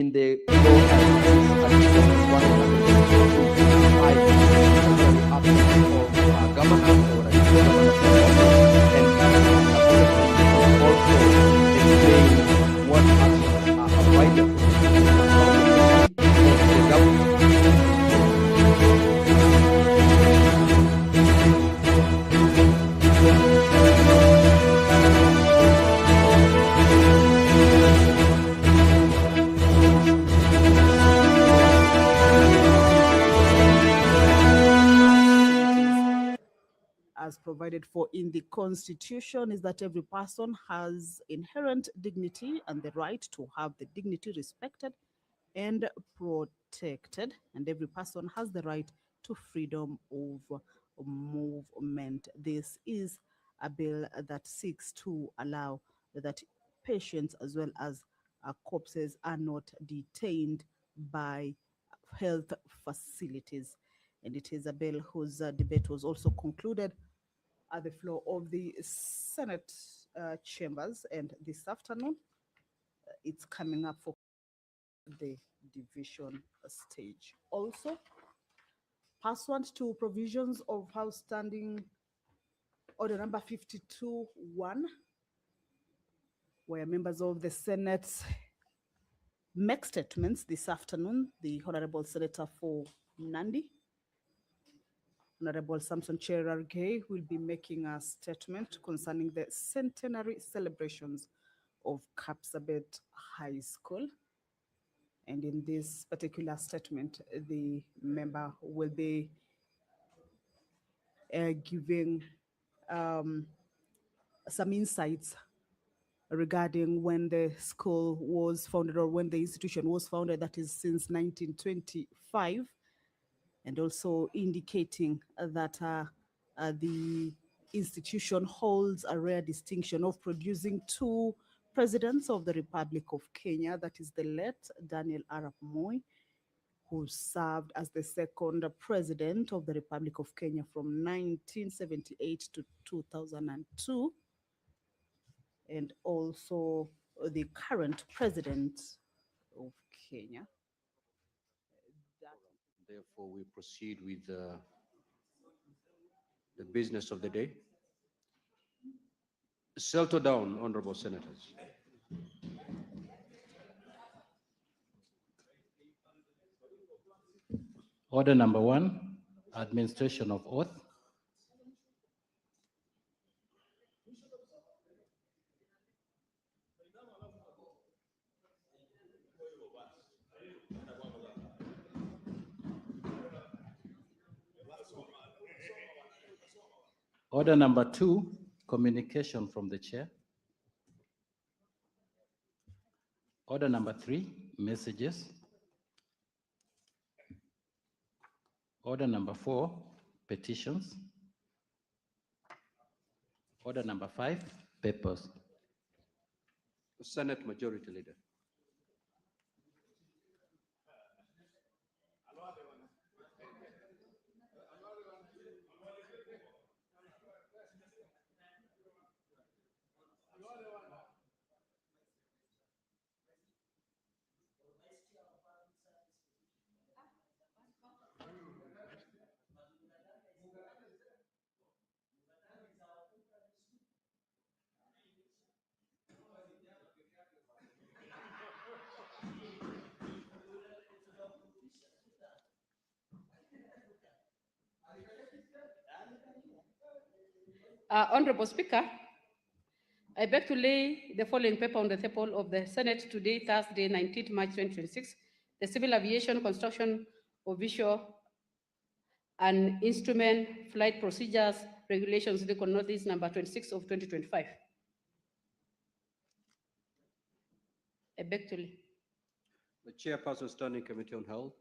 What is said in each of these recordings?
in the law of government or a and also explain what actions are available for the government. As provided for in the Constitution is that every person has inherent dignity and the right to have the dignity respected and protected, and every person has the right to freedom of movement. This is a bill that seeks to allow that patients as well as corpses are not detained by health facilities. And it is a bill whose debate was also concluded at the floor of the Senate chambers. And this afternoon, it's coming up for the division stage. Also, pursuant to provisions of House Standing Order number 52-1, where members of the Senate make statements this afternoon, the Honorable Senator for Nandi, Honorable Samson Cherargei, will be making a statement concerning the centenary celebrations of Kapsabet High School. And in this particular statement, the member will be giving some insights regarding when the school was founded or when the institution was founded, that is since 1925, and also indicating that the institution holds a rare distinction of producing two presidents of the Republic of Kenya, that is the late Daniel Arap Moi, who served as the second president of the Republic of Kenya from 1978 to 2002, and also the current president of Kenya. Therefore, we proceed with the business of the day. Settle down, honorable senators. Order number 1, administration of oath. Order number 2, communication from the chair. Order number 3, messages. Order number 4, petitions. Order number 5, papers. Senate Majority Leader. Honorable Speaker, I beg to lay the following paper on the table of the Senate today, Thursday, 19th March 2026. The Civil Aviation Construction of Visual and Instrument Flight Procedures Regulations, Legal Notice number 26 of 2025. I beg to lay. The Chairperson, Standing Committee on Health.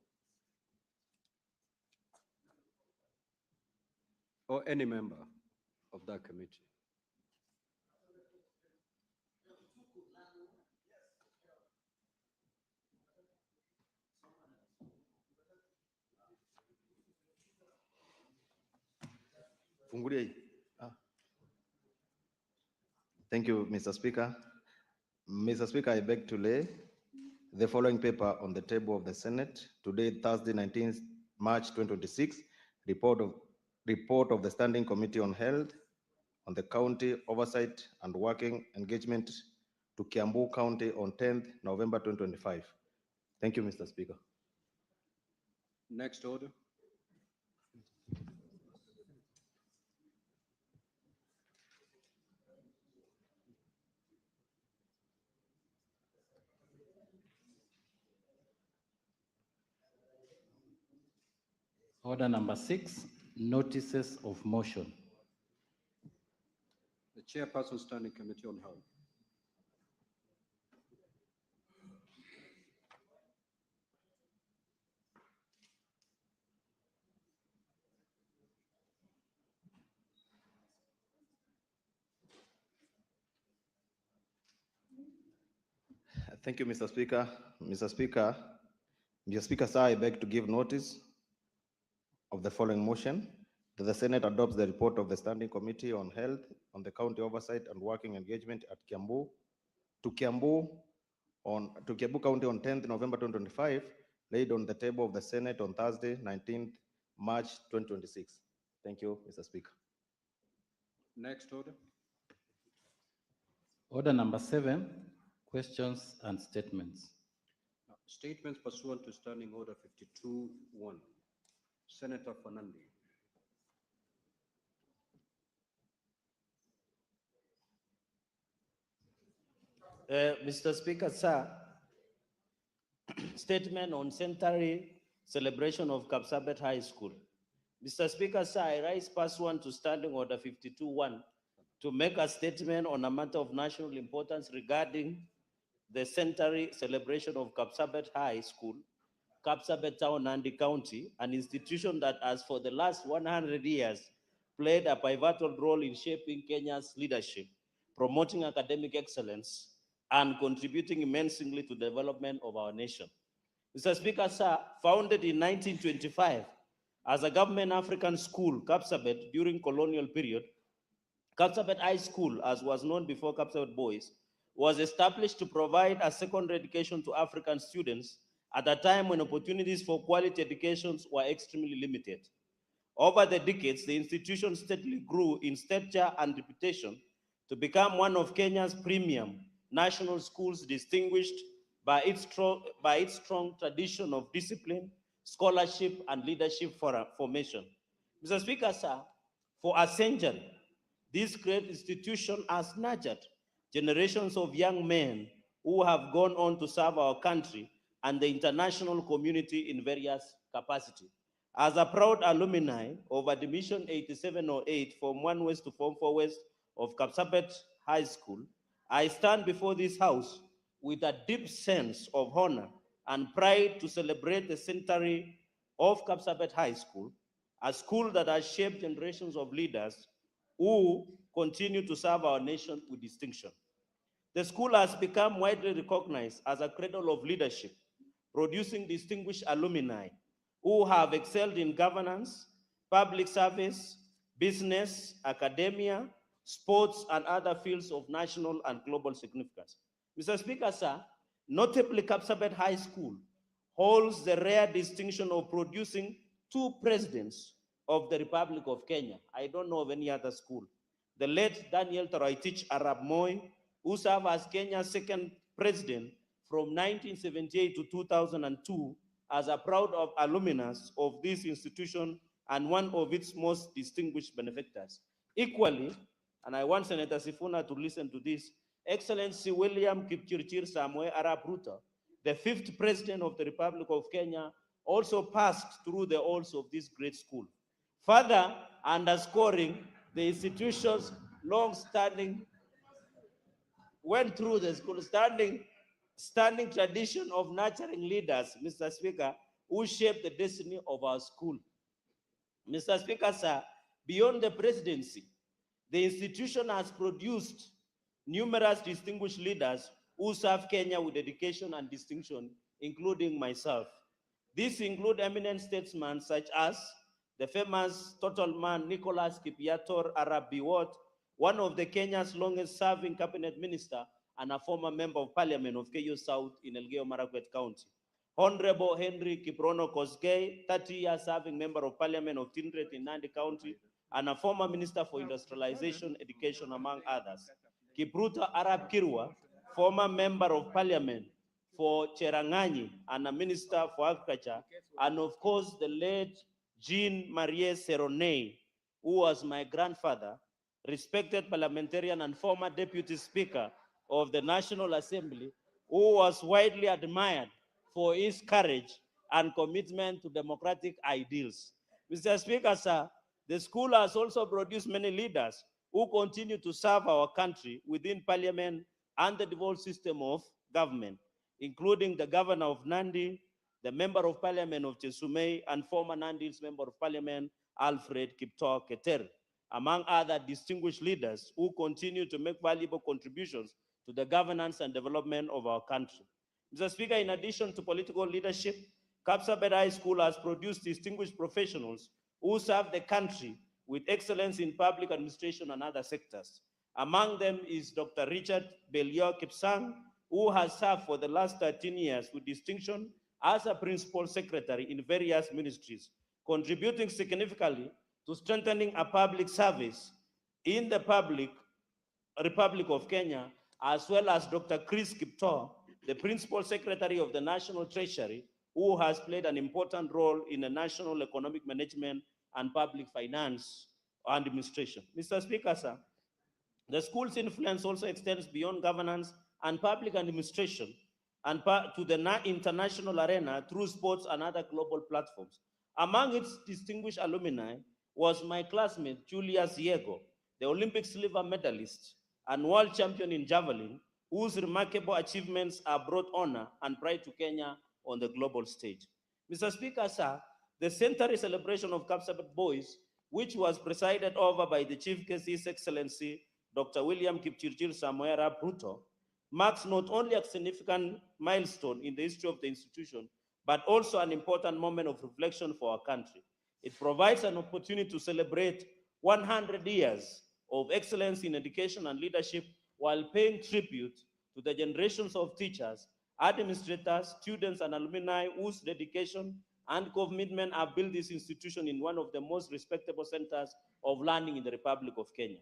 Or any member of that committee. Thank you, Mr. Speaker. Mr. Speaker, I beg to lay the following paper on the table of the Senate today, Thursday, 19th March 2026, report of the Standing Committee on Health, on the County Oversight and Working Engagement to Kiambu County on 10th November 2025. Thank you, Mr. Speaker. Next order. Order number 6, notices of motion. The Chairperson, Standing Committee on Health. Thank you, Mr. Speaker. Mr. Speaker, sir, I beg to give notice of the following motion, that the Senate adopts the report of the Standing Committee on Health, on the County Oversight and Working Engagement at Kiambu County on 10th November 2025, laid on the table of the Senate on Thursday, 19th March 2026. Thank you, Mr. Speaker. Next order. Order number 7, questions and statements. Statements pursuant to Standing Order 52-1. Senator Fernandi. Mr. Speaker, sir, statement on centenary celebration of Kapsabet High School. Mr. Speaker, sir, I rise pursuant to Standing Order 52-1 to make a statement on a matter of national importance regarding the centenary celebration of Kapsabet High School, Kapsabet Town, Nandi County, an institution that has for the last 100 years played a pivotal role in shaping Kenya's leadership, promoting academic excellence, and contributing immensely to the development of our nation. Mr. Speaker, sir, founded in 1925 as a government African school, Kapsabet, during colonial period, Kapsabet High School, as was known before Kapsabet Boys, was established to provide a secondary education to African students at a time when opportunities for quality educations were extremely limited. Over the decades, the institution steadily grew in stature and reputation to become one of Kenya's premium national schools, distinguished by its strong tradition of discipline, scholarship, and leadership formation. Mr. Speaker, sir, for a century, this great institution has nurtured generations of young men who have gone on to serve our country and the international community in various capacities. As a proud alumni of admission 8708 from 1 West to Form 4 West of Kapsabet High School, I stand before this house with a deep sense of honor and pride to celebrate the centenary of Kapsabet High School, a school that has shaped generations of leaders who continue to serve our nation with distinction. The school has become widely recognized as a cradle of leadership, producing distinguished alumni who have excelled in governance, public service, business, academia, sports, and other fields of national and global significance. Mr. Speaker, sir, notably Kapsabet High School holds the rare distinction of producing 2 presidents of the Republic of Kenya. I don't know of any other school. The late Daniel Toroitich Arap Moi, who served as Kenya's 2nd president from 1978 to 2002, as a proud alumnus of this institution and one of its most distinguished benefactors. Equally, and I want Senator Sifuna to listen to this, Excellency William Kipchirchir Samoei Arap Ruto, the 5th president of the Republic of Kenya, also passed through the halls of this great school, further underscoring the institution's long-standing, went through the school, standing tradition of nurturing leaders, Mr. Speaker, who shaped the destiny of our school. Mr. Speaker, sir, beyond the presidency, the institution has produced numerous distinguished leaders who serve Kenya with dedication and distinction, including myself. These include eminent statesmen such as the famous total man Nicholas Kipiator Arap Biwott, one of the Kenya's longest serving cabinet minister and a former member of parliament of KU South in Elgeyo Marakwet County. Honorable Henry Kiprono Kosgei, 30 years serving member of parliament of Tindret in Nandi County, and a former minister for industrialization, education, among others. Kipruto Arab Kirwa, former member of parliament for Cherangani and a minister for agriculture, and of course the late Jean Marie Seroney, who was my grandfather, respected parliamentarian and former deputy speaker of the National Assembly, who was widely admired for his courage and commitment to democratic ideals. Mr. Speaker, sir, the school has also produced many leaders who continue to serve our country within parliament and the devolved system of government, including the governor of Nandi, the member of parliament of Chesumei, and former Nandi's member of parliament, Alfred Kipto Keter, among other distinguished leaders who continue to make valuable contributions to the governance and development of our country. Mr. Speaker, in addition to political leadership, Kapsabet High School has produced distinguished professionals who serve the country with excellence in public administration and other sectors. Among them is Dr. Richard Belio Kipsang, who has served for the last 13 years with distinction as a principal secretary in various ministries, contributing significantly to strengthening a public service in the Republic of Kenya, as well as Dr. Chris Kipto, the principal secretary of the National Treasury, who has played an important role in the national economic management and public finance administration. Mr. Speaker, sir, the school's influence also extends beyond governance and public administration and to the international arena through sports and other global platforms. Among its distinguished alumni was my classmate, Julius Diego, the Olympic silver medalist and world champion in javelin, whose remarkable achievements have brought honor and pride to Kenya on the global stage. Mr. Speaker, sir, the centenary celebration of Kapsabet Boys, which was presided over by the Chief Guest, His Excellency Dr. William Kipchirchir Samoei Ruto, marks not only a significant milestone in the history of the institution, but also an important moment of reflection for our country. It provides an opportunity to celebrate 100 years of excellence in education and leadership while paying tribute to the generations of teachers, administrators, students, and alumni whose dedication and commitment have built this institution in one of the most respectable centers of learning in the Republic of Kenya.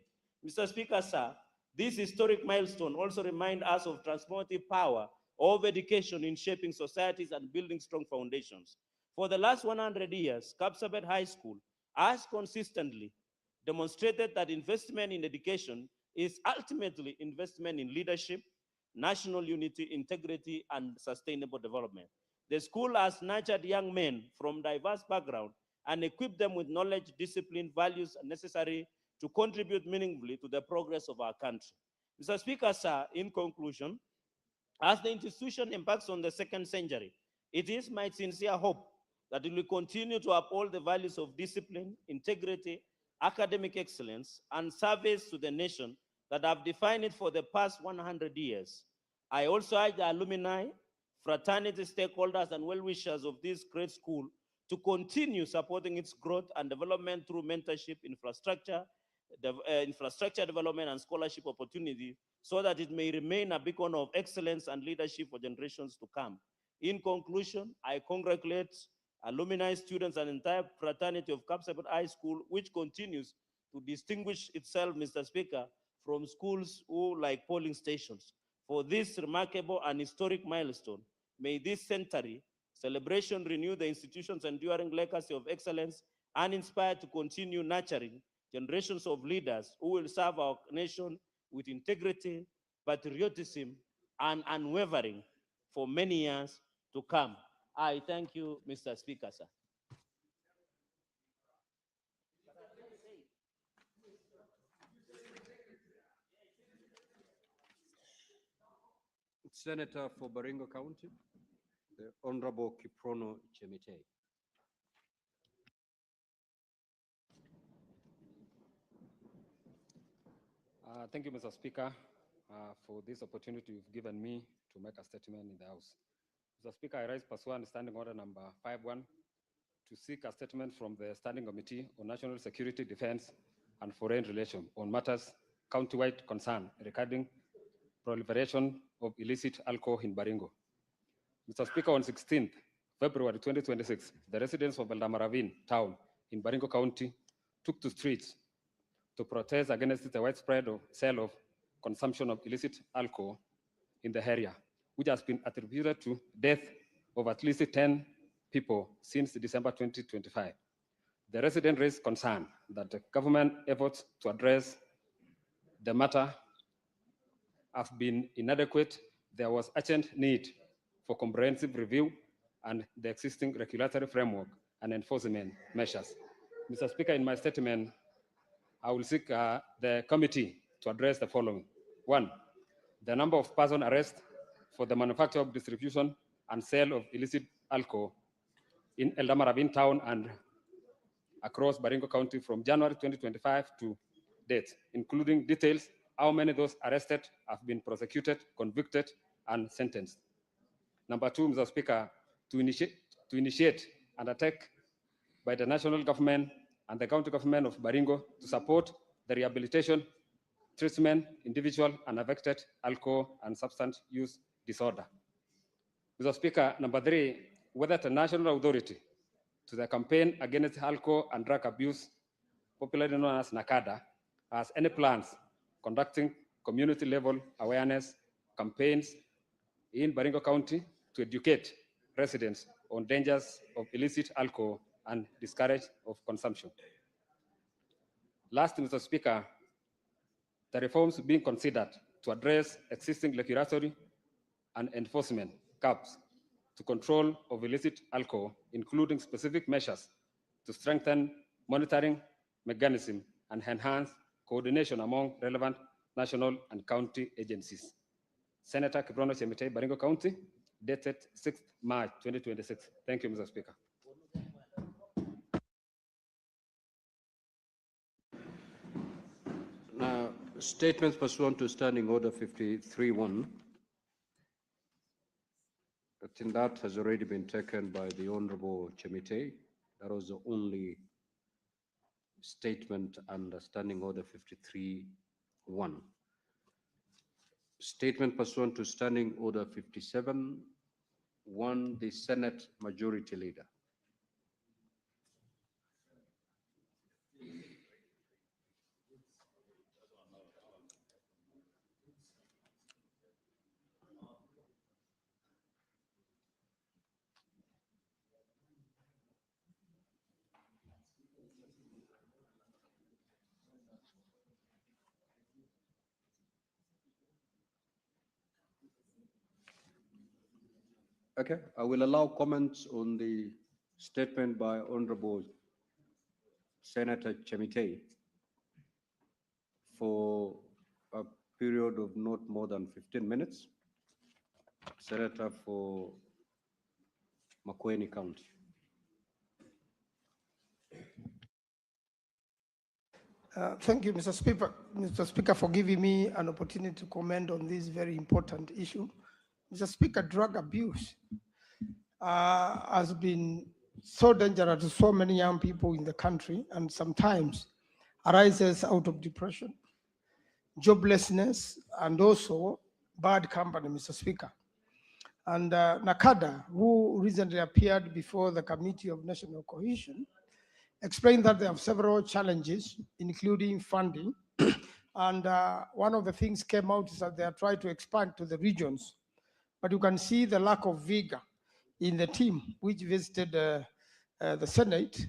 Mr. Speaker, sir, this historic milestone also reminds us of transformative power of education in shaping societies and building strong foundations. For the last 100 years, Kapsabet High School has consistently demonstrated that investment in education is ultimately investment in leadership, national unity, integrity, and sustainable development. The school has nurtured young men from diverse backgrounds and equipped them with knowledge, discipline, values necessary to contribute meaningfully to the progress of our country. Mr. Speaker, sir, in conclusion, as the institution embarks on the second century, it is my sincere hope that it will continue to uphold the values of discipline, integrity, academic excellence, and service to the nation that have defined it for the past 100 years. I also urge the alumni, fraternity stakeholders, and well-wishers of this great school to continue supporting its growth and development through mentorship, infrastructure development, and scholarship opportunities so that it may remain a beacon of excellence and leadership for generations to come. In conclusion, I congratulate alumni, students, and entire fraternity of Kapsabet High School, which continues to distinguish itself, Mr. Speaker, from schools who like polling stations. For this remarkable and historic milestone, may this centenary celebration renew the institution's enduring legacy of excellence and inspire to continue nurturing generations of leaders who will serve our nation with integrity, patriotism, and unwavering for many years to come. I thank you, Mr. Speaker, sir. Senator for Baringo County, the Honorable Kiprono Chemitei. Thank you, Mr. Speaker, for this opportunity you've given me to make a statement in the House. Mr. Speaker, I rise pursuant Standing Order number 51 to seek a statement from the Standing Committee on National Security, Defense, and Foreign Relations on matters county-wide concern regarding proliferation of illicit alcohol in Baringo. Mr. Speaker, on 16th February 2026, the residents of Eldamaravine town in Baringo County took to streets to protest against the widespread sale of consumption of illicit alcohol in the area, which has been attributed to death of at least 10 people since December 2025. The residents raised concern that the government efforts to address the matter have been inadequate. There was urgent need for comprehensive review and the existing regulatory framework and enforcement measures. Mr. Speaker, in my statement, I will seek the committee to address the following. One, the number of persons arrested for the manufacture, of distribution, and sale of illicit alcohol in Eldamaravine town and across Baringo County from January 2025 to date, including details how many those arrested have been prosecuted, convicted, and sentenced. Number two, Mr. Speaker, to initiate and attack by the national government and the county government of Baringo to support the rehabilitation, treatment, individual and affected alcohol and substance use disorder. Mr. Speaker, number three, whether the national authority to the campaign against alcohol and drug abuse, popularly known as NACADA, has any plans conducting community level awareness campaigns in Baringo County to educate residents on dangers of illicit alcohol and discourage of consumption. Last, Mr. Speaker, the reforms being considered to address existing regulatory and enforcement gaps to control of illicit alcohol, including specific measures to strengthen monitoring mechanism and enhance coordination among relevant national and county agencies. Senator Kiprono Chemitei, Baringo County, dated 6th March 2026. Thank you, Mr. Speaker. Now, statements pursuant to Standing Order 53-1. I think that has already been taken by the Honorable Chemitei. That was the only statement under Standing Order 53-1. Statement pursuant to Standing Order 57-1, the Senate Majority Leader. Okay, I will allow comments on the statement by Honorable Senator Chemitei for a period of not more than 15 minutes. Senator for Makueni County. Thank you, Mr. Speaker, for giving me an opportunity to comment on this very important issue. Mr. Speaker, drug abuse has been so dangerous to so many young people in the country and sometimes arises out of depression, joblessness, and also bad company, Mr. Speaker. And NACADA, who recently appeared before the Committee of National Cohesion, explained that they have several challenges, including funding. And one of the things came out is that they are trying to expand to the regions. But you can see the lack of vigor in the team which visited the Senate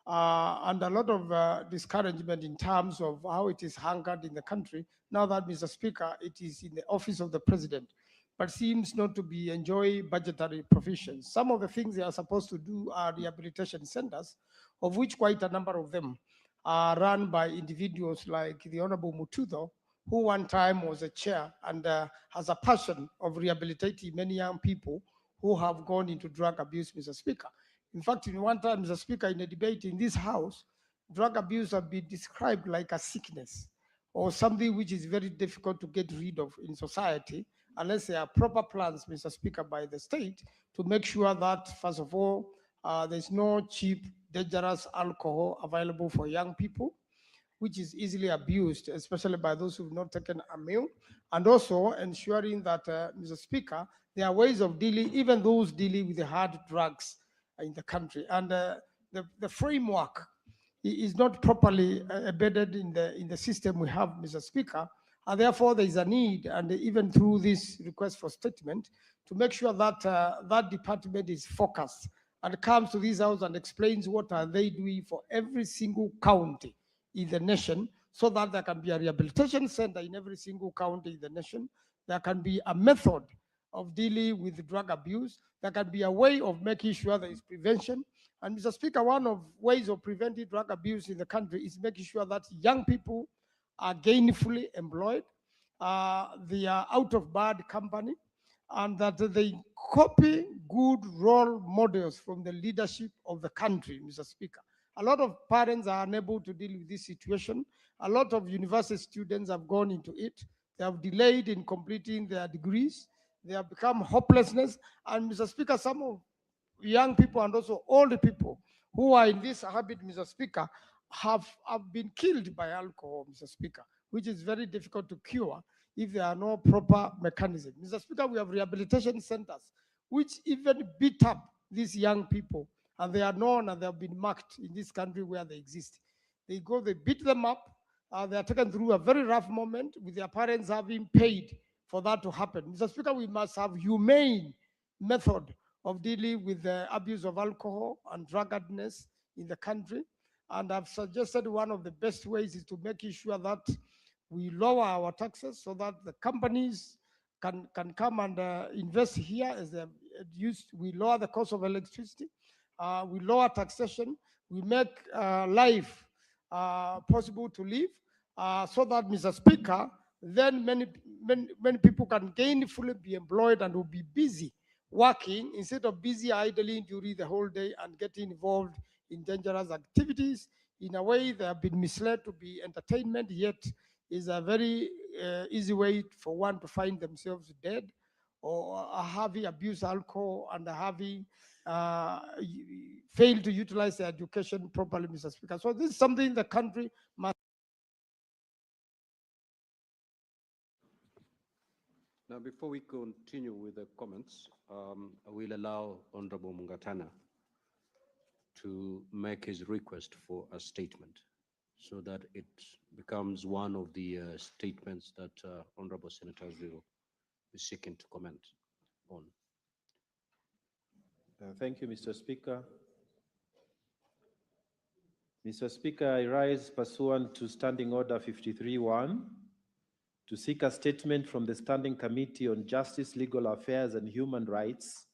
and a lot of discouragement in terms of how it is handled in the country. Now that, Mr. Speaker, it is in the office of the president, but seems not to be enjoying budgetary provisions. Some of the things they are supposed to do are rehabilitation centers, of which quite a number of them are run by individuals like the Honorable Mutudo, who one time was a chair and has a passion of rehabilitating many young people who have gone into drug abuse, Mr. Speaker. In fact, in one time, Mr. Speaker, in a debate in this house, drug abuse has been described like a sickness or something which is very difficult to get rid of in society unless there are proper plans, Mr. Speaker, by the state to make sure that, first of all, there's no cheap, dangerous alcohol available for young people. which is easily abused, especially by those who've not taken a meal, and also ensuring that, Mr. Speaker, there are ways of dealing, even those dealing with the hard drugs in the country. And the framework is not properly embedded in the system we have, Mr. Speaker, and therefore there is a need, and even through this request for statement, to make sure that that department is focused and comes to this house and explains what are they doing for every single county in the nation, so that there can be a rehabilitation center in every single county in the nation. There can be a method of dealing with drug abuse. There can be a way of making sure there is prevention. And Mr. Speaker, one of ways of preventing drug abuse in the country is making sure that young people are gainfully employed, they are out of bad company, and that they copy good role models from the leadership of the country, Mr. Speaker. A lot of parents are unable to deal with this situation. A lot of university students have gone into it. They have delayed in completing their degrees. They have become hopelessness. And Mr. Speaker, some of young people and also older people who are in this habit, Mr. Speaker, have been killed by alcohol, Mr. Speaker, which is very difficult to cure if there are no proper mechanism. Mr. Speaker, we have rehabilitation centers which even beat up these young people, and they are known and they have been marked in this country where they exist. They go, they beat them up, they are taken through a very rough moment with their parents having paid for that to happen. Mr. Speaker, we must have humane method of dealing with the abuse of alcohol and drunkenness in the country. And I've suggested one of the best ways is to making sure that we lower our taxes so that the companies can come and invest here as they used. We lower the cost of electricity, we lower taxation, we make life possible to live, so that, Mr. Speaker, then many people can gainfully be employed and will be busy working instead of busy idling during the whole day and getting involved in dangerous activities. In a way, they have been misled to be entertainment, yet is a very easy way for one to find themselves dead or having abused alcohol and having failed to utilize their education properly, Mr. Speaker. So this is something the country must. Now, before we continue with the comments, I will allow Honorable Mungatana to make his request for a statement so that it becomes one of the statements that Honorable Senators will be seeking to comment on. Thank you, Mr. Speaker. Mr. Speaker, I rise pursuant to Standing Order 53-1 to seek a statement from the Standing Committee on Justice, Legal Affairs and Human Rights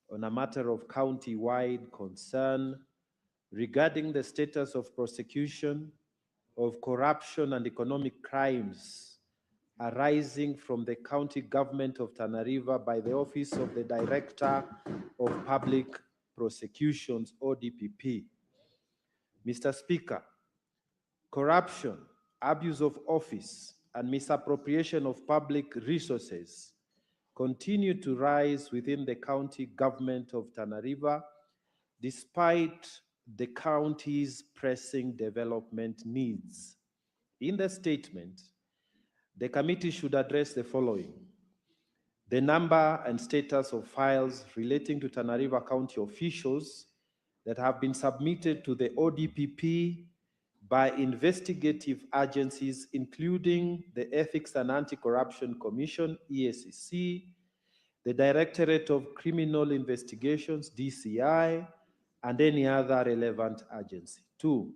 on a matter of county-wide concern regarding the status of prosecution of corruption and economic crimes arising from the county government of Tana River by the Office of the Director of Public Prosecutions, ODPP. Mr. Speaker, corruption, abuse of office, and misappropriation of public resources continue to rise within the county government of Tana River, despite the county's pressing development needs. In the statement, the committee should address the following: the number and status of files relating to Tana River County officials that have been submitted to the ODPP by investigative agencies, including the Ethics and Anti-Corruption Commission, EACC, the Directorate of Criminal Investigations, DCI, and any other relevant agency. 2,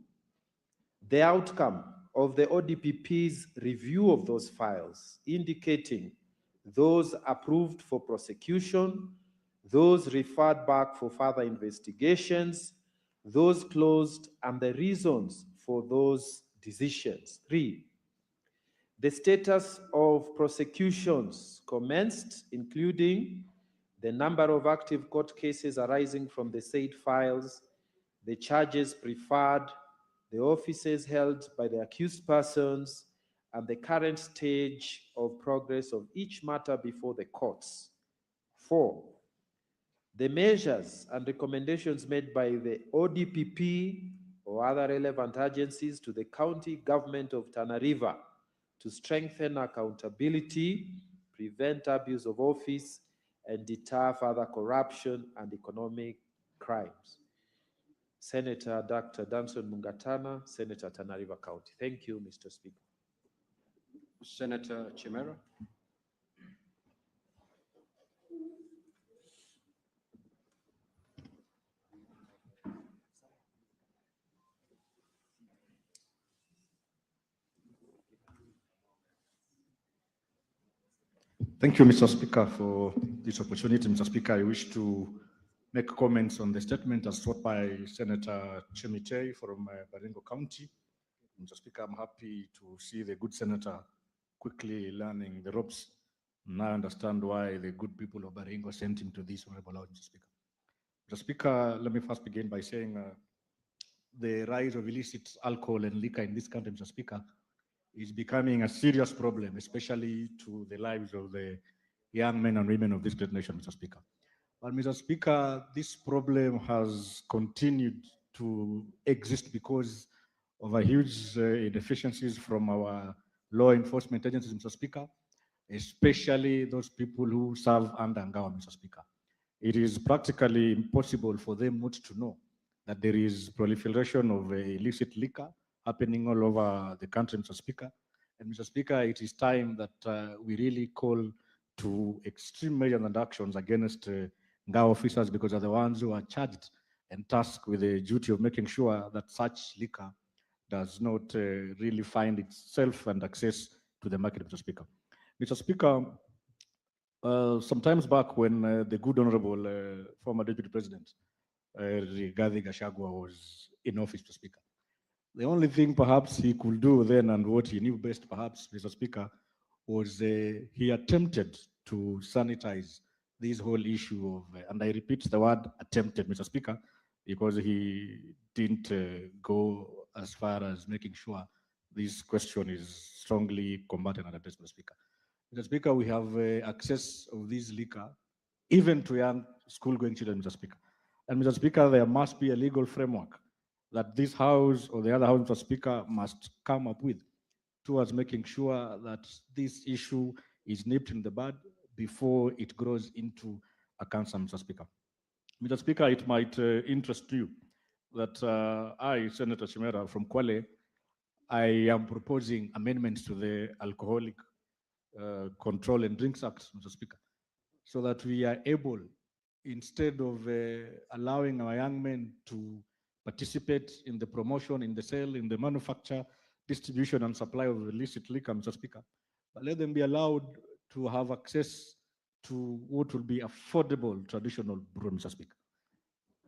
the outcome of the ODPP's review of those files, indicating those approved for prosecution, those referred back for further investigations, those closed, and the reasons for those decisions. 3, the status of prosecutions commenced, including the number of active court cases arising from the said files, the charges preferred, the offices held by the accused persons, and the current stage of progress of each matter before the courts. 4, the measures and recommendations made by the ODPP or other relevant agencies to the county government of Tana River to strengthen accountability, prevent abuse of office, and deter further corruption and economic crimes. Senator Dr. Danson Mungatana, Senator Tana River County. Thank you, Mr. Speaker. Senator Chimera. Thank you, Mr. Speaker, for this opportunity. Mr. Speaker, I wish to make comments on the statement as sought by Senator Chemitei from Baringo County. Mr. Speaker, I'm happy to see the good senator quickly learning the ropes. Now I understand why the good people of Baringo sent him to this honorable house, Mr. Speaker. Mr. Speaker, let me first begin by saying the rise of illicit alcohol and liquor in this country, Mr. Speaker, is becoming a serious problem, especially to the lives of the young men and women of this great nation, Mr. Speaker. But Mr. Speaker, this problem has continued to exist because of a huge inefficiencies from our law enforcement agencies, Mr. Speaker, especially those people who serve under Ngawa, Mr. Speaker. It is practically impossible for them not to know that there is proliferation of illicit liquor happening all over the country, Mr. Speaker. And Mr. Speaker, it is time that we really call to extreme measures and actions against Ngawa officers, because they're the ones who are charged and tasked with the duty of making sure that such liquor does not really find itself and access to the market, Mr. Speaker. Mr. Speaker, sometimes back when the good honorable former Deputy President Rigathi Gachagua was in office, Mr. Speaker, the only thing perhaps he could do then, and what he knew best perhaps, Mr. Speaker, was he attempted to sanitize this whole issue of, and I repeat the word attempted, Mr. Speaker, because he didn't go as far as making sure this question is strongly combated and addressed, Mr. Speaker. Mr. Speaker, we have access of this liquor even to young school-going children, Mr. Speaker. And Mr. Speaker, there must be a legal framework that this House or the other House, Mr. Speaker, must come up with towards making sure that this issue is nipped in the bud before it grows into a cancer, Mr. Speaker. Mr. Speaker, it might interest you that I, Senator Chimera from Kwale, I am proposing amendments to the Alcoholic Control and Drinks Act, Mr. Speaker, so that we are able, instead of allowing our young men to participate in the promotion, in the sale, in the manufacture, distribution, and supply of illicit liquor, Mr. Speaker, but let them be allowed to have access to what will be affordable traditional brew, Mr. Speaker.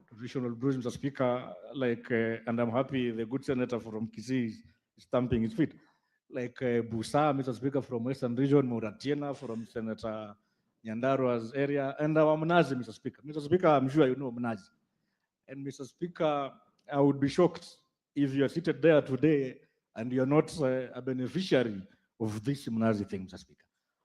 Traditional brews, Mr. Speaker, like, and I'm happy the good senator from Kisii is stamping his feet, like Busa, Mr. Speaker, from Western Region, Muratiena from Senator Nyandaro's area, and our Mnazi, Mr. Speaker. Mr. Speaker, I'm sure you know Mnazi. And Mr. Speaker, I would be shocked if you are seated there today and you're not a beneficiary of this Mnazi thing, Mr. Speaker.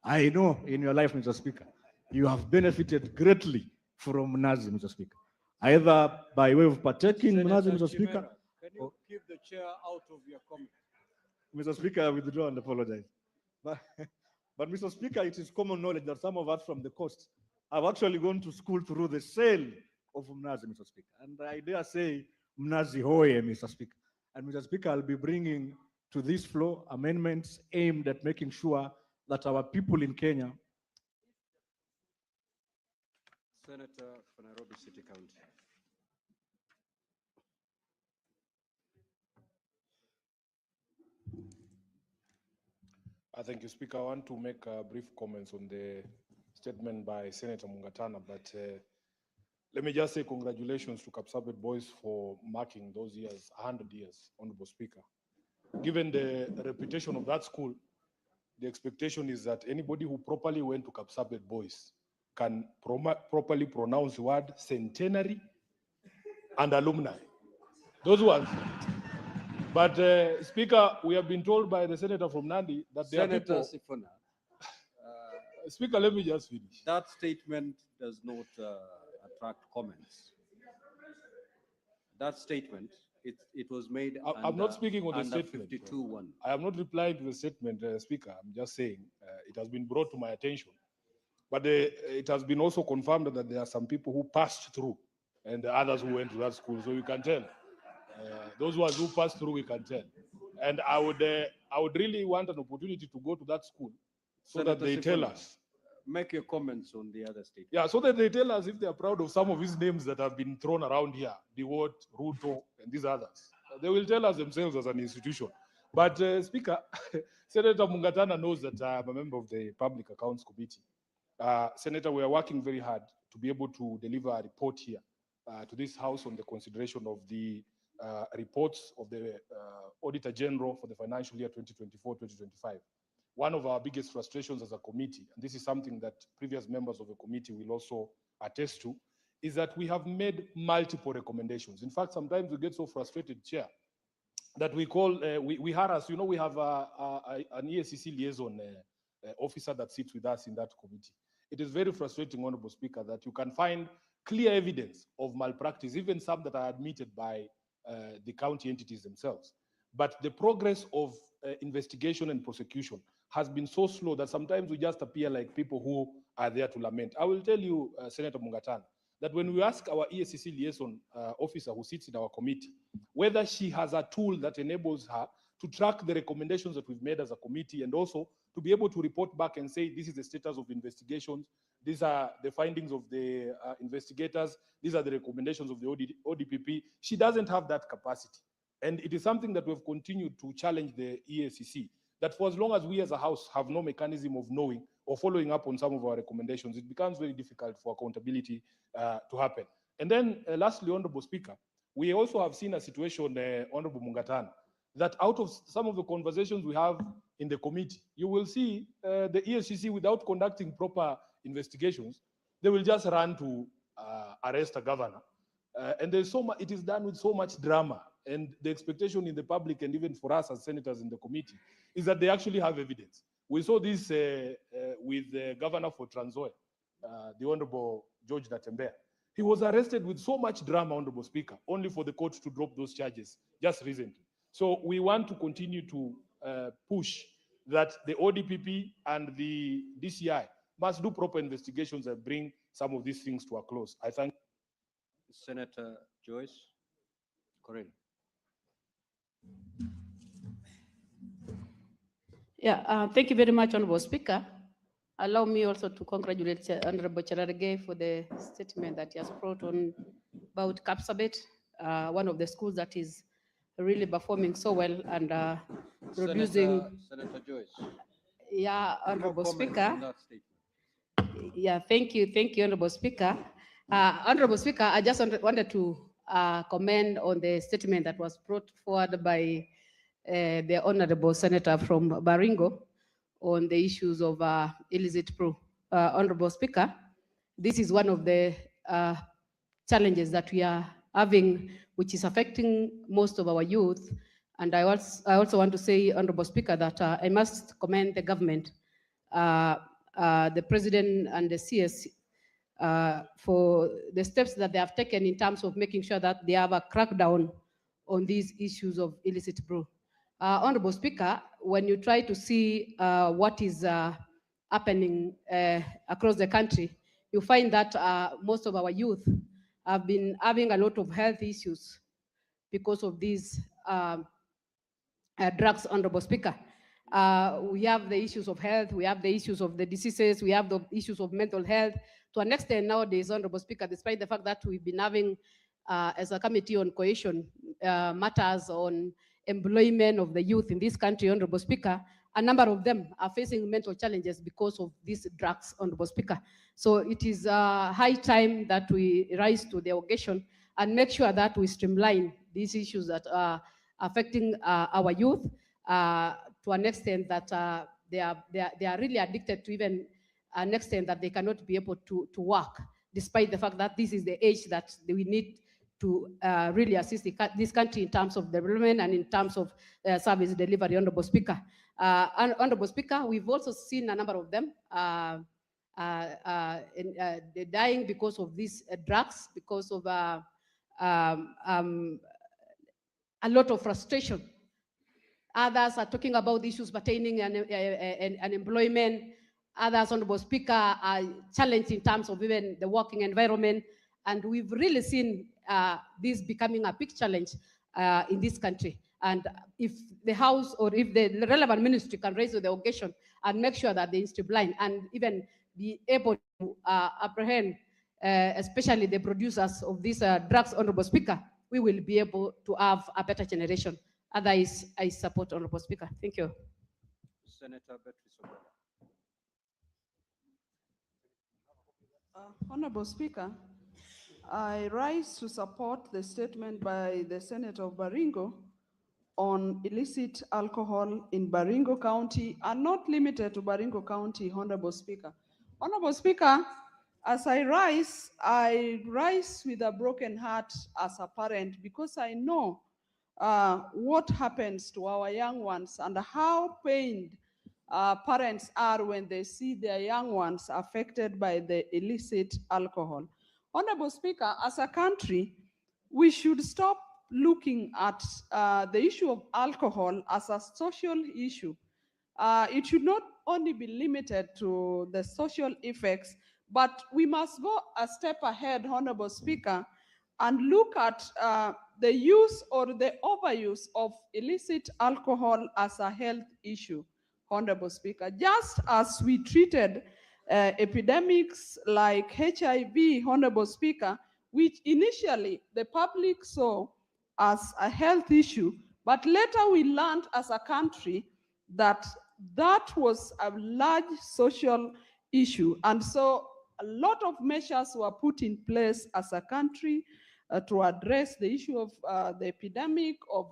I know in your life, Mr. Speaker, you have benefited greatly from Mnazi, Mr. Speaker, either by way of partaking in Mnazi, Mr. Speaker. Can you keep the chair out of your comment? Mr. Speaker, I withdraw and apologize. But Mr. Speaker, it is common knowledge that some of us from the coast have actually gone to school through the sale of Mnazi, Mr. Speaker. And I dare say Mnazi hoye, Mr. Speaker. And Mr. Speaker, I'll be bringing to this floor amendments aimed at making sure that our people in Kenya. Senator for Nairobi City County. Thank you, Speaker. I want to make brief comments on the statement by Senator Mungatana, but let me just say congratulations to Kapsabet boys for marking those years, 100 years, Honorable Speaker. Given the reputation of that school, the expectation is that anybody who properly went to Kapsabet boys can properly pronounce the word centenary and alumni. Those ones. But Speaker, we have been told by the senator from Nandi that there Senator are people. Sifuna, Speaker, let me just finish. that statement does not attract comments. That statement It was made I'm not speaking on the under statement. 52-1. I am not replying to the statement, Speaker. I'm just saying it has been brought to my attention. But it has been also confirmed that there are some people who passed through and the others who went to that school. So you can tell. Those ones who passed through, we can tell. And I would really want an opportunity to go to that school so that Senator they tell Sifuna, us. make your comments on the other statement. Yeah, so that they tell us if they are proud of some of these names that have been thrown around here, the word Ruto and these others. They will tell us themselves as an institution. But Speaker, Senator Mungatana knows that I'm a member of the Public Accounts Committee. Senator, we are working very hard to be able to deliver a report here to this House on the consideration of the reports of the Auditor General for the financial year 2024-2025. One of our biggest frustrations as a committee, and this is something that previous members of the committee will also attest to, is that we have made multiple recommendations. In fact, sometimes we get so frustrated, Chair, that we call, we harass, we have an EACC liaison officer that sits with us in that committee. It is very frustrating, Honorable Speaker, that you can find clear evidence of malpractice, even some that are admitted by the county entities themselves. But the progress of investigation and prosecution has been so slow that sometimes we just appear like people who are there to lament. I will tell you, Senator Mungatana, that when we ask our EACC liaison officer who sits in our committee, whether she has a tool that enables her to track the recommendations that we've made as a committee and also to be able to report back and say, this is the status of investigations, these are the findings of the investigators, these are the recommendations of the ODPP. She doesn't have that capacity. And it is something that we've continued to challenge the EACC, that for as long as we as a house have no mechanism of knowing or following up on some of our recommendations, it becomes very difficult for accountability to happen. And then lastly, Honorable Speaker, we also have seen a situation, Honorable Mungatana, that out of some of the conversations we have in the committee, you will see the EACC, without conducting proper investigations, they will just run to arrest a governor. And there's so much, it is done with so much drama. And the expectation in the public and even for us as senators in the committee is that they actually have evidence. We saw this with the governor for Trans Nzoia, the Honorable George Natembeya. He was arrested with so much drama, Honorable Speaker, only for the court to drop those charges just recently. So we want to continue to push that the ODPP and the DCI must do proper investigations and bring some of these things to a close. I thank Senator Joyce Correa. Yeah, thank you very much, Honorable Speaker. Allow me also to congratulate Honorable Cherargei for the statement that he has brought on about Kapsabet, one of the schools that is really performing so well and producing. Senator Joyce. Yeah, Honorable No comments Speaker. on that statement. Yeah, thank you, Honorable Speaker. Honorable Speaker, I just wanted to comment on the statement that was brought forward by the Honorable Senator from Baringo on the issues of illicit brew. Honorable Speaker, this is one of the challenges that we are having, which is affecting most of our youth. And I also want to say, Honorable Speaker, that I must commend the government, the President and the CS for the steps that they have taken in terms of making sure that they have a crackdown on these issues of illicit brew. Honorable Speaker, when you try to see what is happening across the country, you find that most of our youth have been having a lot of health issues because of these drugs, Honorable Speaker. We have the issues of health, we have the issues of the diseases, we have the issues of mental health. To an extent nowadays, Honorable Speaker, despite the fact that we've been having, as a committee on cohesion, matters on employment of the youth in this country, Honorable Speaker, a number of them are facing mental challenges because of these drugs, Honorable Speaker. So it is high time that we rise to the occasion and make sure that we streamline these issues that are affecting our youth to an extent that they are really addicted to even an extent that they cannot be able to work, despite the fact that this is the age that we need to really assist this country in terms of development and in terms of service delivery, Honorable Speaker. Honorable Speaker, we've also seen a number of them dying because of these drugs, because of a lot of frustration. Others are talking about issues pertaining unemployment. Others, Honorable Speaker, are challenged in terms of even the working environment. And we've really seen this becoming a big challenge in this country. And if the House or if the relevant ministry can raise the occasion and make sure that they streamline and even be able to apprehend, especially the producers of these drugs, Honorable Speaker, we will be able to have a better generation. Otherwise, I support Honorable Speaker. Thank you. Senator Beatrice Ogola. Honorable Speaker, I rise to support the statement by the Senator of Baringo on illicit alcohol in Baringo County and not limited to Baringo County, Honorable Speaker. Honorable Speaker, as I rise with a broken heart as a parent because I know what happens to our young ones and how pained parents are when they see their young ones affected by the illicit alcohol. Honorable Speaker, as a country, we should stop looking at the issue of alcohol as a social issue. It should not only be limited to the social effects, but we must go a step ahead, Honorable Speaker, and look at the use or the overuse of illicit alcohol as a health issue, Honorable Speaker. Just as we treated epidemics like HIV, Honorable Speaker, which initially the public saw as a health issue, but later we learned as a country that that was a large social issue. And so a lot of measures were put in place as a country to address the issue of the epidemic of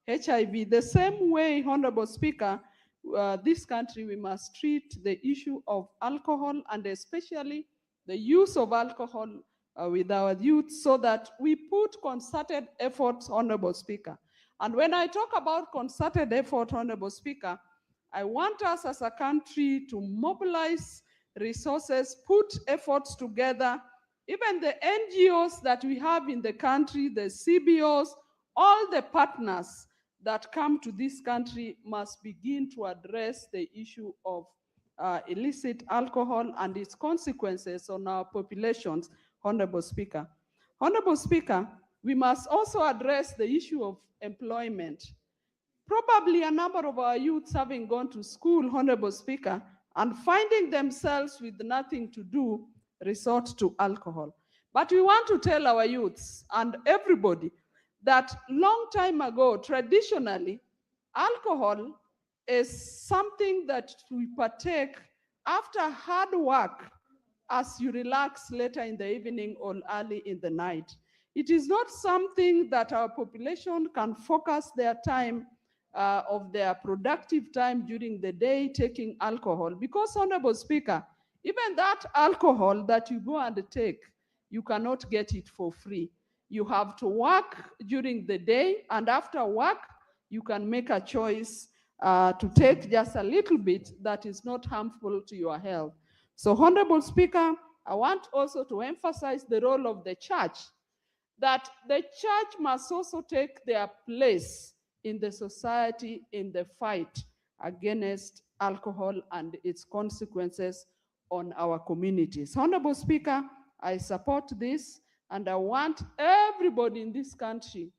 HIV. The same way, Honorable Speaker, this country, we must treat the issue of alcohol and especially the use of alcohol with our youth so that we put concerted efforts, Honorable Speaker. And when I talk about concerted effort, Honorable Speaker, I want us as a country to mobilize resources, put efforts together, even the NGOs that we have in the country, the CBOs, all the partners that come to this country must begin to address the issue of illicit alcohol and its consequences on our populations, Honorable Speaker. Honorable Speaker, we must also address the issue of employment. Probably a number of our youths having gone to school, Honorable Speaker, and finding themselves with nothing to do, resort to alcohol. But we want to tell our youths and everybody that long time ago, traditionally, alcohol is something that we partake after hard work as you relax later in the evening or early in the night. It is not something that our population can focus their time of their productive time during the day taking alcohol. Because, Honorable Speaker, even that alcohol that you go and take, you cannot get it for free. You have to work during the day, and after work, you can make a choice to take just a little bit that is not harmful to your health. So, Honorable Speaker, I want also to emphasize the role of the church, that the church must also take their place in the society in the fight against alcohol and its consequences on our communities. Honorable Speaker, I support this, and I want everybody in this country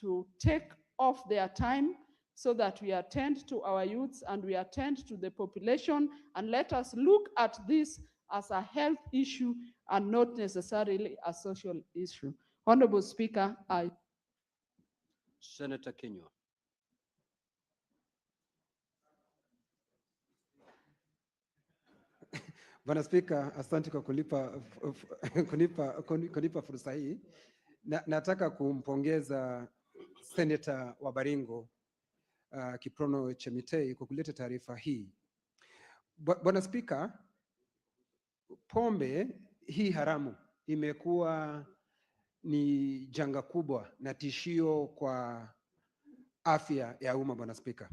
to take off their time so that we attend to our youths and we attend to the population, and let us look at this as a health issue and not necessarily a social issue. Honorable Speaker, I. Senator Kinyua. Bwana Spika, asante kwa kunipa fursa hii. Nataka kumpongeza Senator wa Baringo Kiprono Chemitei kwa kuleta taarifa hii. Bwana Spika, pombe hii haramu imekuwa ni janga kubwa na tishio kwa afya ya umma. Bwana Spika.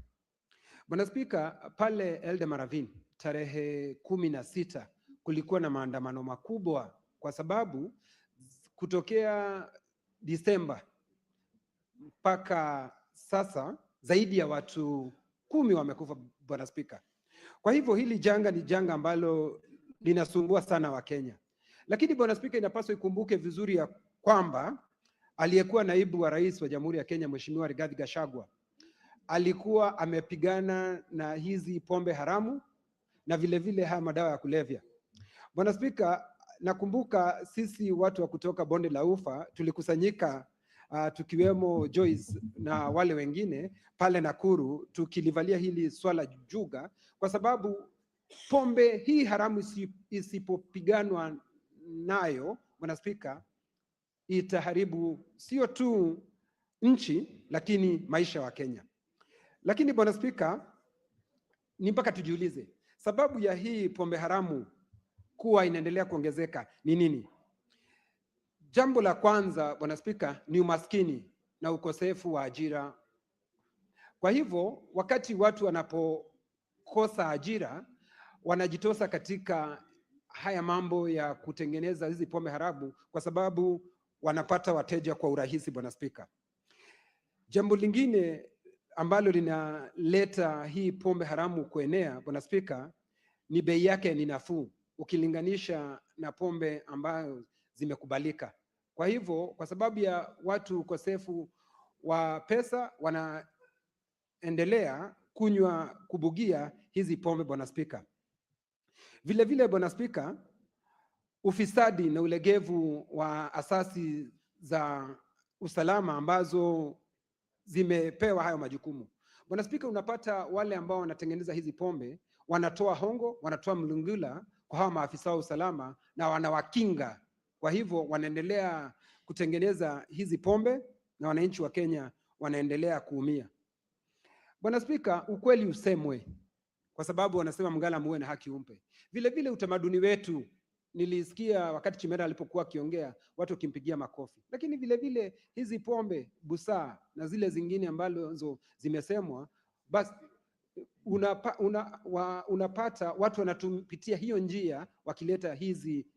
Bwana Spika, pale Eldamaravine tarehe 16 kulikuwa na maandamano makubwa kwa sababu kutokea Disemba mpaka sasa zaidi ya watu 10 wamekufa, Bwana Spika. Kwa hivyo hili janga ni janga ambalo linasumbua sana Wakenya, lakini Bwana Spika, inapaswa ikumbuke vizuri ya kwamba aliyekuwa naibu wa rais wa Jamhuri ya Kenya Mheshimiwa Rigathi Gachagua alikuwa amepigana na hizi pombe haramu na vile vile haya madawa ya kulevya. Bwana Spika, nakumbuka sisi watu wa kutoka Bonde la Ufa tulikusanyika tukiwemo Joyce na wale wengine pale Nakuru tukilivalia hili swala juga, kwa sababu pombe hii haramu isipopiganwa nayo, Bwana Spika, itaharibu sio tu nchi lakini maisha wa Kenya. Lakini Bwana Spika, ni mpaka tujiulize sababu ya hii pombe haramu kuwa inaendelea kuongezeka ni nini? Jambo la kwanza Bwana Spika ni umaskini na ukosefu wa ajira. Kwa hivyo wakati watu wanapokosa ajira wanajitosa katika haya mambo ya kutengeneza hizi pombe haramu kwa sababu wanapata wateja kwa urahisi, Bwana Spika. Jambo lingine ambalo linaleta hii pombe haramu kuenea, Bwana Spika, ni bei yake ni nafuu ukilinganisha na pombe ambayo zimekubalika. Kwa hivyo kwa sababu ya watu ukosefu wa pesa wanaendelea kubugia hizi pombe, Bwana Spika. Vile vile Bwana Spika, ufisadi na ulegevu wa asasi za usalama ambazo zimepewa hayo majukumu. Bwana Spika, unapata wale ambao wanatengeneza hizi pombe wanatoa hongo, wanatoa mlungula kwa hawa maafisa wa usalama na wanawakinga. Kwa hivyo wanaendelea kutengeneza hizi pombe na wananchi wa Kenya wanaendelea kuumia. Bwana Spika, ukweli usemwe, kwa sababu wanasema mgala muwe na haki umpe. Vile vile utamaduni wetu, nilisikia wakati Chimera alipokuwa akiongea watu wakimpigia makofi. Lakini vile vile hizi pombe busaa na zile zingine ambazo zimesemwa, basi unapata watu wanatupitia hiyo njia wakileta hizi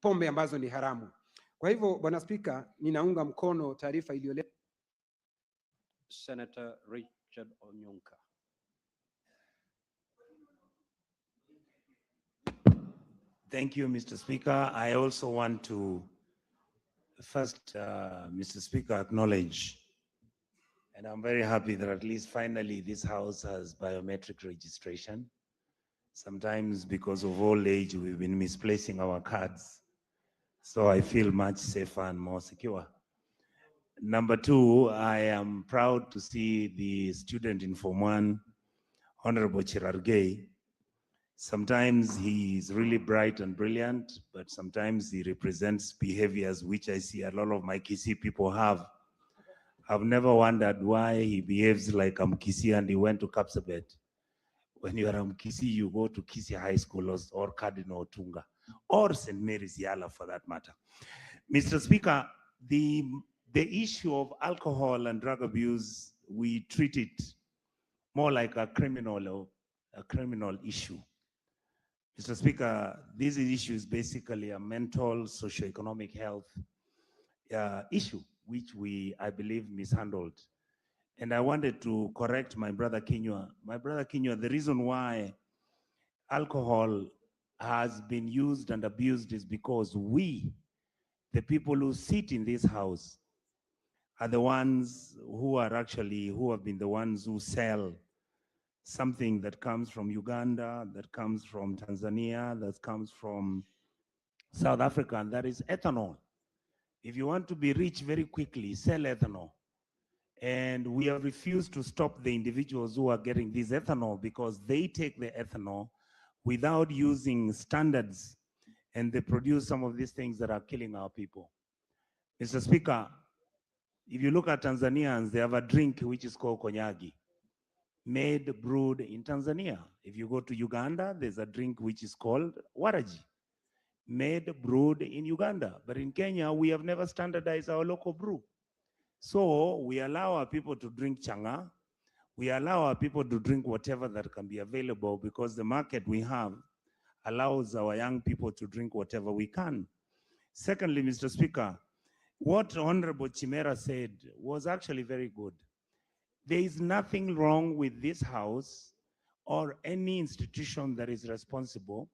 pombe ambazo ni haramu. Kwa hivyo Bwana Spika, ninaunga mkono taarifa iliyoletwa. Senator Richard Onyonka. Thank you, Mr. Speaker. I also want to first, Mr. Speaker, acknowledge, and I'm very happy that at least finally this House has biometric registration. Sometimes because of old age, we've been misplacing our cards. So I feel much safer and more secure. Number two, I am proud to see the student in Form 1, Honorable Chirargei. Sometimes he is really bright and brilliant, but sometimes he represents behaviors which I see a lot of my Kisii people have. I've never wondered why he behaves like a Mkisi and he went to Kapsabet. When you are a Mkisi, you go to Kisii High School or Cardinal Tunga, or St. Mary's Yala for that matter. Mr. Speaker, the issue of alcohol and drug abuse, we treat it more like a criminal issue. Mr. Speaker, this issue is basically a mental, socioeconomic health issue, which I believe, mishandled. And I wanted to correct my brother Kinyua. My brother Kinyua, the reason why alcohol has been used and abused is because we, the people who sit in this house, are the ones who have been the ones who sell something that comes from Uganda, that comes from Tanzania, that comes from South Africa, and that is ethanol. If you want to be rich very quickly, sell ethanol. And we have refused to stop the individuals who are getting this ethanol because they take the ethanol without using standards, and they produce some of these things that are killing our people. Mr. Speaker, if you look at Tanzanians, they have a drink which is called konyagi, brewed in Tanzania. If you go to Uganda, there's a drink which is called waraji, brewed in Uganda. But in Kenya, we have never standardized our local brew. So we allow our people to drink changa. We allow our people to drink whatever that can be available because the market we have allows our young people to drink whatever we can. Secondly, Mr. Speaker, what Honorable Chimera said was actually very good. There is nothing wrong with this house or any institution that is responsible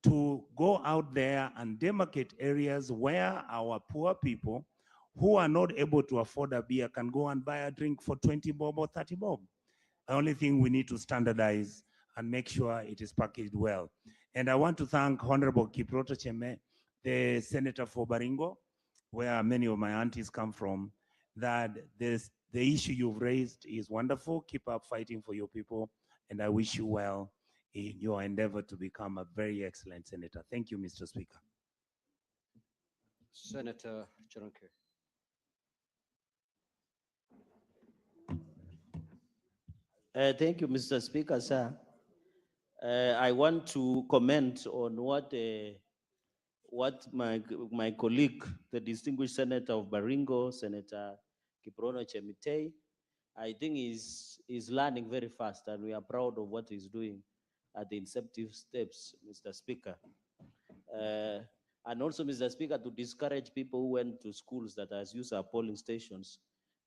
to go out there and demarcate areas where our poor people who are not able to afford a beer can go and buy a drink for 20 bob or 30 bob. The only thing we need to standardize and make sure it is packaged well. And I want to thank Honorable Kiproto Cheme, the Senator for Baringo, where many of my aunties come from, that the issue you've raised is wonderful. Keep up fighting for your people, and I wish you well in your endeavor to become a very excellent senator. Thank you, Mr. Speaker. Senator Chironke. Thank you, Mr. Speaker, sir. I want to comment on what my colleague, the distinguished senator of Baringo, Senator Kiprono Chemitei, I think is learning very fast, and we are proud of what he's doing at the inceptive steps, Mr. Speaker. And also, Mr. Speaker, to discourage people who went to schools that has used our polling stations,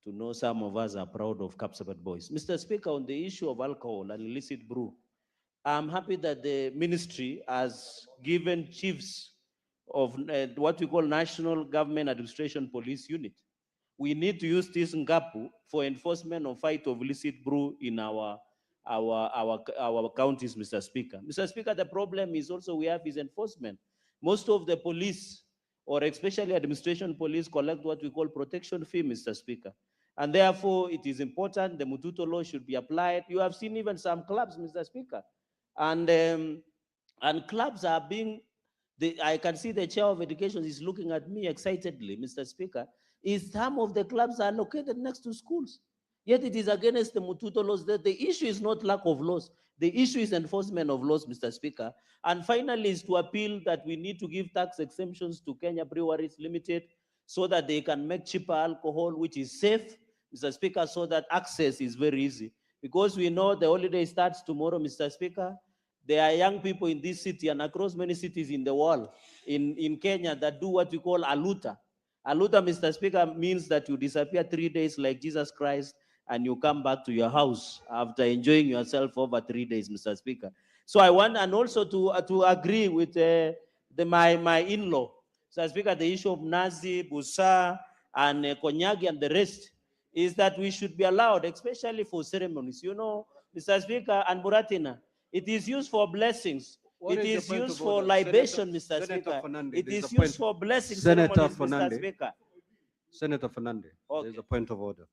to know some of us are proud of Kapsabet boys. Mr. Speaker, on the issue of alcohol and illicit brew, I'm happy that the ministry has given chiefs of what we call National Government Administration Police Unit. We need to use this NGAPU for enforcement of fight of illicit brew in our counties, Mr. Speaker. Mr. Speaker, the problem is also we have is enforcement. Most of the police, or especially administration police, collect what we call protection fee, Mr. Speaker. And therefore, it is important the Mututo law should be applied. You have seen even some clubs, Mr. Speaker. And clubs are being, I can see the chair of education is looking at me excitedly, Mr. Speaker, is some of the clubs are located next to schools. Yet it is against the Mututo laws. The issue is not lack of laws. The issue is enforcement of laws, Mr. Speaker. And finally is to appeal that we need to give tax exemptions to Kenya Breweries Limited so that they can make cheaper alcohol, which is safe, Mr. Speaker, so that access is very easy. Because we know the holiday starts tomorrow, Mr. Speaker. There are young people in this city and across many cities in the world, in Kenya, that do what we call aluta. Aluta, Mr. Speaker, means that you disappear 3 days like Jesus Christ and you come back to your house after enjoying yourself over 3 days, Mr. Speaker. So I want, and also to agree with my in-law, Mr. Speaker, the issue of Nazi, Busa, and Konyagi and the rest, is that we should be allowed, especially for ceremonies. You know, Mr. Speaker, and Buratina, it is used for blessings. What It is the is point used of for order? libation, Mr. Senator Speaker. Fernande, It there's is a point- used for blessing Senator ceremonies, Fernande. Mr. Speaker. Senator Fernande, there's a point of order.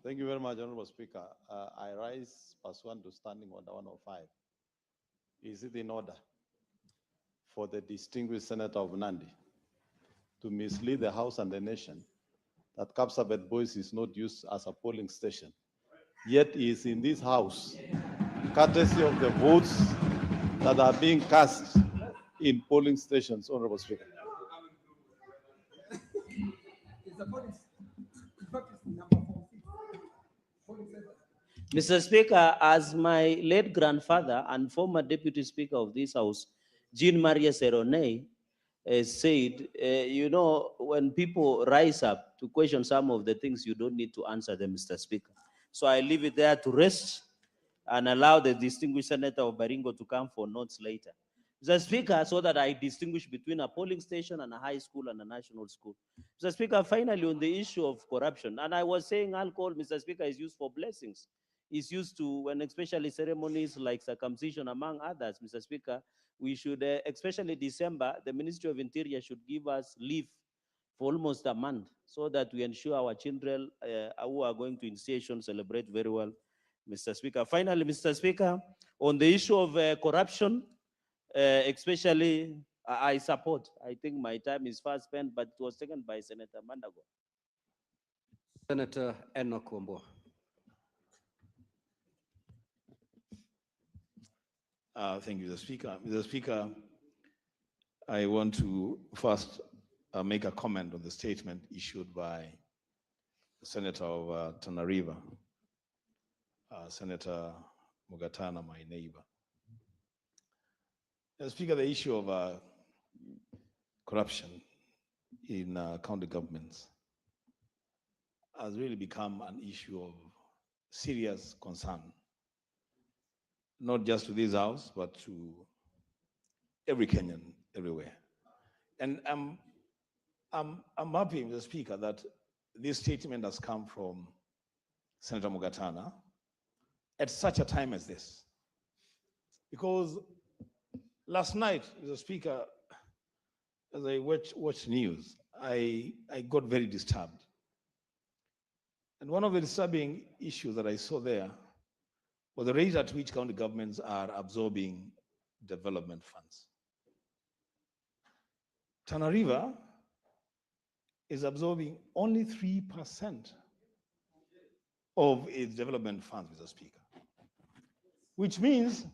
Thank you very much, Honorable Speaker. I rise pursuant to Standing Order 105. Is it in order for the distinguished Senator of Nandi to mislead the House and the nation that Kapsabet Boys is not used as a polling station, yet is in this House, courtesy of the votes that are being cast in polling stations, Honorable Speaker? Mr. Speaker, as my late grandfather and former deputy speaker of this house, Jean Maria Serone, said, you know, when people rise up to question some of the things, you don't need to answer them, Mr. Speaker. So I leave it there to rest and allow the distinguished senator of Baringo to come for notes later. Mr. Speaker, so that I distinguish between a polling station and a high school and a national school. Mr. Speaker, finally, on the issue of corruption, and I was saying alcohol, Mr. Speaker, is used for blessings. It's used to, when especially ceremonies like circumcision, among others, Mr. Speaker, we should, especially December, the Ministry of Interior should give us leave for almost a month so that we ensure our children who are going to initiation celebrate very well, Mr. Speaker. Finally, Mr. Speaker, on the issue of corruption, especially I support. I think my time is fast spent, but it was taken by Senator Mandago. Senator Enoch Wambua. Thank you, Mr. Speaker. Mr. Speaker, I want to first make a comment on the statement issued by the Senator of Tana River, Senator Mugatana, my neighbor. Speaker, the issue of corruption in county governments has really become an issue of serious concern, not just to this house, but to every Kenyan, everywhere. And I'm happy, Mr. Speaker, that this statement has come from Senator Mugatana at such a time as this. Because last night, Mr. Speaker, as I watched news, I got very disturbed. And one of the disturbing issues that I saw there was the rate at which county governments are absorbing development funds. Tana River is absorbing only 3% of its development funds, Mr. Speaker. Which means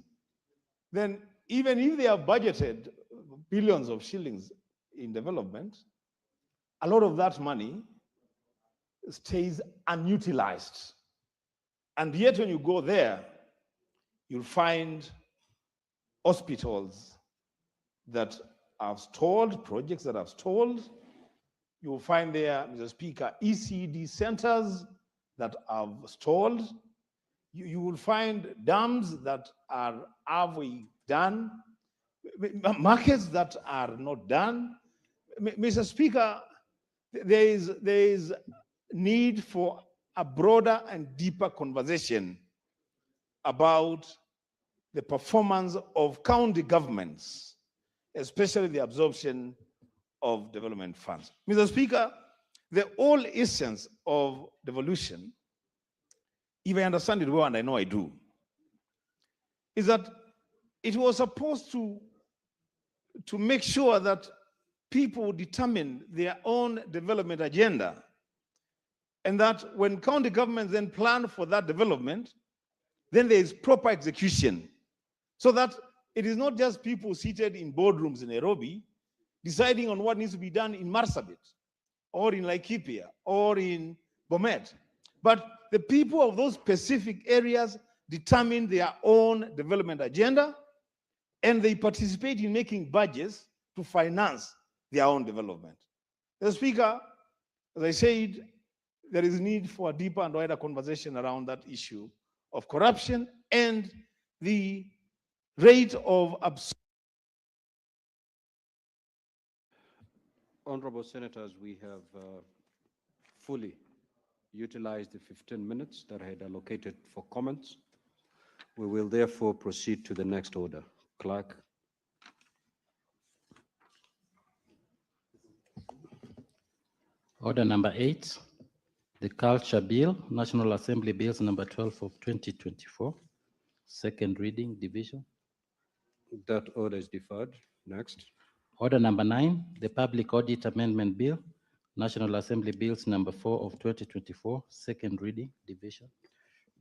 then even if they have budgeted billions of shillings in development, a lot of that money stays unutilized. And yet when you go there, you'll find hospitals that have stalled, projects that have stalled. You'll find there, Mr. Speaker, ECD centers that have stalled. You will find dams that are halfway done, markets that are not done. Mr. Speaker, there is need for a broader and deeper conversation about the performance of county governments, especially the absorption of development funds. Mr. Speaker, the whole essence of devolution, if I understand it well, and I know I do, is that it was supposed to make sure that people determine their own development agenda, and that when county governments then plan for that development, then there is proper execution, so that it is not just people seated in boardrooms in Nairobi deciding on what needs to be done in Marsabit, or in Laikipia, or in Bomet, but the people of those specific areas determine their own development agenda, and they participate in making budgets to finance their own development. Mr. Speaker, as I said, there is need for a deeper and wider conversation around that issue of corruption and the rate of Honorable Senators, we have fully utilized the 15 minutes that I had allocated for comments. We will therefore proceed to the next order. Clerk. Order number 8, the Culture Bill, National Assembly Bills number 12 of 2024, second reading, division. That order is deferred. Next. Order number 9, the Public Audit Amendment Bill, National Assembly Bills number 4 of 2024, second reading, division.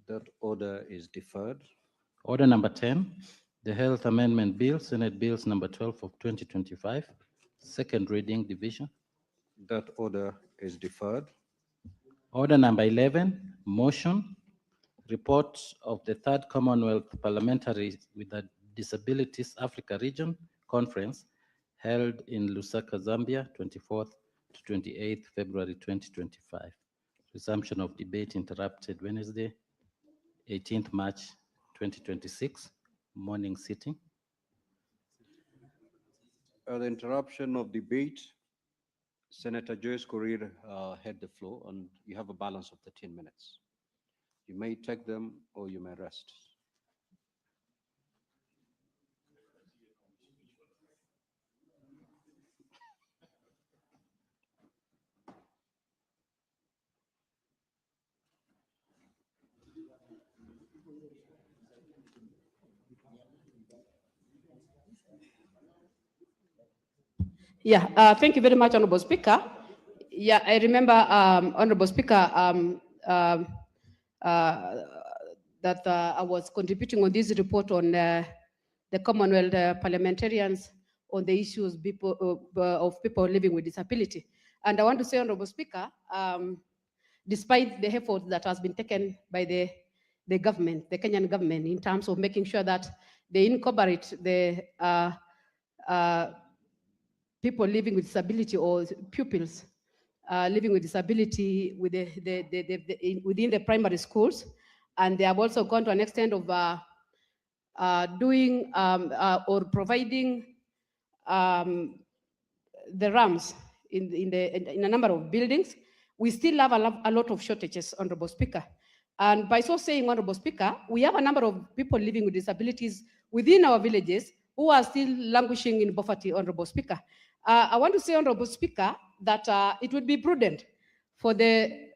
That order is deferred. Order number 10, the Health Amendment Bill, Senate Bills number 12 of 2025, second reading, division. That order is deferred. Order number 11, motion, report of the Third Commonwealth Parliamentary with the Disabilities Africa Region Conference held in Lusaka, Zambia, 24th to 28th February 2025. Resumption of debate interrupted Wednesday, 18th March 2026, morning sitting. The interruption of debate, Senator Joyce Korir had the floor, and you have a balance of 13 minutes. You may take them or you may rest. Yeah, thank you very much, Honorable Speaker. Yeah, I remember, Honorable Speaker, that I was contributing on this report on the Commonwealth parliamentarians on the issues of people living with disability. And I want to say, Honorable Speaker, despite the effort that has been taken by the the government, the Kenyan government, in terms of making sure that they incorporate the people living with disability or pupils living with disability with within the primary schools. And they have also gone to an extent of doing or providing the ramps in a number of buildings. We still have a lot of shortages, Honorable Speaker. And by so saying, Honorable Speaker, we have a number of people living with disabilities within our villages who are still languishing in poverty, Honorable Speaker. I want to say, Honorable Speaker, that it would be prudent for the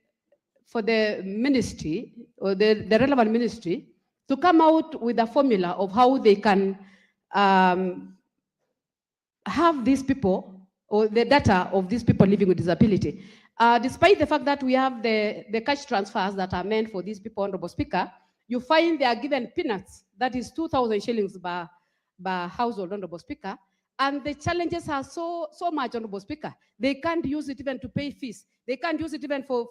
ministry or the relevant ministry to come out with a formula of how they can have these people or the data of these people living with disability. Despite the fact that we have the cash transfers that are meant for these people, Honorable Speaker, you find they are given peanuts, that is 2,000 shillings per household, Honorable Speaker. And the challenges are so much, Honorable Speaker. They can't use it even to pay fees. They can't use it even for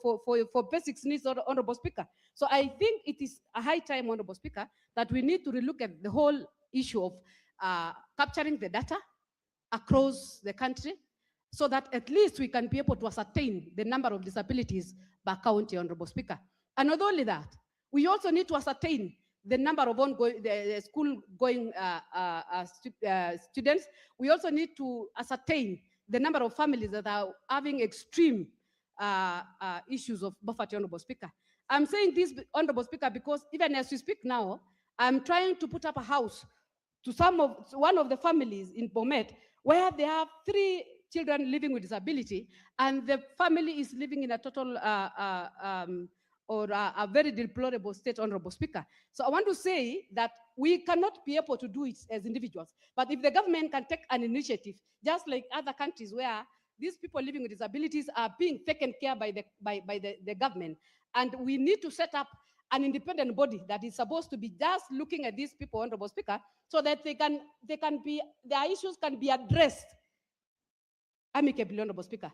basic needs, Honorable Speaker. So I think it is a high time, Honorable Speaker, that we need to relook at the whole issue of capturing the data across the country so that at least we can be able to ascertain the number of disabilities per county, Honorable Speaker. And not only that, we also need to ascertain the number of ongoing school-going students. We also need to ascertain the number of families that are having extreme issues of poverty, Honorable Speaker. I'm saying this, Honorable Speaker, because even as we speak now, I'm trying to put up a house to one of the families in Bomet, where they have 3 children living with disability, and the family is living in a total or a very deplorable state, Honorable Speaker. So I want to say that we cannot be able to do it as individuals, but if the government can take an initiative, just like other countries where these people living with disabilities are being taken care by the government, and we need to set up an independent body that is supposed to be just looking at these people, Honorable Speaker, so that their issues can be addressed amicably, Honorable Speaker.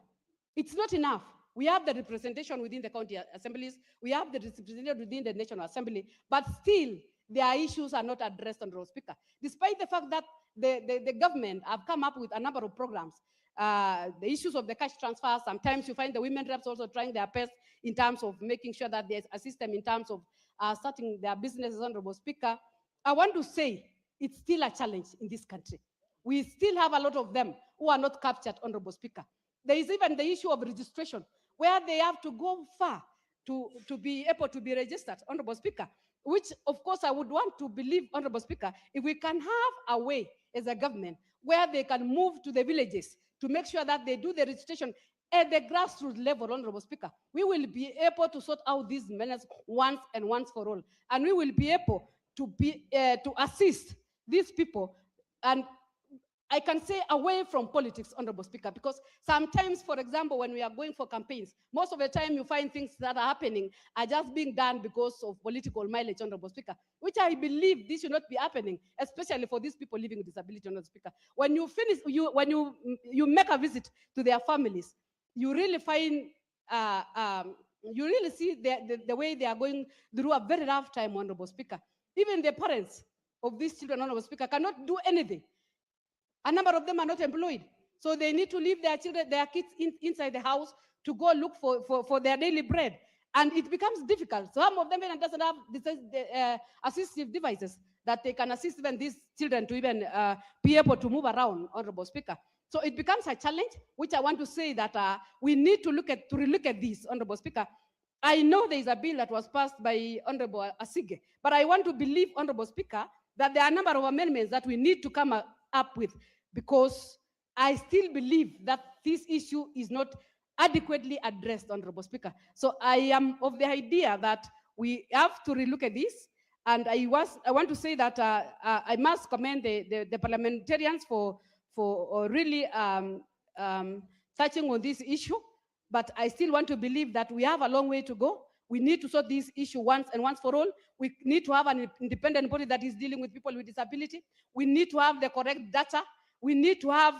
It's not enough. We have the representation within the county assemblies, we have the representation within the National Assembly, but still their issues are not addressed, Honorable Speaker. Despite the fact that the government have come up with a number of programs, the issues of the cash transfers, sometimes you find the women reps also trying their best in terms of making sure that there's a system in terms of starting their businesses, Honorable Speaker. I want to say it's still a challenge in this country. We still have a lot of them who are not captured, Honorable Speaker. There is even the issue of registration, where they have to go far to be able to be registered, Honorable Speaker, which of course I would want to believe, Honorable Speaker, if we can have a way as a government where they can move to the villages to make sure that they do the registration at the grassroots level, Honorable Speaker, we will be able to sort out these menace once and once for all. And we will be able to assist these people, and I can say away from politics, Honorable Speaker, because sometimes, for example, when we are going for campaigns, most of the time you find things that are happening are just being done because of political mileage, Honorable Speaker, which I believe this should not be happening, especially for these people living with disability, Honorable Speaker. When you finish, when you make a visit to their families, you really find, you really see the way they are going through a very rough time, Honorable Speaker. Even the parents of these children, Honorable Speaker, cannot do anything. A number of them are not employed. So they need to leave their children, their kids inside the house to go look for their daily bread. And it becomes difficult. Some of them even doesn't have assistive devices that they can assist even these children to even be able to move around, Honorable Speaker. So it becomes a challenge, which I want to say that we need to relook at this, Honorable Speaker. I know there is a bill that was passed by Honorable Asige, but I want to believe, Honorable Speaker, that there are a number of amendments that we need to come up with, because I still believe that this issue is not adequately addressed, Honorable Speaker. So I am of the idea that we have to relook at this, and I want to say that I must commend the parliamentarians for really touching on this issue, but I still want to believe that we have a long way to go. We need to sort this issue once and once for all. We need to have an independent body that is dealing with people with disability. We need to have the correct data. We need to have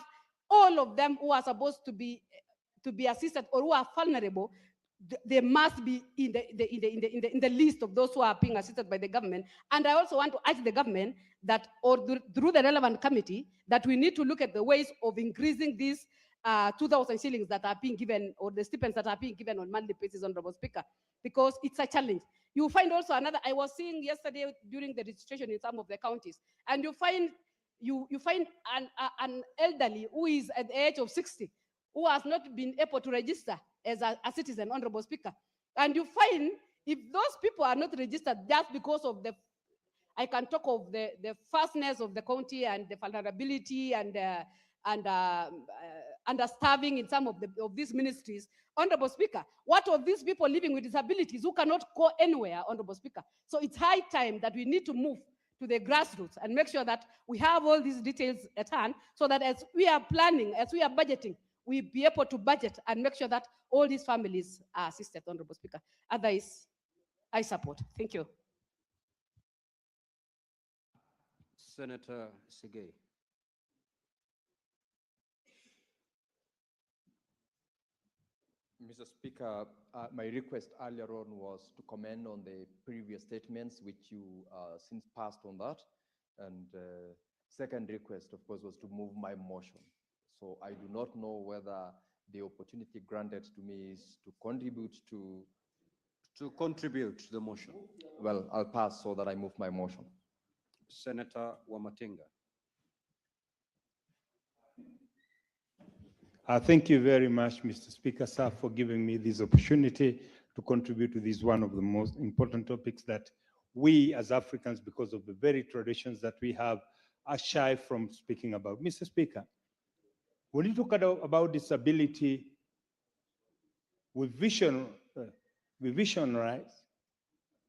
all of them who are supposed to be assisted or who are vulnerable they must be in the list of those who are being assisted by the government. And I also want to urge the government that, or through the relevant committee, that we need to look at the ways of increasing these 2,000 shillings that are being given, or the stipends that are being given on monthly basis, Honorable Speaker, because it's a challenge. You find also another, I was seeing yesterday during the registration in some of the counties, and you find an elderly who is at the age of 60, who has not been able to register as a citizen, Honorable Speaker. And you find if those people are not registered just because of the, I can talk of the fastness of the county and the vulnerability and understaffing in some of these ministries, Honorable Speaker. What of these people living with disabilities who cannot go anywhere, Honorable Speaker? So it's high time that we need to move to the grassroots and make sure that we have all these details at hand, so that as we are planning, as we are budgeting, we be able to budget and make sure that all these families are assisted, Honorable Speaker. Otherwise, I support. Thank you. Senator Sigay. Mr. Speaker, my request earlier on was to comment on the previous statements, which you since passed on that. And second request, of course, was to move my motion. So I do not know whether the opportunity granted to me is to contribute to... To contribute to the motion. Well, I'll pass so that I move my motion. Senator Wamatinga. Thank you very much, Mr. Speaker, sir, for giving me this opportunity to contribute to this one of the most important topics that we as Africans, because of the very traditions that we have, are shy from speaking about. Mr. Speaker, when you talk about disability, we visualize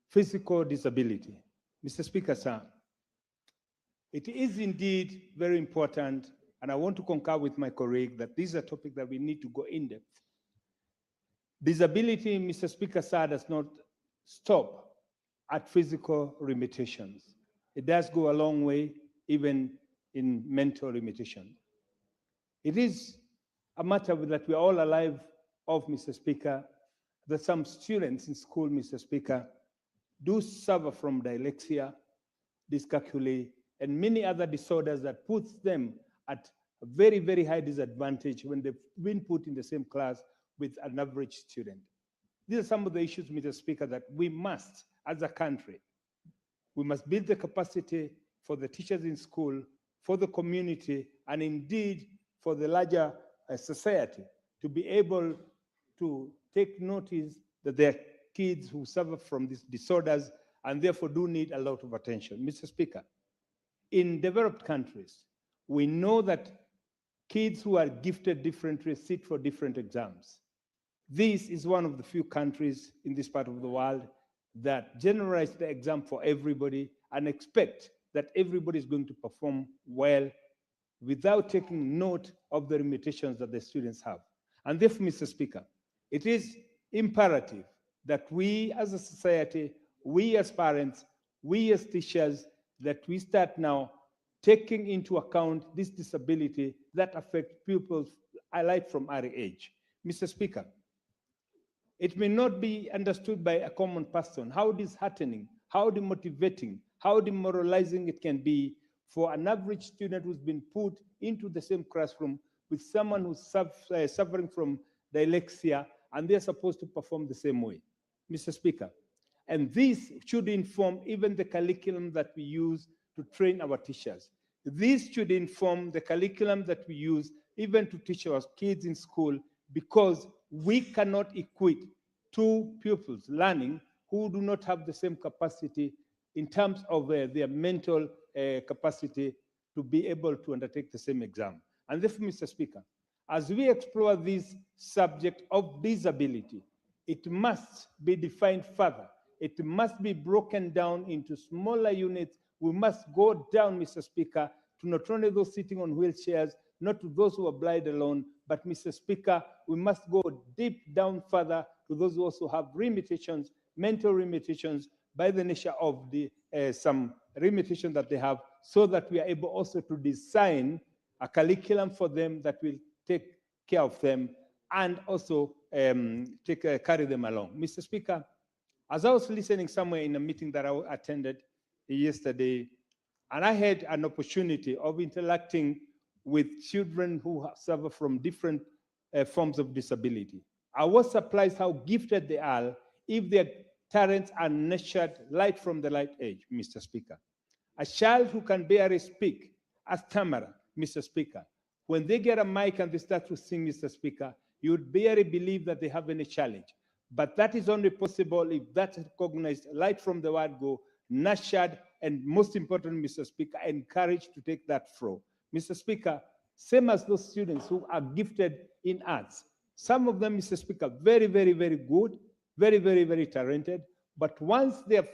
physical disability. Mr. Speaker, sir, it is indeed very important, and I want to concur with my colleague that this is a topic that we need to go in depth. Disability, Mr. Speaker, sir, does not stop at physical limitations. It does go a long way, even in mental limitation. It is a matter that we are all alive of, Mr. Speaker, that some students in school, Mr. Speaker, do suffer from dyslexia, dyscalculia, and many other disorders that puts them at a very, very high disadvantage when they've been put in the same class with an average student. These are some of the issues, Mr. Speaker, that we must, as a country, we must build the capacity for the teachers in school, for the community, and indeed for the larger society to be able to take notice that there are kids who suffer from these disorders and therefore do need a lot of attention. Mr. Speaker, in developed countries, we know that kids who are gifted differently sit for different exams. This is one of the few countries in this part of the world that generalize the exam for everybody and expect that everybody is going to perform well without taking note of the limitations that the students have. And therefore, Mr. Speaker, it is imperative that we as a society, we as parents, we as teachers, that we start now taking into account this disability that affects pupils alike from early age. Mr. Speaker, it may not be understood by a common person how disheartening, how demotivating, how demoralizing it can be for an average student who's been put into the same classroom with someone who's suffering from dyslexia, and they're supposed to perform the same way. Mr. Speaker, and this should inform even the curriculum that we use to train our teachers. This should inform the curriculum that we use even to teach our kids in school, because we cannot equate two pupils learning who do not have the same capacity in terms of their mental capacity to be able to undertake the same exam. And therefore, Mr. Speaker, as we explore this subject of disability, it must be defined further. It must be broken down into smaller units. We must go down, Mr. Speaker, to not only those sitting on wheelchairs, not to those who are blind alone, but Mr. Speaker, we must go deep down further to those who also have limitations, mental limitations, by the nature of the some limitations that they have, so that we are able also to design a curriculum for them that will take care of them, and also carry them along. Mr. Speaker, as I was listening somewhere in a meeting that I attended yesterday, and I had an opportunity of interacting with children who suffer from different forms of disability. I was surprised how gifted they are if their talents are nurtured right from the right age, Mr. Speaker. A child who can barely speak, as Tamara, Mr. Speaker, when they get a mic and they start to sing, Mr. Speaker, you would barely believe that they have any challenge. But that is only possible if that's recognized right from the word go, nurtured, and most important, Mr. Speaker, encouraged to take that flow. Mr. Speaker, same as those students who are gifted in arts. Some of them, Mr. Speaker, very, very, very good, very, very, very talented. But once they're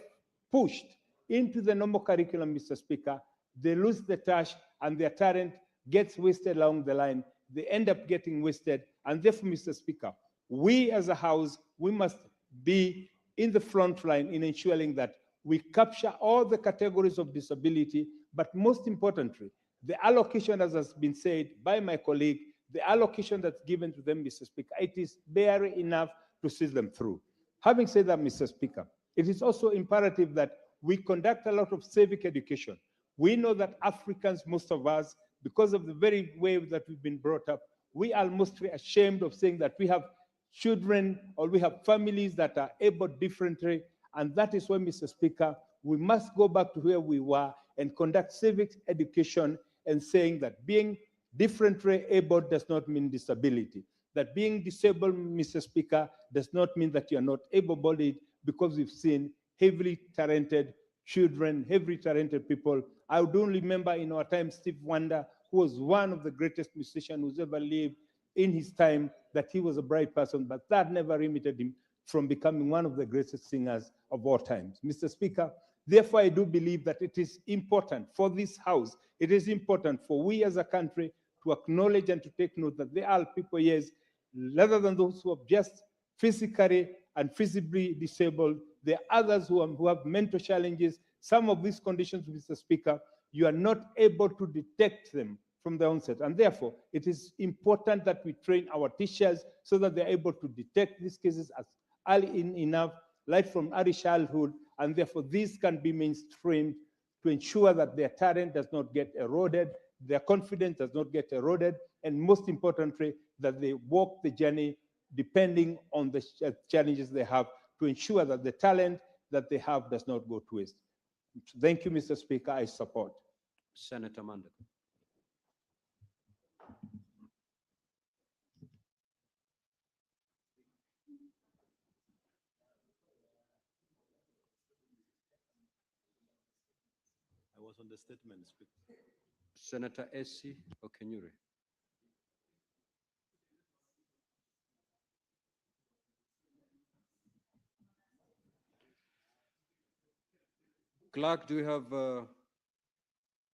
pushed into the normal curriculum, Mr. Speaker, they lose the touch and their talent gets wasted along the line. They end up getting wasted. And therefore, Mr. Speaker, we as a House, we must be in the front line in ensuring that we capture all the categories of disability, but most importantly, the allocation, as has been said by my colleague, the allocation that's given to them, Mr. Speaker, it is barely enough to see them through. Having said that, Mr. Speaker, it is also imperative that we conduct a lot of civic education. We know that Africans, most of us, because of the very way that we've been brought up, we are mostly ashamed of saying that we have children or we have families that are able differently. And that is why, Mr. Speaker, we must go back to where we were and conduct civic education and saying that being differently able does not mean disability. That being disabled, Mr. Speaker, does not mean that you are not able-bodied, because we've seen heavily talented children, heavily talented people. I do remember in our time, Steve Wonder, who was one of the greatest musicians who's ever lived in his time, that he was a bright person, but that never limited him from becoming one of the greatest singers of all times. Mr. Speaker, therefore, I do believe that it is important for this House, it is important for we as a country to acknowledge and to take note that there are people, yes, rather than those who are just physically and visibly disabled, there are others who have mental challenges. Some of these conditions, Mr. Speaker, you are not able to detect them from the onset. And therefore, it is important that we train our teachers so that they're able to detect these cases as early enough, right from early childhood, and therefore these can be mainstreamed to ensure that their talent does not get eroded, their confidence does not get eroded, and most importantly, that they walk the journey depending on the challenges they have to ensure that the talent that they have does not go to waste. Thank you, Mr. Speaker. I support. Senator Manda. I was on the statement, Speaker. Senator Essie Okenyuri. Clerk, do you have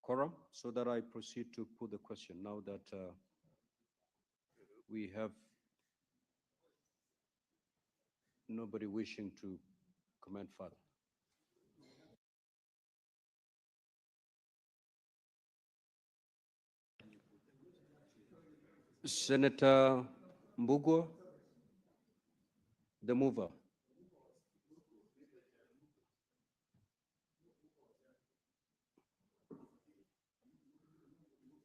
quorum so that I proceed to put the question now that we have nobody wishing to comment further? Senator Mbugua, the mover.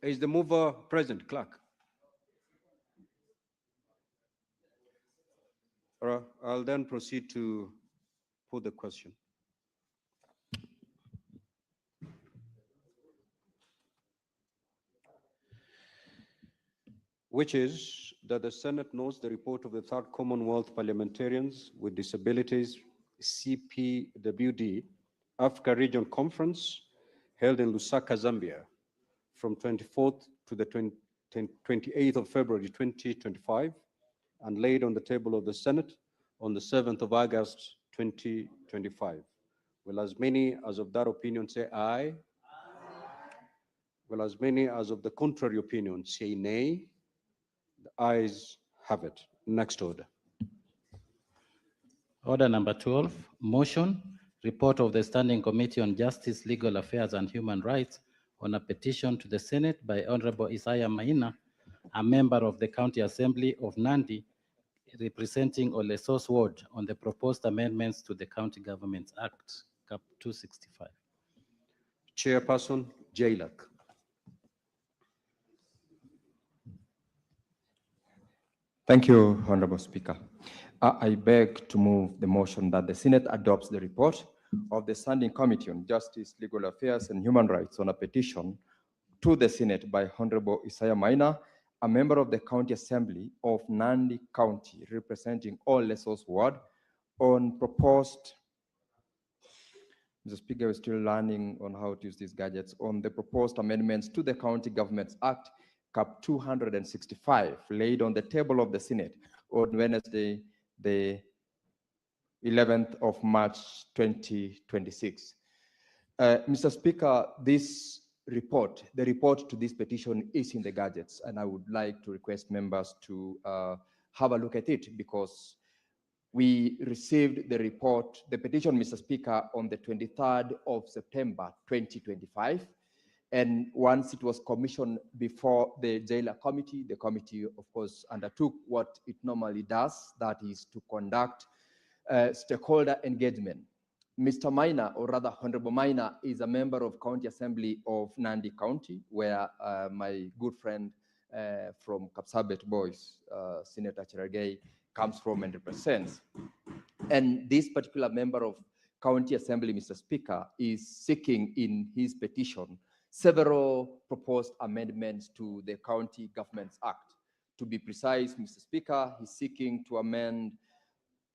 Is the mover present, clerk? All right, I'll then proceed to put the question. Which is that the Senate notes the report of the Third Commonwealth Parliamentarians with Disabilities, CPWD, Africa Region Conference, held in Lusaka, Zambia, from 24th to the 28th of February 2025, and laid on the table of the Senate on the 7th of August 2025. Will as many as of that opinion say aye? Aye. Will as many as of the contrary opinion say nay? The ayes have it. Next order. Order number 12, motion, report of the Standing Committee on Justice, Legal Affairs and Human Rights on a petition to the Senate by Honorable Isaiah Maina, a member of the County Assembly of Nandi, representing Olesos Ward on the proposed amendments to the County Governments Act, Cap 265. Chairperson Jailak. Thank you, Honorable Speaker. I beg to move the motion that the Senate adopts the report of the Standing Committee on Justice, Legal Affairs, and Human Rights on a petition to the Senate by Honorable Isaiah Maina, a member of the County Assembly of Nandi County, representing all Lesos Ward, on proposed, Mr. Speaker, we're still learning on how to use these gadgets, on the proposed amendments to the County Governments Act, Cap 265, laid on the table of the Senate on Wednesday, the 11th of March, 2026. Mr. Speaker, this report, the report to this petition is in the gadgets, and I would like to request members to have a look at it because we received the report, the petition, Mr. Speaker, on the 23rd of September, 2025. And once it was commissioned before the jailer committee, the committee, of course, undertook what it normally does, that is to conduct stakeholder engagement. Mr. Maina, or rather Honorable Maina, is a member of County Assembly of Nandi County, where my good friend from Kapsabet Boys, Senator Cherargei, comes from and represents. And this particular member of County Assembly, Mr. Speaker, is seeking in his petition several proposed amendments to the County Governments Act. To be precise, Mr. Speaker, he's seeking to amend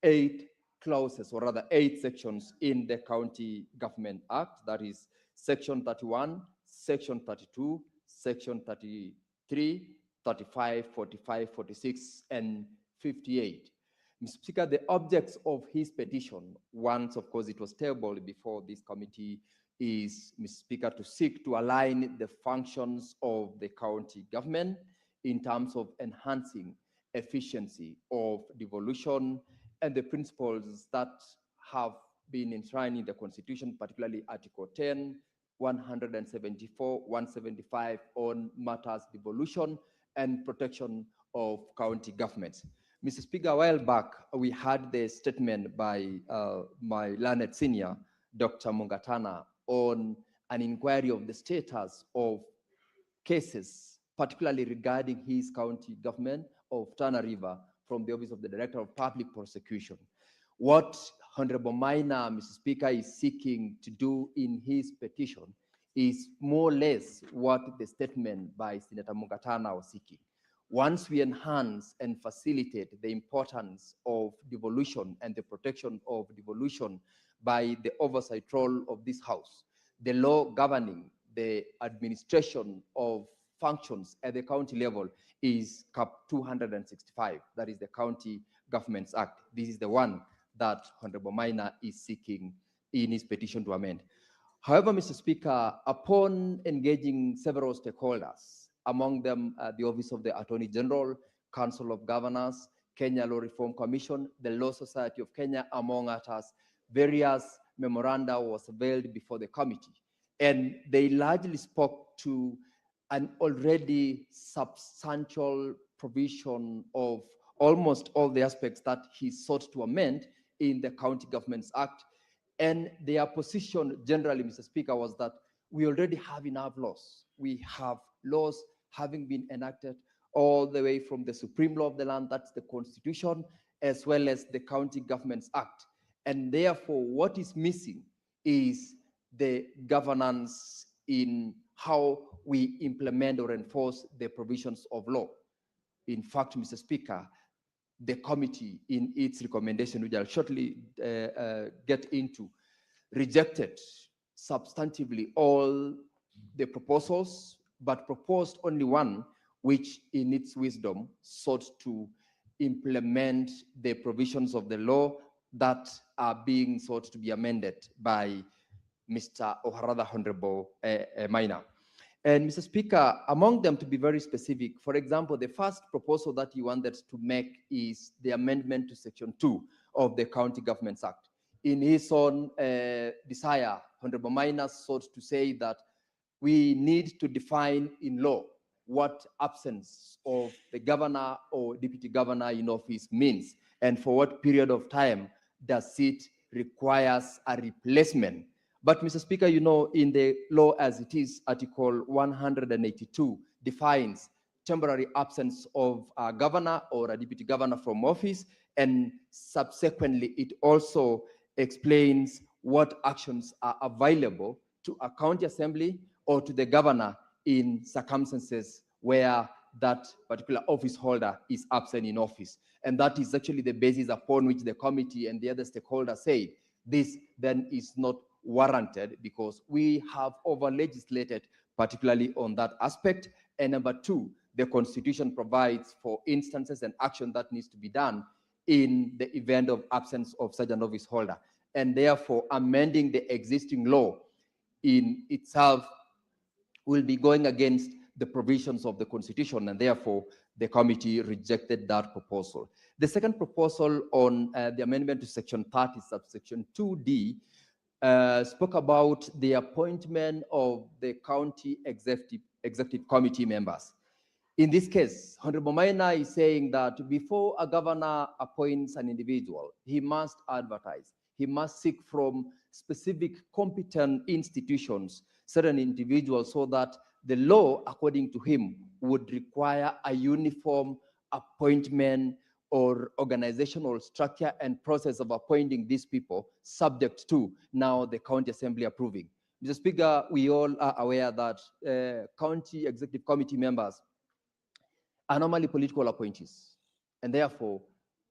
8 clauses, or rather 8 sections in the County Government Act, that is Section 31, Section 32, Section 33, 35, 45, 46, and 58. Mr. Speaker, the objects of his petition, once, of course, it was tabled before this committee, is, Mr. Speaker, to seek to align the functions of the county government in terms of enhancing efficiency of devolution and the principles that have been enshrined in the Constitution, particularly Article 10, 174, 175 on matters devolution and protection of county governments. Mr. Speaker, a while back, we had the statement by my learned senior, Dr. Mungatana, on an inquiry of the status of cases, particularly regarding his county government of Tana River from the Office of the Director of Public Prosecution. What Honorable Maina, Mr. Speaker, is seeking to do in his petition is more or less what the statement by Senator Mungatana was seeking. Once we enhance and facilitate the importance of devolution and the protection of devolution by the oversight role of this House, the law governing the administration of functions at the county level is Cap 265, that is the County Governments Act. This is the one that Honorable Maina is seeking in his petition to amend. However, Mr. Speaker, upon engaging several stakeholders, among them the Office of the Attorney General, Council of Governors, Kenya Law Reform Commission, the Law Society of Kenya, among others, various memoranda was availed before the committee. And they largely spoke to an already substantial provision of almost all the aspects that he sought to amend in the County Governments Act. And their position generally, Mr. Speaker, was that we already have enough laws. We have laws having been enacted all the way from the supreme law of the land, that's the Constitution, as well as the County Governments Act. And therefore, what is missing is the governance in how we implement or enforce the provisions of law. In fact, Mr. Speaker, the committee in its recommendation, which I'll shortly get into, rejected substantively all the proposals, but proposed only one, which in its wisdom sought to implement the provisions of the law that are being sought to be amended by Mr. or rather Honorable Maina. And Mr. Speaker, among them, to be very specific, for example, the first proposal that he wanted to make is the amendment to Section 2 of the County Governments Act. In his own desire, Honorable Maina sought to say that we need to define in law what absence of the governor or deputy governor in office means, and for what period of time does it requires a replacement. But Mr. Speaker, you know, in the law as it is, Article 182 defines temporary absence of a governor or a deputy governor from office, and subsequently it also explains what actions are available to a county assembly or to the governor in circumstances where that particular office holder is absent in office. And that is actually the basis upon which the committee and the other stakeholders say this then is not warranted, because we have over-legislated particularly on that aspect. And number two, the Constitution provides for instances and action that needs to be done in the event of absence of such an office holder. And therefore, amending the existing law in itself will be going against the provisions of the Constitution, and therefore the committee rejected that proposal. The second proposal on the amendment to Section 30, subsection 2D, spoke about the appointment of the county executive committee members. In this case, Honorable Maina is saying that before a governor appoints an individual, he must advertise. He must seek from specific competent institutions certain individuals, so that the law, according to him, would require a uniform appointment or organizational structure and process of appointing these people, subject to now the county assembly approving. Mr. Speaker, we all are aware that county executive committee members are normally political appointees, and therefore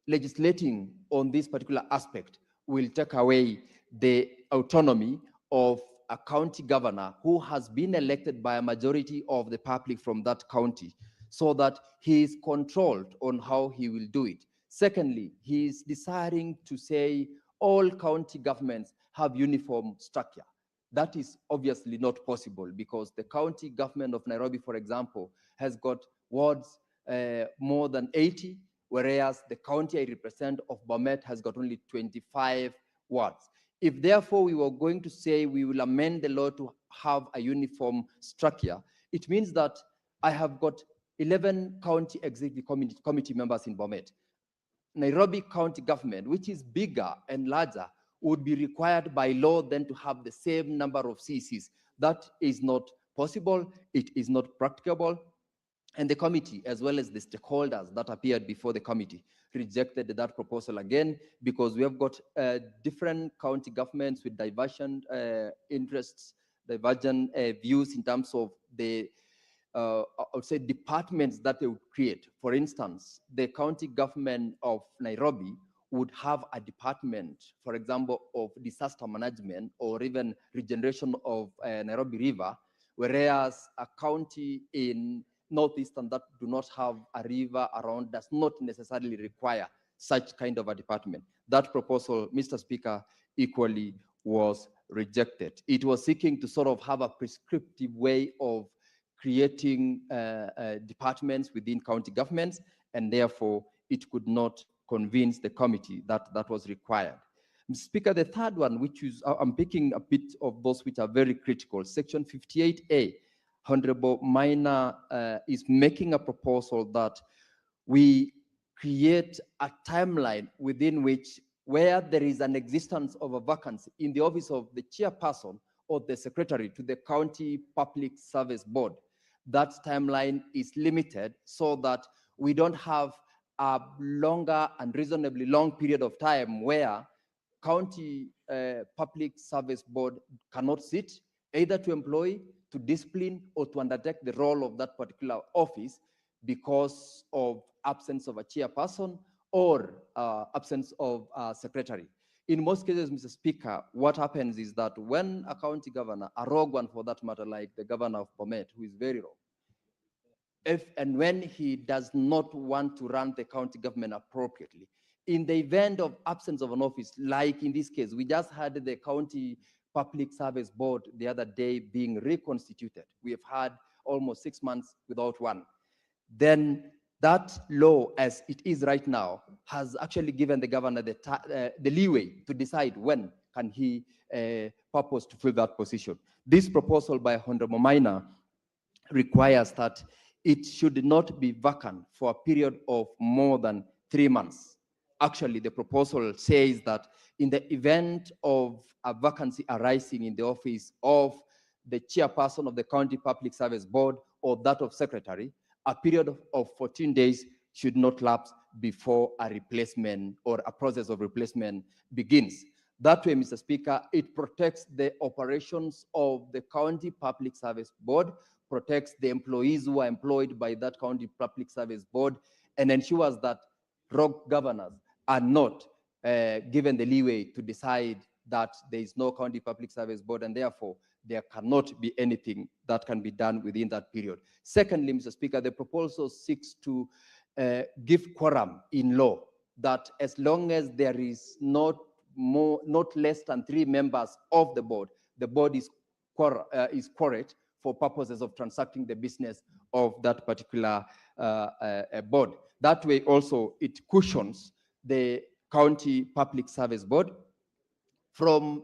legislating on this particular aspect will take away the autonomy of a county governor who has been elected by a majority of the public from that county, so that he is controlled on how he will do it. Secondly, he is desiring to say all county governments have uniform structure. That is obviously not possible, because the county government of Nairobi, for example, has got wards more than 80, whereas the county I represent of Bomet has got only 25 wards. If therefore we were going to say we will amend the law to have a uniform structure, it means that I have got 11 county executive committee members in Bomet. Nairobi County government, which is bigger and larger, would be required by law then to have the same number of CCs. That is not possible. It is not practicable. And the committee, as well as the stakeholders that appeared before the committee, rejected that proposal again, because we have got different county governments with divergent interests, divergent views in terms of the, I would say, departments that they would create. For instance, the county government of Nairobi would have a department, for example, of disaster management or even regeneration of Nairobi River, whereas a county in Northeastern that do not have a river around does not necessarily require such kind of a department. That proposal, Mr. Speaker, equally was rejected. It was seeking to sort of have a prescriptive way of creating departments within county governments, and therefore it could not convince the committee that that was required. Mr. Speaker, the third one, which is, I'm picking a bit of those which are very critical, Section 58A, Honorable Maina is making a proposal that we create a timeline within which, where there is an existence of a vacancy in the office of the chairperson or the secretary to the County Public Service Board, that timeline is limited so that we don't have a longer and reasonably long period of time where County Public Service Board cannot sit, either to employ, to discipline, or to undertake the role of that particular office because of absence of a chairperson or absence of a secretary. In most cases, Mr. Speaker, what happens is that when a county governor, a rogue one for that matter, like the governor of Bomet, who is very rogue, if and when he does not want to run the county government appropriately, in the event of absence of an office, like in this case, we just had the County Public Service Board the other day being reconstituted. We have had almost 6 months without one. Then that law, as it is right now, has actually given the governor the leeway to decide when can he purpose to fill that position. This proposal by Honorable Maina requires that it should not be vacant for a period of more than 3 months. Actually, the proposal says that in the event of a vacancy arising in the office of the chairperson of the County Public Service Board or that of secretary, a period of 14 days should not lapse before a replacement or a process of replacement begins. That way, Mr. Speaker, it protects the operations of the County Public Service Board, protects the employees who are employed by that County Public Service Board, and ensures that rogue governors are not given the leeway to decide that there is no County Public Service Board, and therefore there cannot be anything that can be done within that period. Secondly, Mr. Speaker, the proposal seeks to give quorum in law, that as long as there is not less than 3 members of the board is quorate for purposes of transacting the business of that particular board. That way also it cushions the County Public Service Board from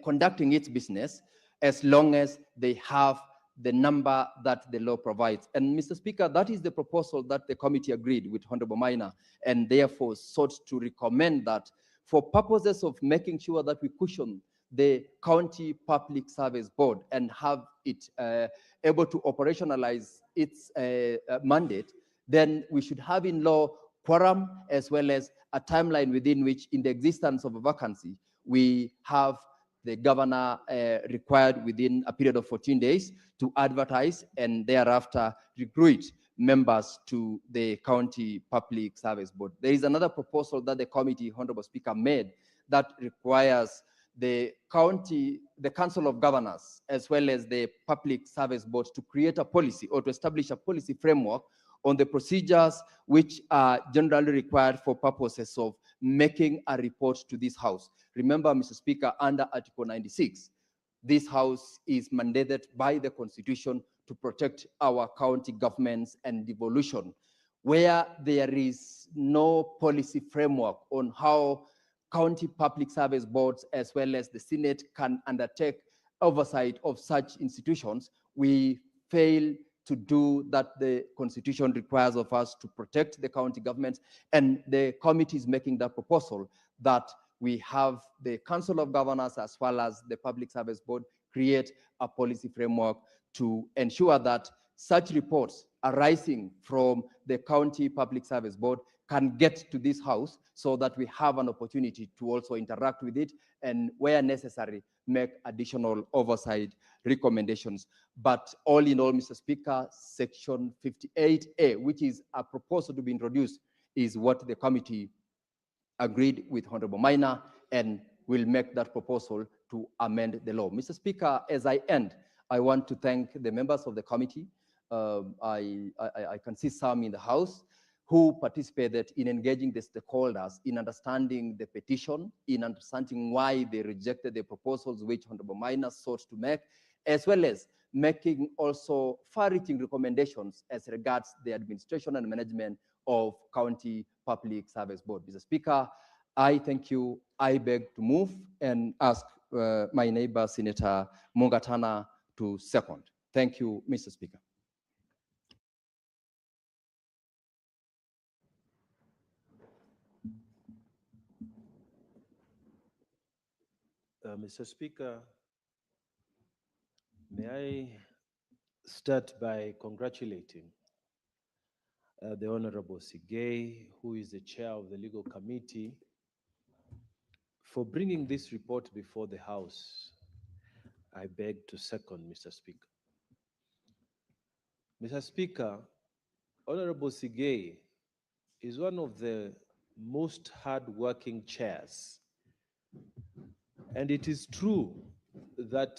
conducting its business as long as they have the number that the law provides. And Mr. Speaker, that is the proposal that the committee agreed with Honorable Minor, and therefore sought to recommend that for purposes of making sure that we cushion the County Public Service Board and have it able to operationalize its mandate, then we should have in law quorum as well as a timeline within which, in the existence of a vacancy, we have the governor required within a period of 14 days to advertise and thereafter recruit members to the County Public Service Board. There is another proposal that the committee, Honorable Speaker, made that requires the Council of Governors, as well as the Public Service Board, to create a policy or to establish a policy framework on the procedures which are generally required for purposes of making a report to this House. Remember, Mr. Speaker, under Article 96, this House is mandated by the Constitution to protect our county governments and devolution. Where there is no policy framework on how county public service boards as well as the Senate can undertake oversight of such institutions, we fail to do that the Constitution requires of us to protect the county governments. And the committee is making that proposal that we have the Council of Governors as well as the Public Service Board create a policy framework to ensure that such reports arising from the County Public Service Board can get to this House so that we have an opportunity to also interact with it and, where necessary, make additional oversight recommendations. But all in all, Mr. Speaker, Section 58A, which is a proposal to be introduced, is what the committee agreed with Honorable Minor and will make that proposal to amend the law. Mr. Speaker, as I end, I want to thank the members of the committee. I can see some in the House who participated in engaging the stakeholders in understanding the petition, in understanding why they rejected the proposals which Honorable Minor sought to make, as well as making also far-reaching recommendations as regards the administration and management of County Public Service Board. Mr. Speaker, I thank you. I beg to move and ask my neighbor, Senator Mungatana, to second. Thank you, Mr. Speaker. Mr. Speaker, may I start by congratulating the Honorable Sigei, who is the chair of the Legal Committee, for bringing this report before the House. I beg to second, Mr. Speaker. Mr. Speaker, Honorable Sigei is one of the most hardworking chairs. And it is true that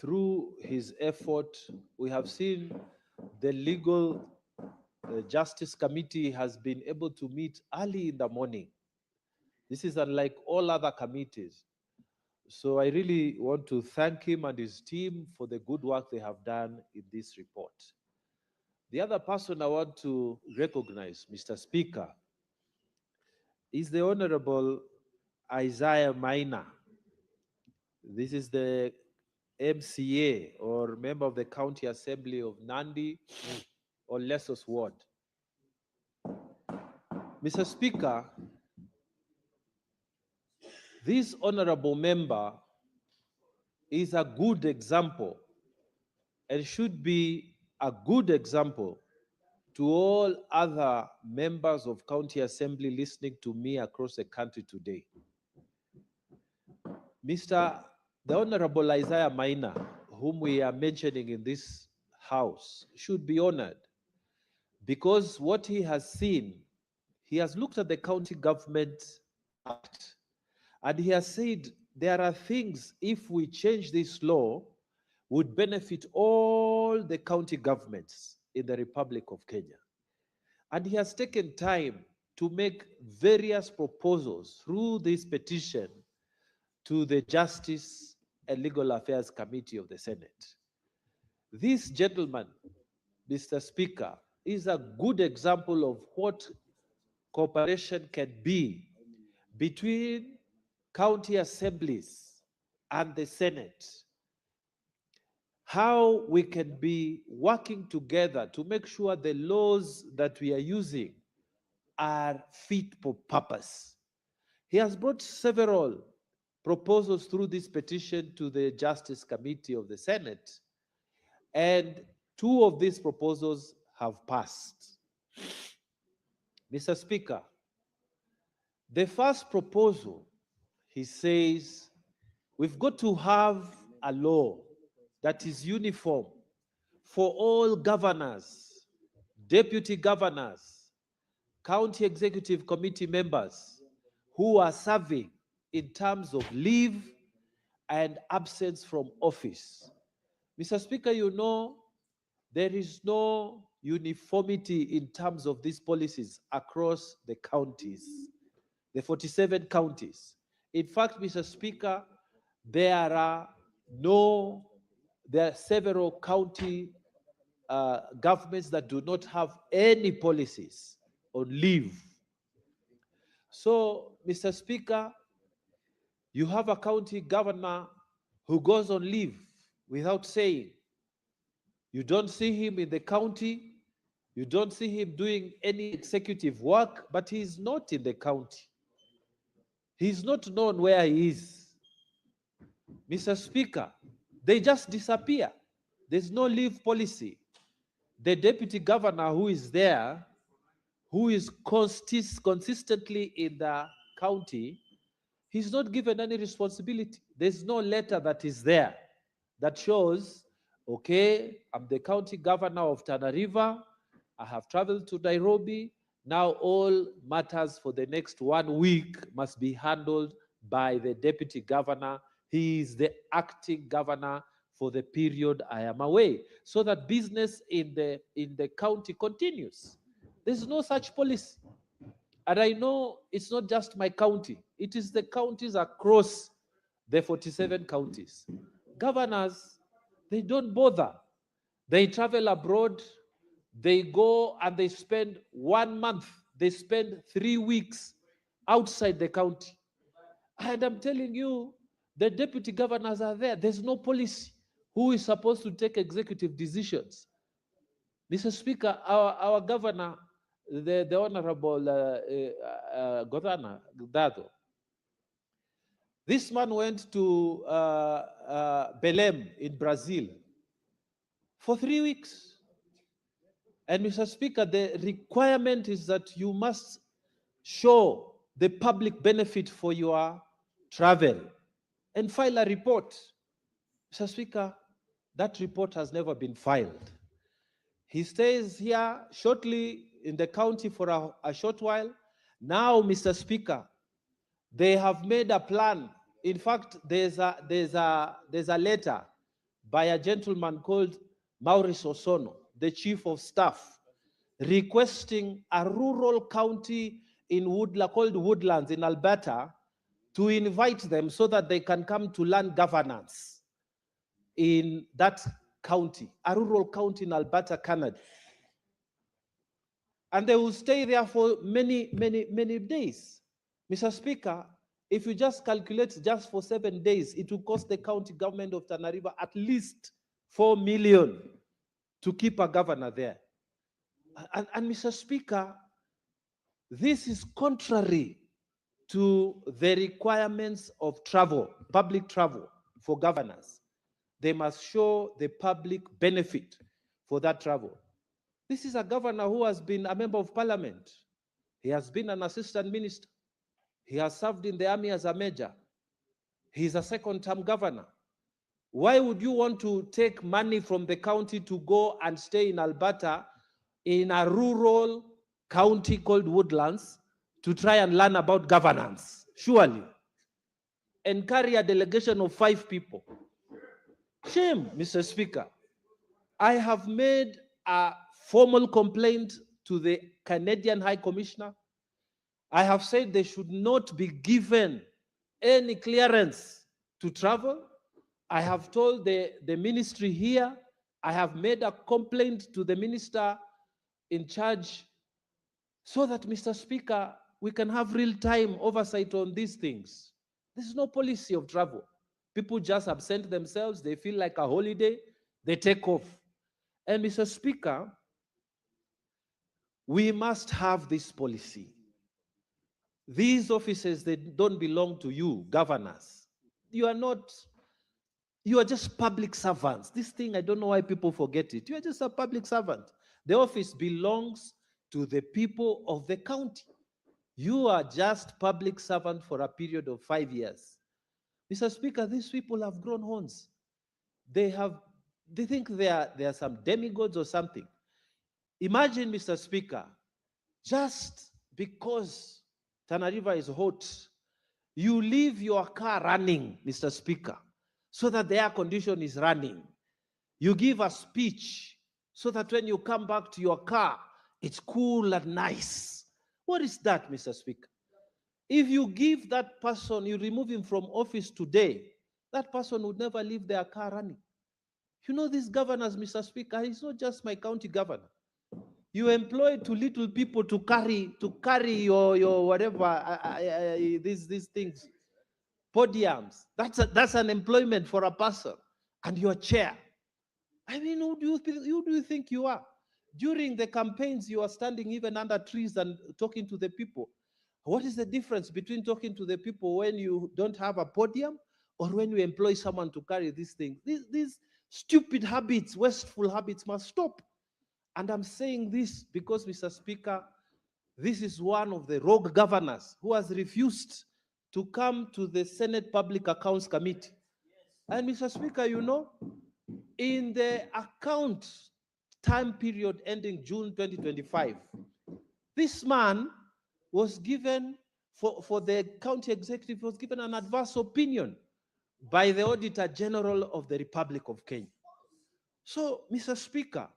through his effort, we have seen the Legal Justice Committee has been able to meet early in the morning. This is unlike all other committees. So I really want to thank him and his team for the good work they have done in this report. The other person I want to recognize, Mr. Speaker, is the Honorable Isaiah Minor. This is the MCA or member of the County Assembly of Nandi, or Lesos ward. Mr. Speaker, this honorable member is a good example and should be a good example to all other members of county assembly listening to me across the country today. The Honorable Isaiah Maina, whom we are mentioning in this house, should be honored because what he has seen, he has looked at the County Government Act and he has said there are things, if we change this law, would benefit all the county governments in the Republic of Kenya. And he has taken time to make various proposals through this petition to the Justice and Legal Affairs Committee of the Senate. This gentleman, Mr. Speaker, is a good example of what cooperation can be between county assemblies and the Senate. How we can be working together to make sure the laws that we are using are fit for purpose. He has brought several proposals through this petition to the Justice Committee of the Senate, and 2 of these proposals have passed. Mr. Speaker, the first proposal, he says, we've got to have a law that is uniform for all governors, deputy governors, county executive committee members who are serving in terms of leave and absence from office. Mr. Speaker, you know, there is no uniformity in terms of these policies across the counties, the 47 counties. In fact, Mr. Speaker, there are several county governments that do not have any policies on leave. So, Mr. Speaker, you have a county governor who goes on leave without saying. You don't see him in the county. You don't see him doing any executive work, but he's not in the county. He's not known where he is. Mr. Speaker, they just disappear. There's no leave policy. The deputy governor who is there, who is consistently in the county, he's not given any responsibility. There's no letter that is there that shows, okay, I'm the county governor of Tana River. I have traveled to Nairobi. Now all matters for the next 1 week must be handled by the deputy governor. He is the acting governor for the period I am away, so that business in the county continues. There's no such policy. And I know it's not just my county. It is the counties across the 47 counties. Governors, they don't bother. They travel abroad. They go and they spend 1 month. They spend 3 weeks outside the county. And I'm telling you, the deputy governors are there. There's no policy. Who is supposed to take executive decisions? Mr. Speaker, our governor, the Honorable Governor Dado, this man went to Belém in Brazil for 3 weeks. And Mr. Speaker, the requirement is that you must show the public benefit for your travel and file a report. Mr. Speaker, that report has never been filed. He stays here shortly in the county for a short while. Now, Mr. Speaker, they have made a plan. In fact, there's a letter by a gentleman called Maurice Osono, the chief of staff, requesting a rural county in called Woodlands in Alberta to invite them so that they can come to learn governance in that county, a rural county in Alberta, Canada. And they will stay there for many, many, many days. Mr. Speaker, if you just calculate just for 7 days, it will cost the county government of Tana River at least 4 million to keep a governor there. And Mr. Speaker, this is contrary to the requirements of travel, public travel for governors. They must show the public benefit for that travel. This is a governor who has been a member of parliament. He has been an assistant minister. He has served in the army as a major. He's a second-term governor. Why would you want to take money from the county to go and stay in Alberta in a rural county called Woodlands to try and learn about governance? Surely. And carry a delegation of 5 people. Shame, Mr. Speaker. I have made a formal complaint to the Canadian High Commissioner. I have said they should not be given any clearance to travel. I have told the ministry here, I have made a complaint to the minister in charge so that, Mr. Speaker, we can have real-time oversight on these things. There's no policy of travel. People just absent themselves, they feel like a holiday, they take off. And Mr. Speaker, we must have this policy. These offices, they don't belong to you, governors. You are not, you are just public servants. This thing, I don't know why people forget it. You are just a public servant. The office belongs to the people of the county. You are just public servant for a period of 5 years. Mr. Speaker, these people have grown horns. They think they are some demigods or something. Imagine, Mr. Speaker, just because Tana River is hot, you leave your car running, Mr. Speaker, so that the air condition is running. You give a speech so that when you come back to your car, it's cool and nice. What is that, Mr. Speaker? If you give that person, you remove him from office today, that person would never leave their car running. You know, these governors, Mr. Speaker, he's not just my county governor. You employ 2 little people to carry your whatever, these things, podiums. That's an employment for a person. And your chair. I mean, who do you think you are? During the campaigns, you are standing even under trees and talking to the people. What is the difference between talking to the people when you don't have a podium or when you employ someone to carry these things? These stupid habits, wasteful habits must stop. And I'm saying this because, Mr. Speaker, this is one of the rogue governors who has refused to come to the Senate Public Accounts Committee. And Mr. Speaker, you know, in the account time period ending June 2025, this man was given, for the county executive, was given an adverse opinion by the Auditor General of the Republic of Kenya. So, Mr. Speaker,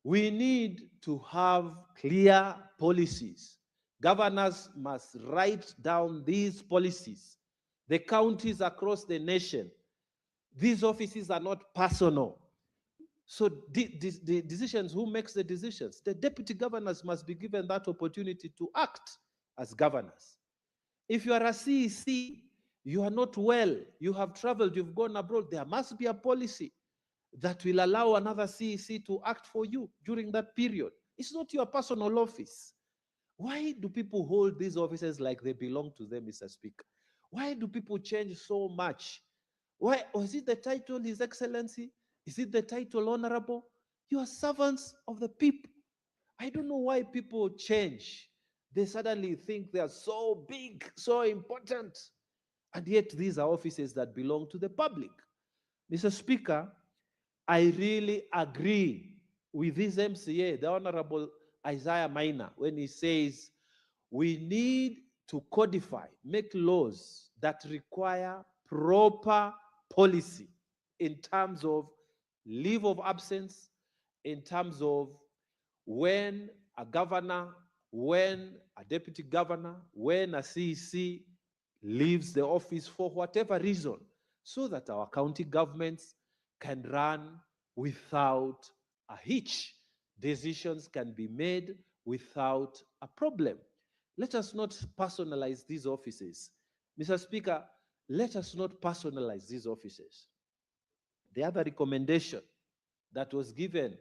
we need to have clear policies. Governors must write down these policies. The counties across the nation, these offices are not personal. So the decisions, who makes the decisions? The deputy governors must be given that opportunity to act as governors. If you are a CEC, you are not well, you have traveled, you've gone abroad, there must be a policy that will allow another CEC to act for you during that period. It's not your personal office. Why do people hold these offices like they belong to them, Mr. Speaker? Why do people change so much? Why? Or is it the title, His Excellency? Is it the title, Honorable? You are servants of the people. I don't know why people change. They suddenly think they are so big, so important. And yet these are offices that belong to the public. Mr. Speaker, I really agree with this MCA, the Honorable Isaiah Maina, when he says we need to codify, make laws that require proper policy in terms of leave of absence, in terms of when a governor, when a deputy governor, when a CEC leaves the office for whatever reason, so that our county governments can run without a hitch. Decisions can be made without a problem. Let us not personalize these offices. Mr. Speaker, let us not personalize these offices. The other recommendation that was given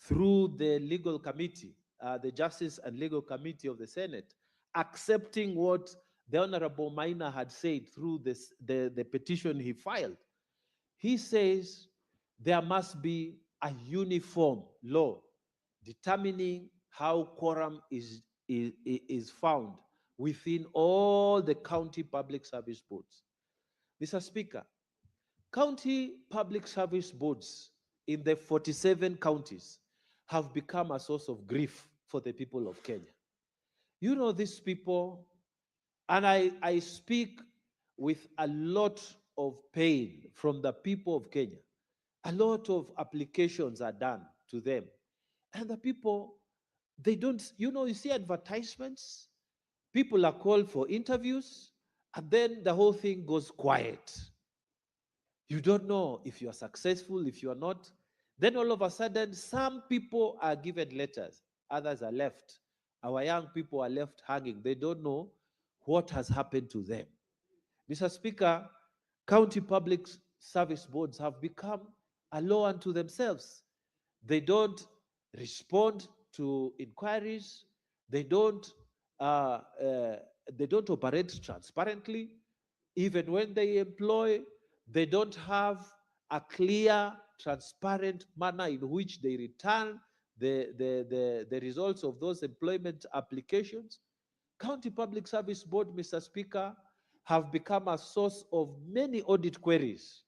through the legal committee, the Justice and Legal Committee of the Senate, accepting what the Honorable Maina had said through the petition he filed. He says there must be a uniform law determining how quorum is found within all the county public service boards. Mr. Speaker, county public service boards in the 47 counties have become a source of grief for the people of Kenya. You know, these people, and I speak with a lot of pain from the people of Kenya. A lot of applications are done to them. And the people, they don't, you see advertisements, people are called for interviews, and then the whole thing goes quiet. You don't know if you are successful, if you are not. Then all of a sudden, some people are given letters, others are left. Our young people are left hanging. They don't know what has happened to them. Mr. Speaker, county public service boards have become a law unto themselves. They don't respond to inquiries. They don't operate transparently. Even when they employ, they don't have a clear, transparent manner in which they return the results of those employment applications. County Public Service Board, Mr. Speaker, have become a source of many audit queries.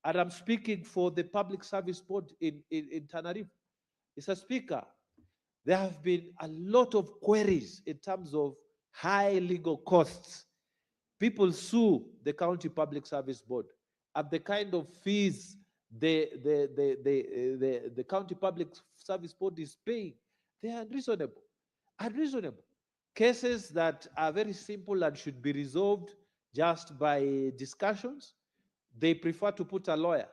And I'm speaking for the Public Service Board in Tana River. Mr. Speaker, there have been a lot of queries in terms of high legal costs. People sue the County Public Service Board at the kind of fees the County Public Service Board is paying. They are unreasonable. Unreasonable. Cases that are very simple and should be resolved just by discussions, they prefer to put a lawyer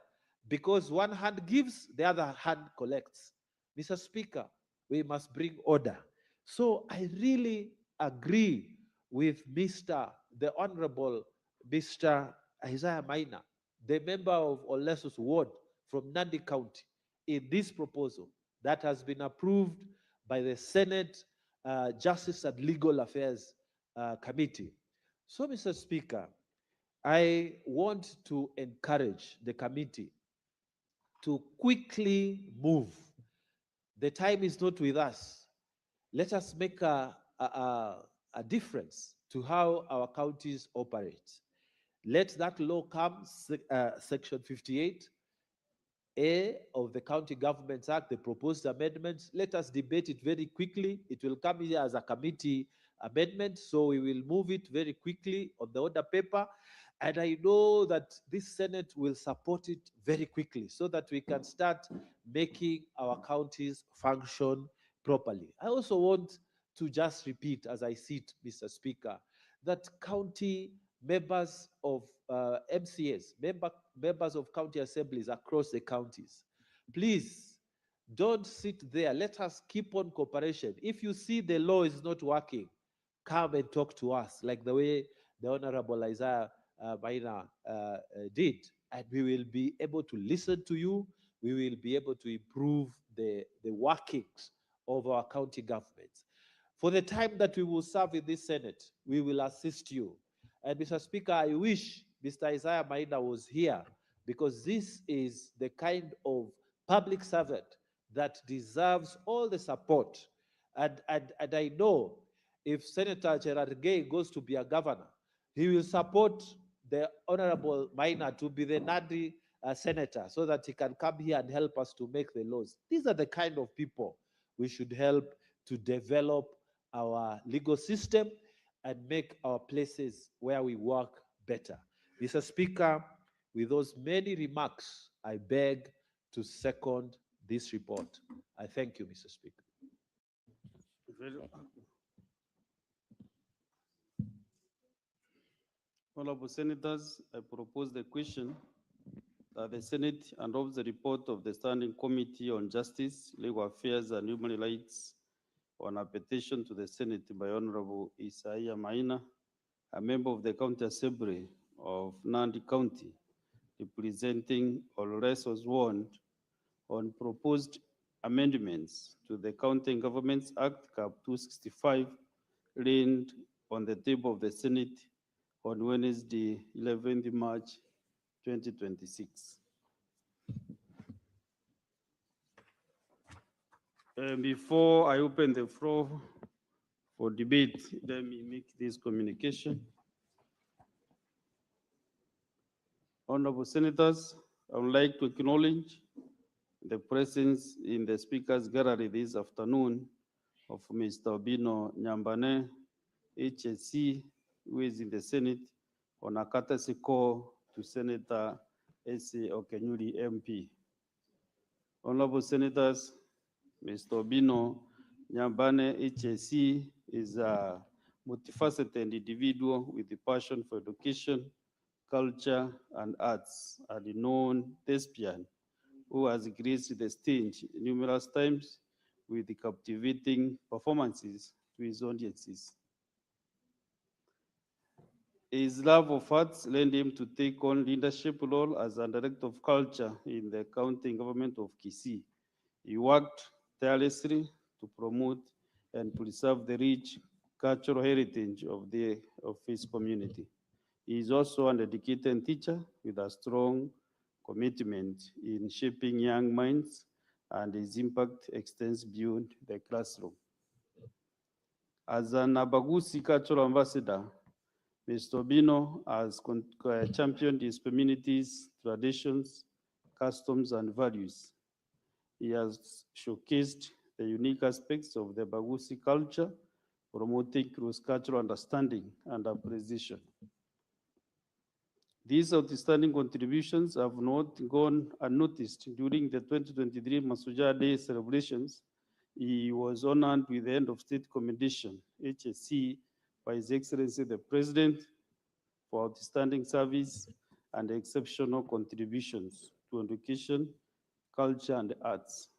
because one hand gives, the other hand collects. Mr. Speaker, we must bring order. So I really agree with the Honorable Mr. Isaiah Maina, the member of Olesus Ward from Nandi County, in this proposal that has been approved by the Senate Justice and Legal Affairs Committee. So, Mr. Speaker, I want to encourage the committee to quickly move. The time is not with us. Let us make a difference to how our counties operate. Let that law come, Section 58A of the County Governments Act, the proposed amendments. Let us debate it very quickly. It will come here as a committee amendment, so we will move it very quickly on the order paper. And I know that this Senate will support it very quickly so that we can start making our counties function properly. I also want to just repeat, as I sit, Mr. Speaker, that county members of MCAs, members of county assemblies across the counties, please don't sit there. Let us keep on cooperation. If you see the law is not working, come and talk to us, like the way the Honorable Isaiah Maina did, and we will be able to listen to you. We will be able to improve the workings of our county governments. For the time that we will serve in this Senate, we will assist you. And Mr. Speaker, I wish Mr. Isaiah Maina was here because this is the kind of public servant that deserves all the support. And I know if Senator Gerard Gay goes to be a governor, he will support the Honorable Maina to be the Nandi senator so that he can come here and help us to make the laws. These are the kind of people we should help to develop our legal system and make our places where we work better. Mr. Speaker, with those many remarks, I beg to second this report. I thank you, Mr. Speaker. Honorable Senators, I propose the question that the Senate endorse the report of the Standing Committee on Justice, Legal Affairs and Human Rights on a petition to the Senate by Honorable Isaiah Maina, a member of the County Assembly of Nandi County, representing Olesus Ward, on proposed amendments to the County Governments Act, Cap 265, laid on the table of the Senate on Wednesday, 11th March 2026. Before I open the floor for debate, let me make this communication. Honorable Senators, I would like to acknowledge the presence in the Speaker's Gallery this afternoon of Mr. Obino Nyambane, HSC, who is in the Senate, on a courtesy call to Senator S.A. Okenyuri, MP. Honorable Senators, Mr. Obino Nyambane, HSC, is a multifaceted individual with a passion for education, culture, and arts, a renowned thespian who has graced the stage numerous times with the captivating performances to his audiences. His love of arts led him to take on leadership role as a director of culture in the county government of Kisii. He worked tirelessly to promote and preserve the rich cultural heritage of his community. He is also an dedicated teacher with a strong commitment in shaping young minds, and his impact extends beyond the classroom. As an Abagusi cultural ambassador, Mr. Obino has championed his community's traditions, customs, and values. He has showcased the unique aspects of the Bagusi culture, promoting cross-cultural understanding and appreciation. These outstanding contributions have not gone unnoticed. During the 2023 Masuja Day celebrations, he was honored with the End of State Commendation, HSC, by His Excellency the President for outstanding service and exceptional contributions to education, culture, and arts.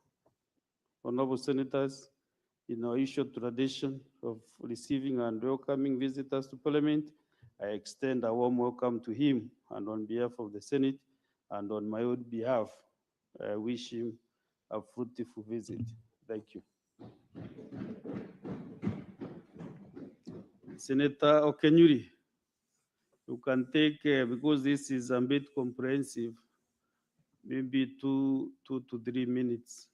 Honorable Senators, in our usual tradition of receiving and welcoming visitors to Parliament, I extend a warm welcome to him, and on behalf of the Senate and on my own behalf, I wish him a fruitful visit. Thank you. Senator Okenyuri, you can take, because this is a bit comprehensive, maybe 2 to 3 minutes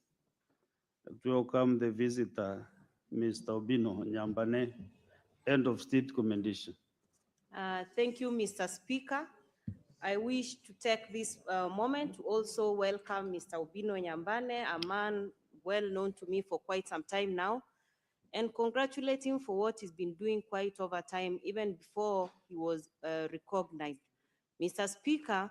to welcome the visitor, Mr. Obino Nyambane, End of State Commendation. Thank you, Mr. Speaker. I wish to take this moment to also welcome Mr. Obino Nyambane, a man well known to me for quite some time now, and congratulate him for what he's been doing quite over time, even before he was recognized. Mr. Speaker,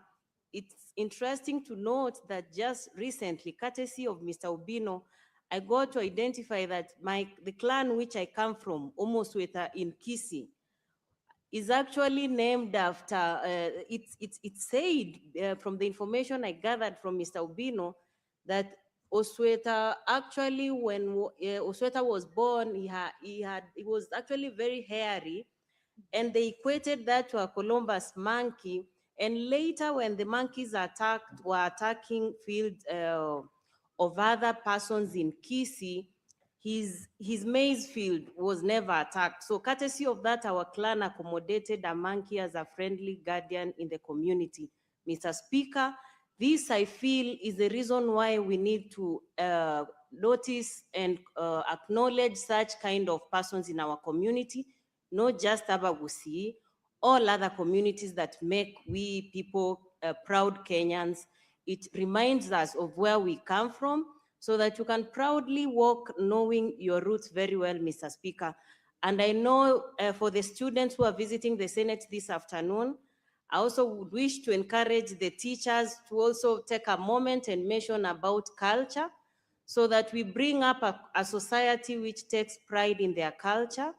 it's interesting to note that just recently, courtesy of Mr. Obino, I got to identify that the clan which I come from, Omosweta in Kisii, is actually named after, it's said from the information I gathered from Mr. Obino that Osweta actually, when Osweta was born, he was actually very hairy, and they equated that to a Columbus monkey. And later, when the monkeys were attacking fields of other persons in Kisii, his maize field was never attacked. So courtesy of that, our clan accommodated a monkey as a friendly guardian in the community. Mr. Speaker, this I feel is the reason why we need to notice and acknowledge such kind of persons in our community, not just Abagusi, all other communities that make we people proud Kenyans. It reminds us of where we come from, so that you can proudly walk knowing your roots very well, Mr. Speaker. And I know for the students who are visiting the Senate this afternoon, I also would wish to encourage the teachers to also take a moment and mention about culture, so that we bring up a society which takes pride in their culture.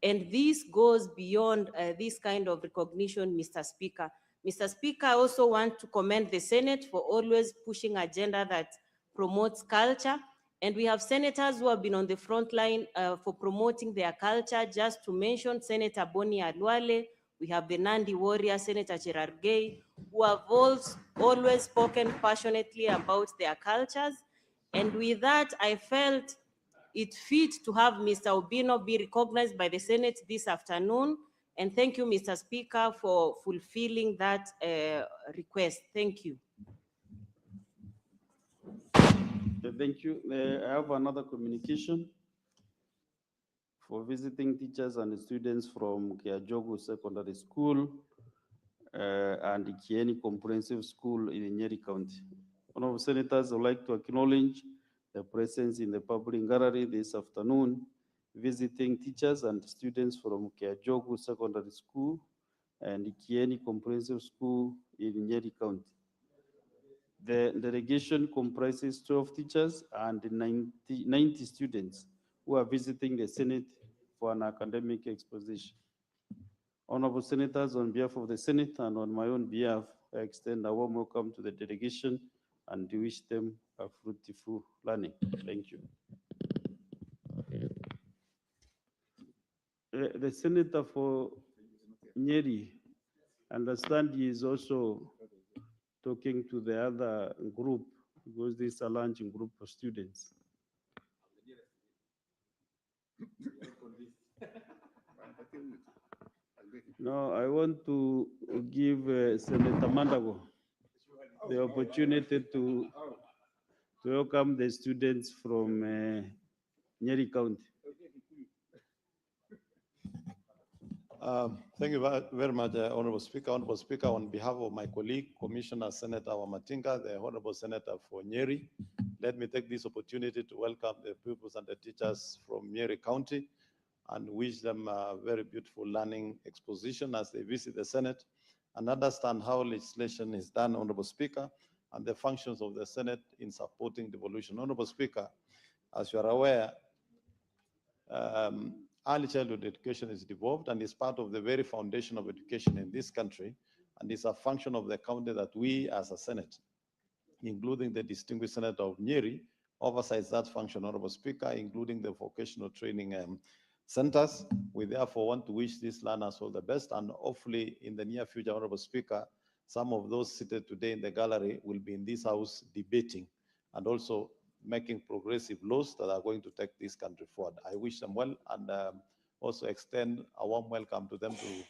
And this goes beyond this kind of recognition, Mr. Speaker. Mr. Speaker, I also want to commend the Senate for always pushing agenda that promotes culture. And we have senators who have been on the front line for promoting their culture. Just to mention Senator Boni Alwale, we have the Nandi warrior, Senator Cherargei, who have always spoken passionately about their cultures. And with that, I felt it fit to have Mr. Obino be recognized by the Senate this afternoon. And thank you, Mr. Speaker, for fulfilling that request. Thank you. Thank you. I have another communication for visiting teachers and students from Kiajogu Secondary School and Kieni Comprehensive School in Nyeri County. Honorable Senators, I would like to acknowledge the presence in the public gallery this afternoon, visiting teachers and students from Kiajogu Secondary School and Kieni Comprehensive School in Nyeri County. The delegation comprises 12 teachers and 90 students who are visiting the Senate for an academic exposition. Honorable Senators, on behalf of the Senate and on my own behalf, I extend a warm welcome to the delegation and wish them a fruitful learning. Thank you. The Senator for Nyeri, understand he is also talking to the other group because this is a lunching group of students. No, I want to give Senator Mandago the opportunity to welcome the students from Nyeri County. Thank you very much, Honorable Speaker. Honorable Speaker, on behalf of my colleague, Commissioner Senator Wamatinga, the Honorable Senator for Nyeri, let me take this opportunity to welcome the pupils and the teachers from Nyeri County and wish them a very beautiful learning exposition as they visit the Senate and understand how legislation is done, Honorable Speaker, and the functions of the Senate in supporting devolution. Honorable Speaker, as you are aware, early childhood education is devolved and is part of the very foundation of education in this country, and is a function of the county that we as a Senate, including the distinguished Senator of Nyeri, oversights that function, Honorable Speaker, including the vocational training centers. We therefore want to wish these learners all the best, and hopefully in the near future, Honorable Speaker, some of those seated today in the gallery will be in this house debating and also making progressive laws that are going to take this country forward. I wish them well and also extend a warm welcome to them to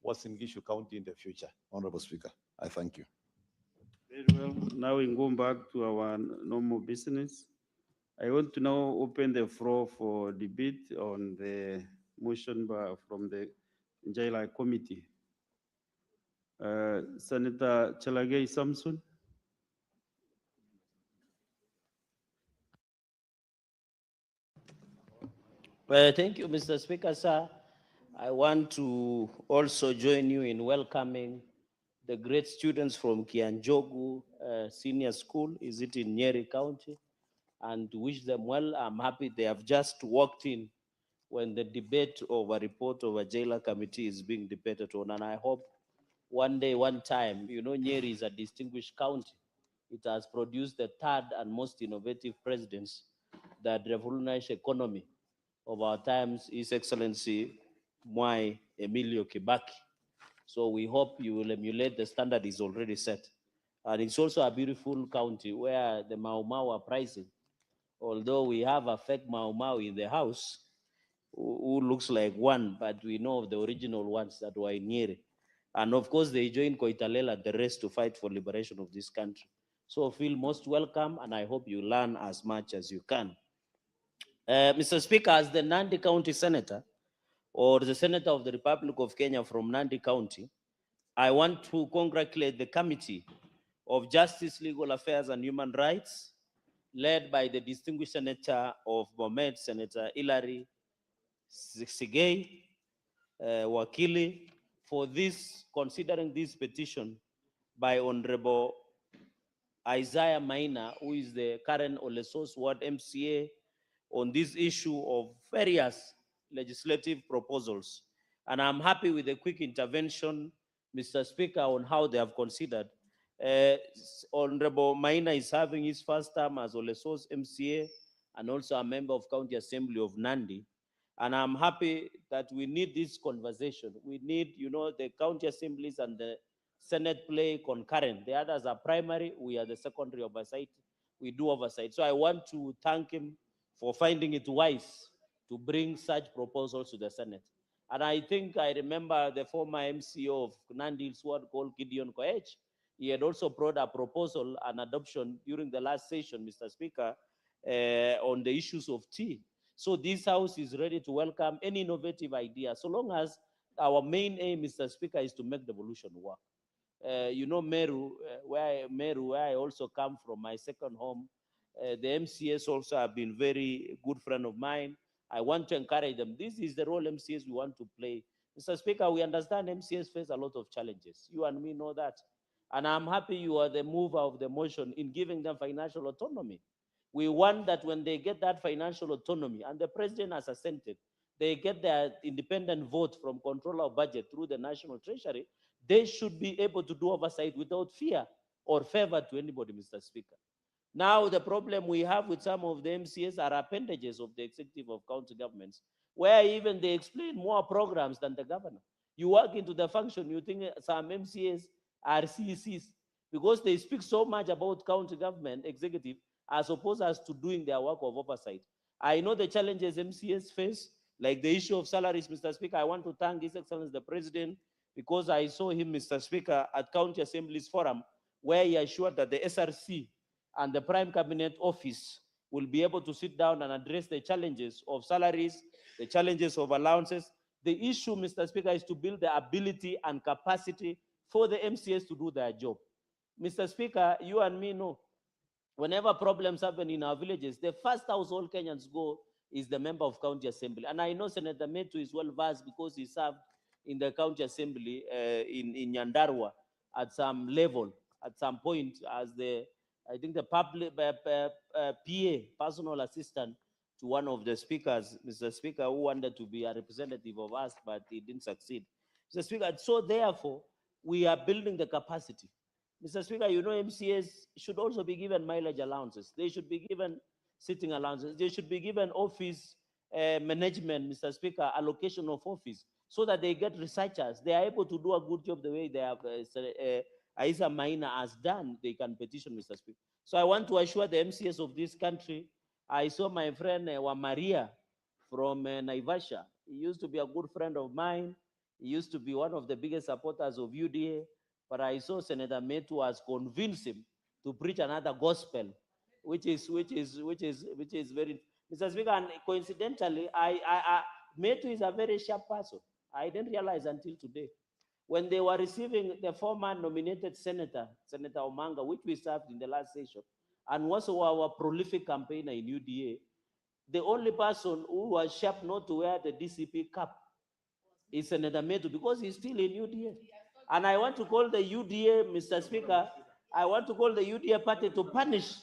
Uasin Gishu County in the future. Honorable Speaker, I thank you. Very well. Now we go back to our normal business. I want to now open the floor for debate on the motion from the Jaila Committee. Senator Chalagay Samson. Well, thank you, Mr. Speaker, sir. I want to also join you in welcoming the great students from Kianjogu Senior School, is it in Nyeri County, and to wish them well. I'm happy they have just walked in when the debate of a report of a jailer committee is being debated on, and I hope one day, one time, you know, Nyeri is a distinguished county. It has produced the third and most innovative presidents that revolutionized economy of our times, His Excellency Mwai Emilio Kibaki. So we hope you will emulate the standard is already set. And it's also a beautiful county where the Mau Mau are pricing. Although we have a fake Mau Mau in the house who looks like one, but we know of the original ones that were in Nyeri. And of course, they joined Koitalel and the rest to fight for liberation of this country. So feel most welcome, and I hope you learn as much as you can. Mr. Speaker, as the Nandi County Senator, or the Senator of the Republic of Kenya from Nandi County, I want to congratulate the Committee of Justice, Legal Affairs and Human Rights, led by the distinguished Senator of Bomet, Senator Hilary Sigei, Wakili, for this, considering this petition by Honorable Isaiah Maina, who is the current Olesos Ward MCA, on this issue of various legislative proposals. And I'm happy with the quick intervention, Mr. Speaker, on how they have considered. Honorable Maina is having his first term as Olesos MCA and also a member of County Assembly of Nandi. And I'm happy that we need this conversation. We need, you know, the county assemblies and the Senate play concurrent. The others are primary, we are the secondary oversight. we do oversight. So I want to thank him for finding it wise to bring such proposals to the Senate. And I think I remember the former MCO of Nandi Sword called Gideon Koech. He had also brought a proposal and adoption during the last session, Mr. Speaker, on the issues of tea. So this House is ready to welcome any innovative idea, so long as our main aim, Mr. Speaker, is to make devolution work. You know, Meru, where I also come from, my second home, the MCS also have been very good friend of mine. I want to encourage them. This is the role MCS we want to play. Mr. Speaker, we understand MCS face a lot of challenges. You and me know that. And I'm happy you are the mover of the motion in giving them financial autonomy. We want that when they get that financial autonomy, and the president has assented, they get their independent vote from control of budget through the National Treasury, they should be able to do oversight without fear or favor to anybody, Mr. Speaker. Now, the problem we have with some of the MCS are appendages of the executive of county governments, where even they explain more programs than the governor. You walk into the function, you think some MCS are CECs because they speak so much about county government executive as opposed as to doing their work of oversight. I know the challenges MCS face, like the issue of salaries, Mr. Speaker. I want to thank His Excellency the President because I saw him, Mr. Speaker, at County Assemblies Forum, where he assured that the SRC and the Prime Cabinet Office will be able to sit down and address the challenges of salaries, the challenges of allowances. The issue, Mr. Speaker, is to build the ability and capacity for the MCS to do their job. Mr. Speaker, you and me know, whenever problems happen in our villages, the first house all Kenyans go is the member of County Assembly. And I know Senator Metu is well versed because he served in the County Assembly in Nyandarua at some level, at some point as the, I think the public PA, personal assistant to one of the speakers, Mr. Speaker, who wanted to be a representative of us, but he didn't succeed. Mr. Speaker, so therefore, we are building the capacity. Mr. Speaker, you know MCAs should also be given mileage allowances. They should be given sitting allowances. They should be given office management, Mr. Speaker, allocation of office, so that they get researchers. They are able to do a good job the way they have Aisa Maina has done. They can petition, Mr. Speaker. So I want to assure the MCAs of this country. I saw my friend Wamaria from Naivasha. He used to be a good friend of mine. He used to be one of the biggest supporters of UDA. But I saw Senator Metu has convinced him to preach another gospel, which is very, Mr. Speaker. And coincidentally, Metu is a very sharp person. I didn't realize until today, when they were receiving the former nominated Senator Omanga, which we served in the last session, and was our prolific campaigner in UDA, the only person who was sharp not to wear the DCP cap is Senator Metu because he's still in UDA. And I want to call the UDA, Mr. Speaker, I want to call the UDA party to punish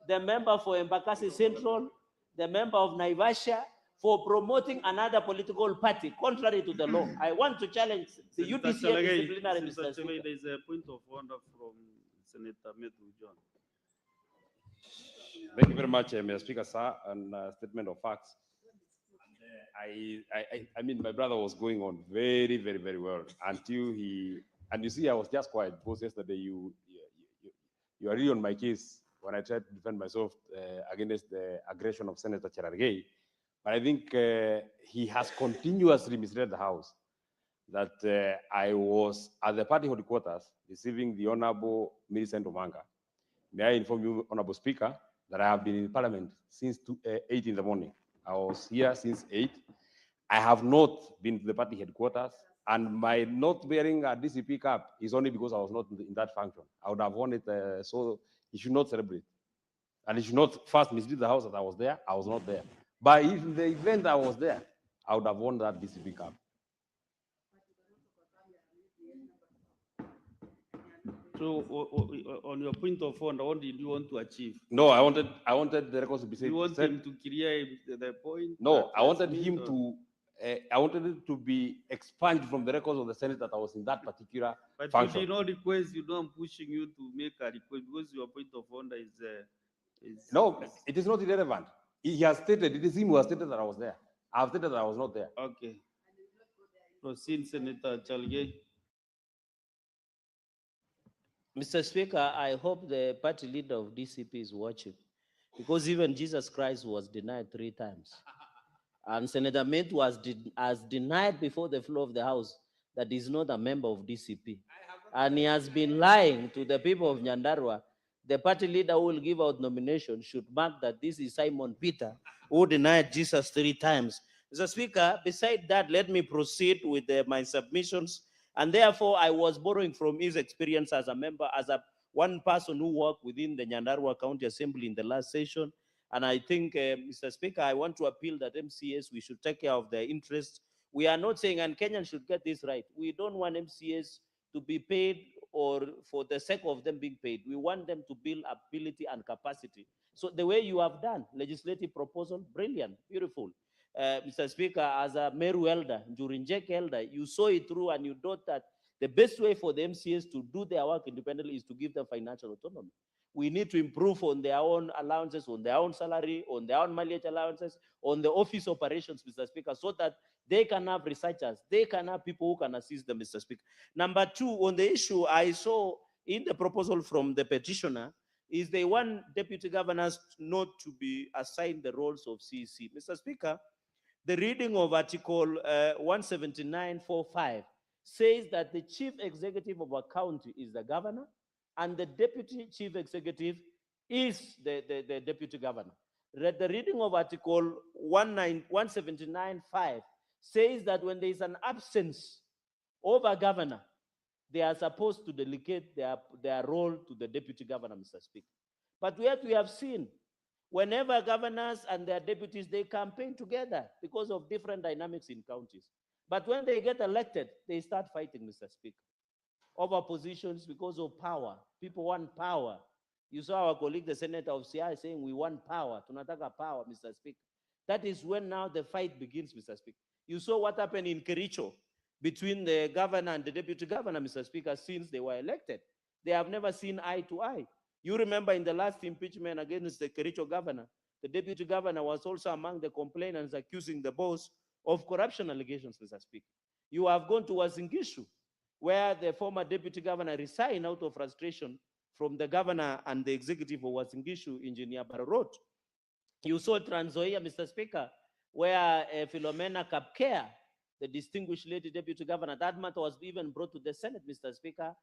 the member for Embakasi Central, the member of Naivasha, for promoting another political party contrary to the law. I want to challenge the UDCA disciplinary, Mr. Speaker. There is a point of order from Senator Metu John. Thank you very much, Mr. Speaker, sir, and statement of facts. I mean, my brother was going on very, very, very well until he, and you see, I was just quiet because yesterday you are really on my case when I tried to defend myself against the aggression of Senator Cherargei. But I think he has continuously misled the House that I was at the party headquarters receiving the Honorable Millicent Omanga. May I inform you, Honorable Speaker, that I have been in Parliament since 8 in the morning. I was here since 8. I have not been to the party headquarters, and my not wearing a DCP cap is only because I was not in that function. I would have worn it, so he should not celebrate. And he should not first mislead the House that I was there. I was not there. But if in the event I was there, I would have worn that DCP cap. So, on your point of order, what did you want to achieve? No, I wanted the records to be said. You want him to clear the point? No, I wanted him to. I wanted it to be expunged from the records of the Senate that I was in that particular But function. you did not request. You know, I'm pushing you to make a request because your point of order is. No, it is not irrelevant. He has stated, it is him who has stated that I was there. I have stated that I was not there. Okay. Proceed, Senator Chalgei. Mr. Speaker, I hope the party leader of DCP is watching, because even Jesus Christ was denied 3 times. And Senator Mint has denied before the floor of the House that he's not a member of DCP. And he has been lying to the people of Nyandarua. The party leader who will give out nomination should mark that this is Simon Peter, who denied Jesus 3 times. Mr. Speaker, beside that, let me proceed with my submissions. And therefore, I was borrowing from his experience as a member, as a one person who worked within the Nyandarua County Assembly in the last session. And I think, Mr. Speaker, I want to appeal that MCAs, we should take care of their interests. We are not saying, and Kenyans should get this right, we don't want MCAs to be paid or for the sake of them being paid. We want them to build ability and capacity. So the way you have done, legislative proposal, brilliant, beautiful. Mr. Speaker, as a Meru elder, Jurinjek elder, you saw it through and you thought that the best way for the MCAs to do their work independently is to give them financial autonomy. We need to improve on their own allowances, on their own salary, on their own mileage allowances, on the office operations, Mr. Speaker, so that they can have researchers, they can have people who can assist them, Mr. Speaker. Number 2, on the issue I saw in the proposal from the petitioner, is they want deputy governors not to be assigned the roles of CEC. Mr. Speaker, the reading of Article 179.45 says that the chief executive of a county is the governor, and the deputy chief executive is the deputy governor. The reading of Article 179.5 says that when there is an absence of a governor, they are supposed to delegate their role to the deputy governor, Mr. Speaker. But what we have seen, whenever governors and their deputies, they campaign together because of different dynamics in counties. But when they get elected, they start fighting, Mr. Speaker, over positions because of power. People want power. You saw our colleague, the senator of CI, saying we want power. Tunataka power, Mr. Speaker. That is when now the fight begins, Mr. Speaker. You saw what happened in Kericho between the governor and the deputy governor, Mr. Speaker, since they were elected. They have never seen eye to eye. You remember in the last impeachment against the Kericho governor, the deputy governor was also among the complainants accusing the boss of corruption allegations, Mr. Speaker. You have gone to Wazingishu, where the former deputy governor resigned out of frustration from the governor and the executive of Wazingishu, Engineer Barrot. You saw Trans Nzoia, Mr. Speaker, where Philomena Kapkea, the distinguished lady deputy governor, that matter was even brought to the Senate, Mr. Speaker.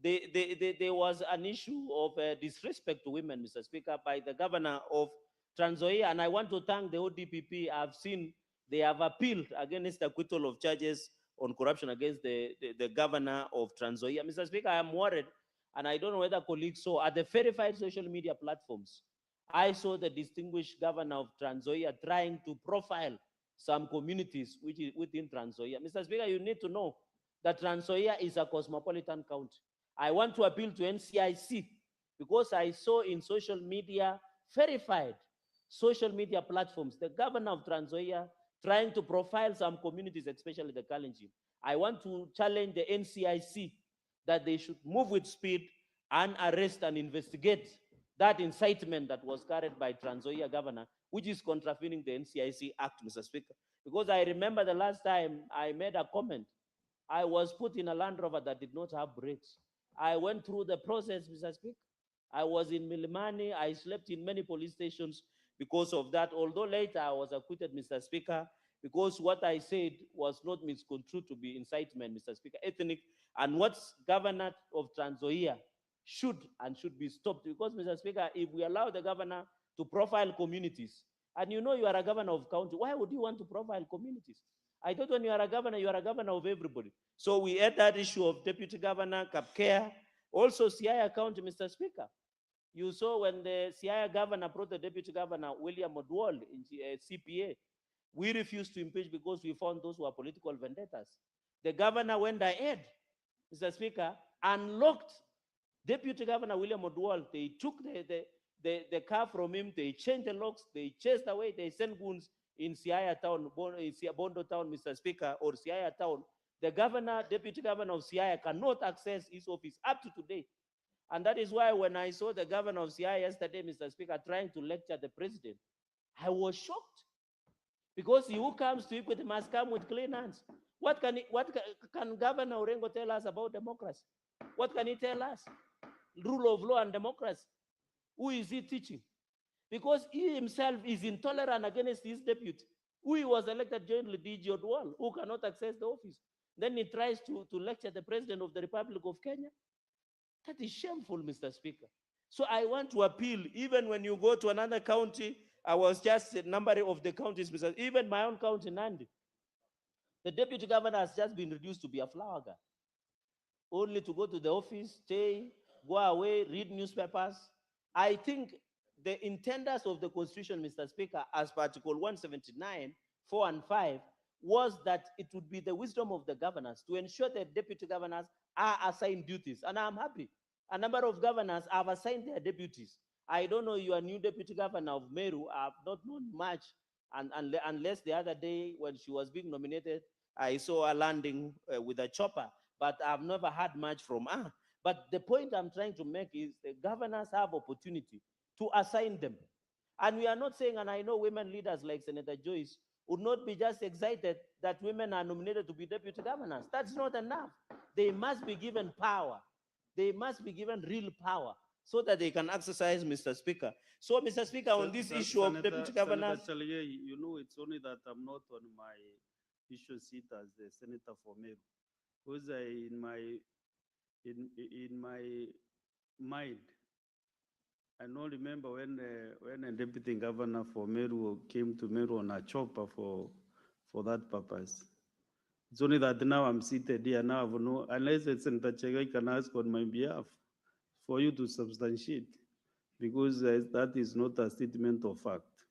There was an issue of disrespect to women, Mr. Speaker, by the governor of Trans Nzoia, and I want to thank the ODPP. I've seen they have appealed against the acquittal of charges on corruption against the governor of Trans Nzoia. Mr. Speaker, I am worried, and I don't know whether colleagues saw, at the verified social media platforms, I saw the distinguished governor of Trans Nzoia trying to profile some communities within Trans Nzoia. Mr. Speaker, you need to know that Trans Nzoia is a cosmopolitan county. I want to appeal to NCIC because I saw in social media, verified social media platforms, the governor of Trans Nzoia trying to profile some communities, especially the Kalenjin. I want to challenge the NCIC that they should move with speed and arrest and investigate that incitement that was carried by Trans Nzoia governor, which is contravening the NCIC Act, Mr. Speaker. Because I remember the last time I made a comment, I was put in a Land Rover that did not have brakes. I went through the process, Mr. Speaker. I was in Milimani. I slept in many police stations because of that. Although later I was acquitted, Mr. Speaker, because what I said was not misconstrued to be incitement, Mr. Speaker, ethnic, and what's governor of Trans Nzoia should be stopped. Because, Mr. Speaker, if we allow the governor to profile communities, and you know you are a governor of county, why would you want to profile communities? I thought when you are a governor of everybody. So we had that issue of deputy governor, Kapkea, also Siaya County, Mr. Speaker. You saw when the Siaya governor brought the deputy governor, William Odwal, in CPA, we refused to impeach because we found those who are political vendettas. The governor went ahead, Mr. Speaker, and locked Deputy Governor William Odwal. They took the car from him, they changed the locks, they chased away, they sent goons in Siaya town, Bondo town, Mr. Speaker, or Siaya town. The governor, deputy governor of Siaya cannot access his office up to today. And that is why when I saw the governor of Siaya yesterday, Mr. Speaker, trying to lecture the president, I was shocked. Because he who comes to equity must come with clean hands. What can Governor Orengo tell us about democracy? What can he tell us? rule of law and democracy? Who is he teaching? Because he himself is intolerant against his deputy, who he was elected jointly DG Odwal, who cannot access the office. Then he tries to lecture the President of the Republic of Kenya. That is shameful, Mr. Speaker. So I want to appeal, even when you go to another county, I was just a number of the counties, Mr. Even my own county, Nandi, the deputy governor has just been reduced to be a flower girl. Only to go to the office, stay, go away, read newspapers. I think the intenders of the Constitution, Mr. Speaker, as per Article 179, 4 and 5, was that it would be the wisdom of the governors to ensure that deputy governors are assigned duties. And I'm happy. A number of governors have assigned their deputies. I don't know, your new deputy governor of Meru, I've not known much, unless the other day when she was being nominated, I saw her landing with a chopper, but I've never heard much from her. But the point I'm trying to make is the governors have opportunity to assign them. And we are not saying, and I know women leaders like Senator Joyce would not be just excited that women are nominated to be deputy governors. That's not enough. They must be given power. They must be given real power so that they can exercise, Mr. Speaker. So, Mr. Speaker, on this issue of deputy governors. Senator Chalige, you know, it's only that I'm not on my issue seat as the senator for Meru. Because in my mind, I don't remember when a deputy governor for Meru came to Meru on a chopper for that purpose. It's only that now I'm seated here now, unless it's Senator Chalige can ask on my behalf for you to substantiate, because that is not a statement of fact.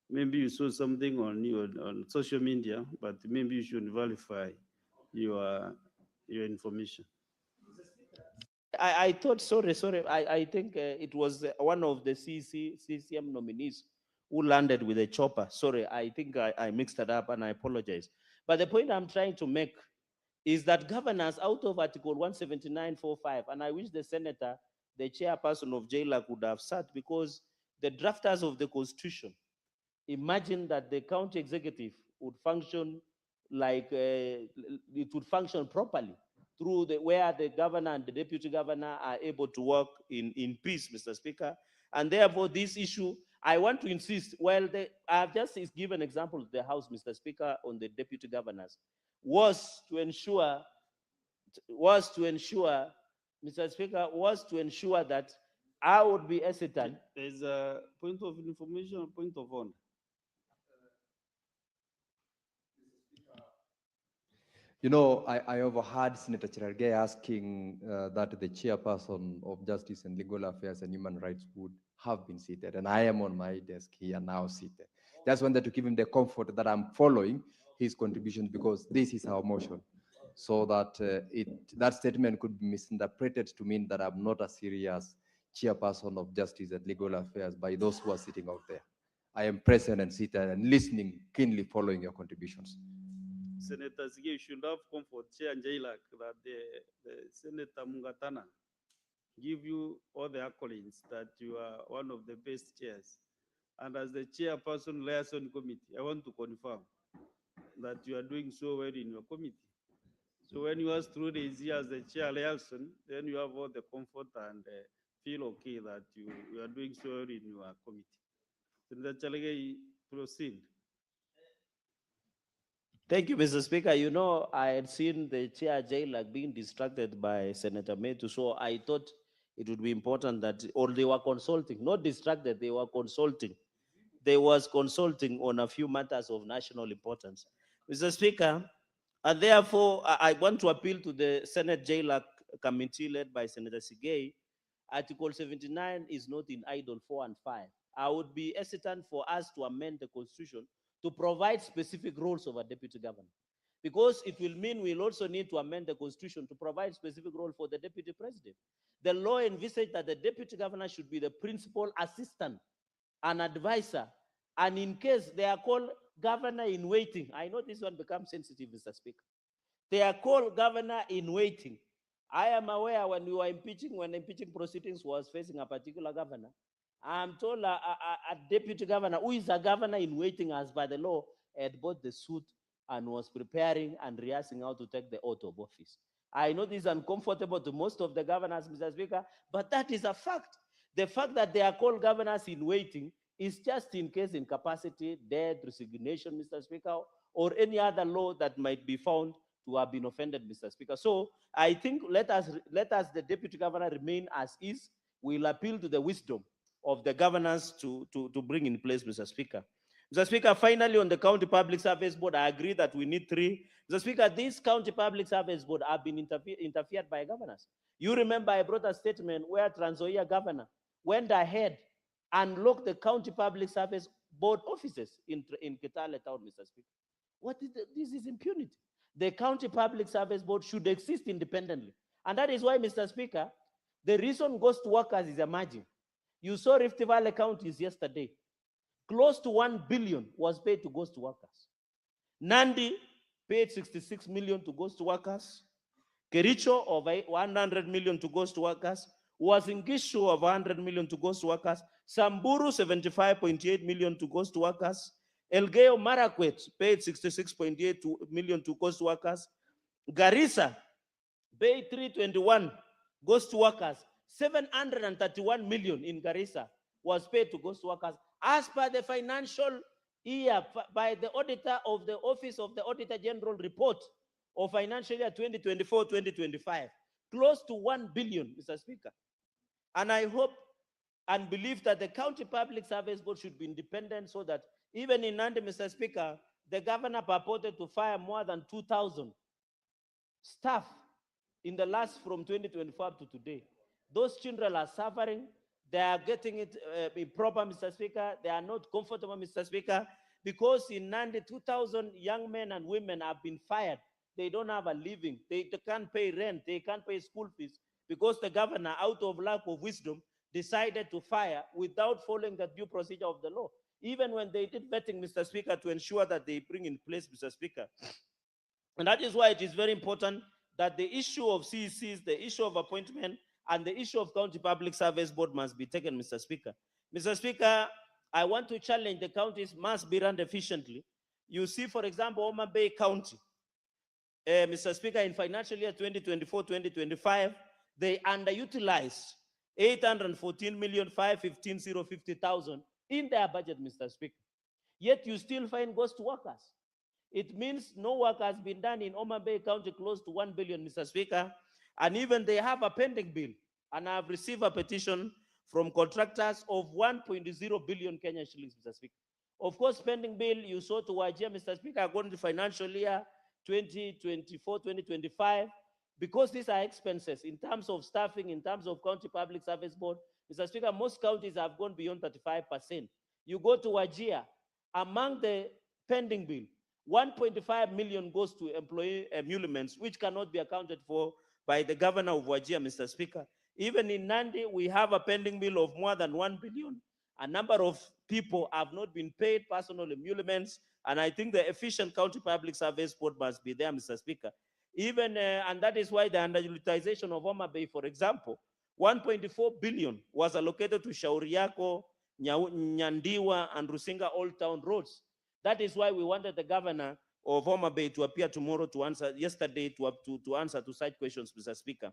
Maybe you saw something on social media, but maybe you should verify your information. I thought, sorry, I think it was one of the CCM nominees who landed with a chopper. Sorry, I think I mixed it up and I apologize. But the point I'm trying to make is that governors out of Article 179.45, and I wish the senator, the chairperson of JLAC would have sat, because the drafters of the Constitution imagine that the county executive would function like it would function properly through where the governor and the deputy governor are able to work in peace, Mr. Speaker. And therefore, this issue, I want to insist, I've just given an example to the House, Mr. Speaker, on the deputy governors, was to ensure, Mr. Speaker, was to ensure that I would be hesitant. There's a point of information, point of order. You know, I overheard Senator Cherargei asking that the chairperson of Justice and Legal Affairs and Human Rights would have been seated, and I am on my desk here now seated. Just wanted to give him the comfort that I'm following his contributions, because this is our motion, so that that statement could be misinterpreted to mean that I'm not a serious chairperson of Justice and Legal Affairs by those who are sitting out there. I am present and seated and listening, keenly following your contributions. Senator Sige, you should have comfort, Chair Jailak, that the Senator Mungatana give you all the accolades that you are one of the best chairs. And as the chairperson liaison committee, I want to confirm that you are doing so well in your committee. So when you ask through is here as the chair liaison, then you have all the comfort and feel okay that you are doing so well in your committee. Senator Chalige, proceed. Thank you, Mr. Speaker. You know, I had seen the chair Jailak being distracted by Senator Metu, so I thought it would be important that, or they were consulting, not distracted, they were consulting. They was consulting on a few matters of national importance. Mr. Speaker, and therefore I want to appeal to the Senate Jailak committee led by Senator Sigei. Article 79 is not in idle 4 and 5. I would be hesitant for us to amend the Constitution to provide specific roles of a deputy governor, because it will mean we'll also need to amend the Constitution to provide specific role for the deputy president. The law envisaged that the deputy governor should be the principal assistant, an advisor, and in case they are called governor in waiting. I know this one becomes sensitive, Mr. Speaker. They are called governor in waiting. I am aware when we were impeaching, when impeaching proceedings was facing a particular governor, I'm told a deputy governor, who is a governor in waiting as by the law, had bought the suit and was preparing and rehearsing how to take the oath of office. I know this is uncomfortable to most of the governors, Mr. Speaker, but that is a fact. The fact that they are called governors in waiting is just in case incapacity, death, resignation, Mr. Speaker, or any other law that might be found to have been offended, Mr. Speaker. So I think let us, the deputy governor, remain as is. We'll appeal to the wisdom of the governors to bring in place, Mr. Speaker. Mr. Speaker, finally, on the County Public Service Board, I agree that we need 3. Mr. Speaker, this County Public Service Board have been interfered by governors. You remember I brought a statement where Trans-Nzoia governor went ahead and locked the County Public Service Board offices in Kitale town, Mr. Speaker. This is impunity. The County Public Service Board should exist independently. And that is why, Mr. Speaker, the reason ghost workers is emerging. You saw Rift Valley counties yesterday. Close to 1 billion was paid to ghost workers. Nandi paid 66 million to ghost workers. Kericho of 100 million to ghost workers. Uasin Gishu of 100 million to ghost workers. Samburu 75.8 million to ghost workers. Elgeyo Marakwet paid 66.8 million to ghost workers. Garissa paid 321 ghost workers. 731 million in Garissa was paid to ghost workers as per the financial year by the auditor of the Office of the Auditor General report of financial year 2024-2025. Close to 1 billion, Mr. Speaker. And I hope and believe that the County Public Service Board should be independent so that even in Nandi, Mr. Speaker, the governor purported to fire more than 2,000 staff in the last from 2024 up to today. Those children are suffering. They are getting it improper, Mr. Speaker. They are not comfortable, Mr. Speaker, because in Nandi, 2,000 young men and women have been fired. They don't have a living. They can't pay rent. They can't pay school fees because the governor, out of lack of wisdom, decided to fire without following the due procedure of the law. Even when they did vetting, Mr. Speaker, to ensure that they bring in place, Mr. Speaker. And that is why it is very important that the issue of CECs, the issue of appointment, and the issue of County Public Service Board must be taken, Mr. Speaker. Mr. Speaker, I want to challenge the counties must be run efficiently. You see, for example, Homa Bay County, Mr. Speaker, in financial year 2024-2025, they underutilized 814,515,050 in their budget, Mr. Speaker. Yet you still find ghost workers. It means no work has been done in Homa Bay County close to 1 billion, Mr. Speaker. And even they have a pending bill. And I've received a petition from contractors of 1.0 billion Kenya shillings, Mr. Speaker. Of course, pending bill you saw to Wajir, Mr. Speaker, according to financial year 2024-2025, because these are expenses in terms of staffing, in terms of County Public Service Board, Mr. Speaker, most counties have gone beyond 35%. You go to Wajir, among the pending bill, 1.5 million goes to employee emoluments, which cannot be accounted for by the governor of Wajir, Mr. Speaker. Even in Nandi, we have a pending bill of more than 1 billion. A number of people have not been paid personal emoluments, and I think the efficient County Public Service Board must be there, Mr. Speaker. Even, and that is why the underutilization of Homa Bay, for example, 1.4 billion was allocated to Shauriako, Nyandiwa, and Rusinga Old Town roads. That is why we wanted the governor of Homa Bay to appear tomorrow to answer, yesterday to answer to side questions, Mr. Speaker.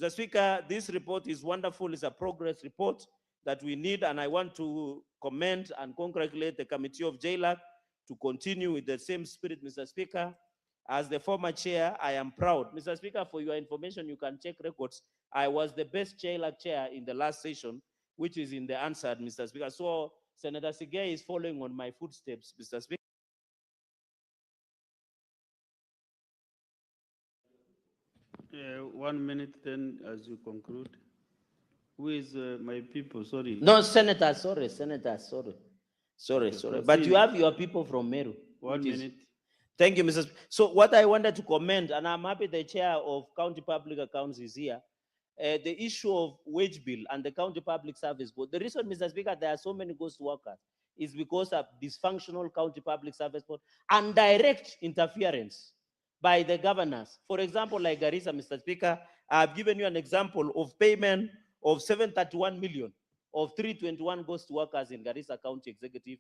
Mr. Speaker, this report is wonderful. It's a progress report that we need, and I want to commend and congratulate the Committee of JLAC to continue with the same spirit, Mr. Speaker. As the former chair, I am proud. Mr. Speaker, for your information, you can check records. I was the best JLAC chair in the last session, which is in the answer, Mr. Speaker. So Senator Sigei is following on my footsteps, Mr. Speaker. 1 minute then as you conclude. Who is my people? Sorry. No, Senator, sorry, Senator, sorry. Sorry. But you have your people from Meru. 1 minute. Thank you, Mrs. So what I wanted to comment, and I'm happy the chair of County Public Accounts is here, the issue of wage bill and the County Public Service Board. The reason, Mr. Speaker, there are so many ghost workers is because of dysfunctional County Public Service Board and direct interference by the governors. For example, like Garissa, Mr. Speaker, I've given you an example of payment of 731 million of 321 ghost workers in Garissa County Executive,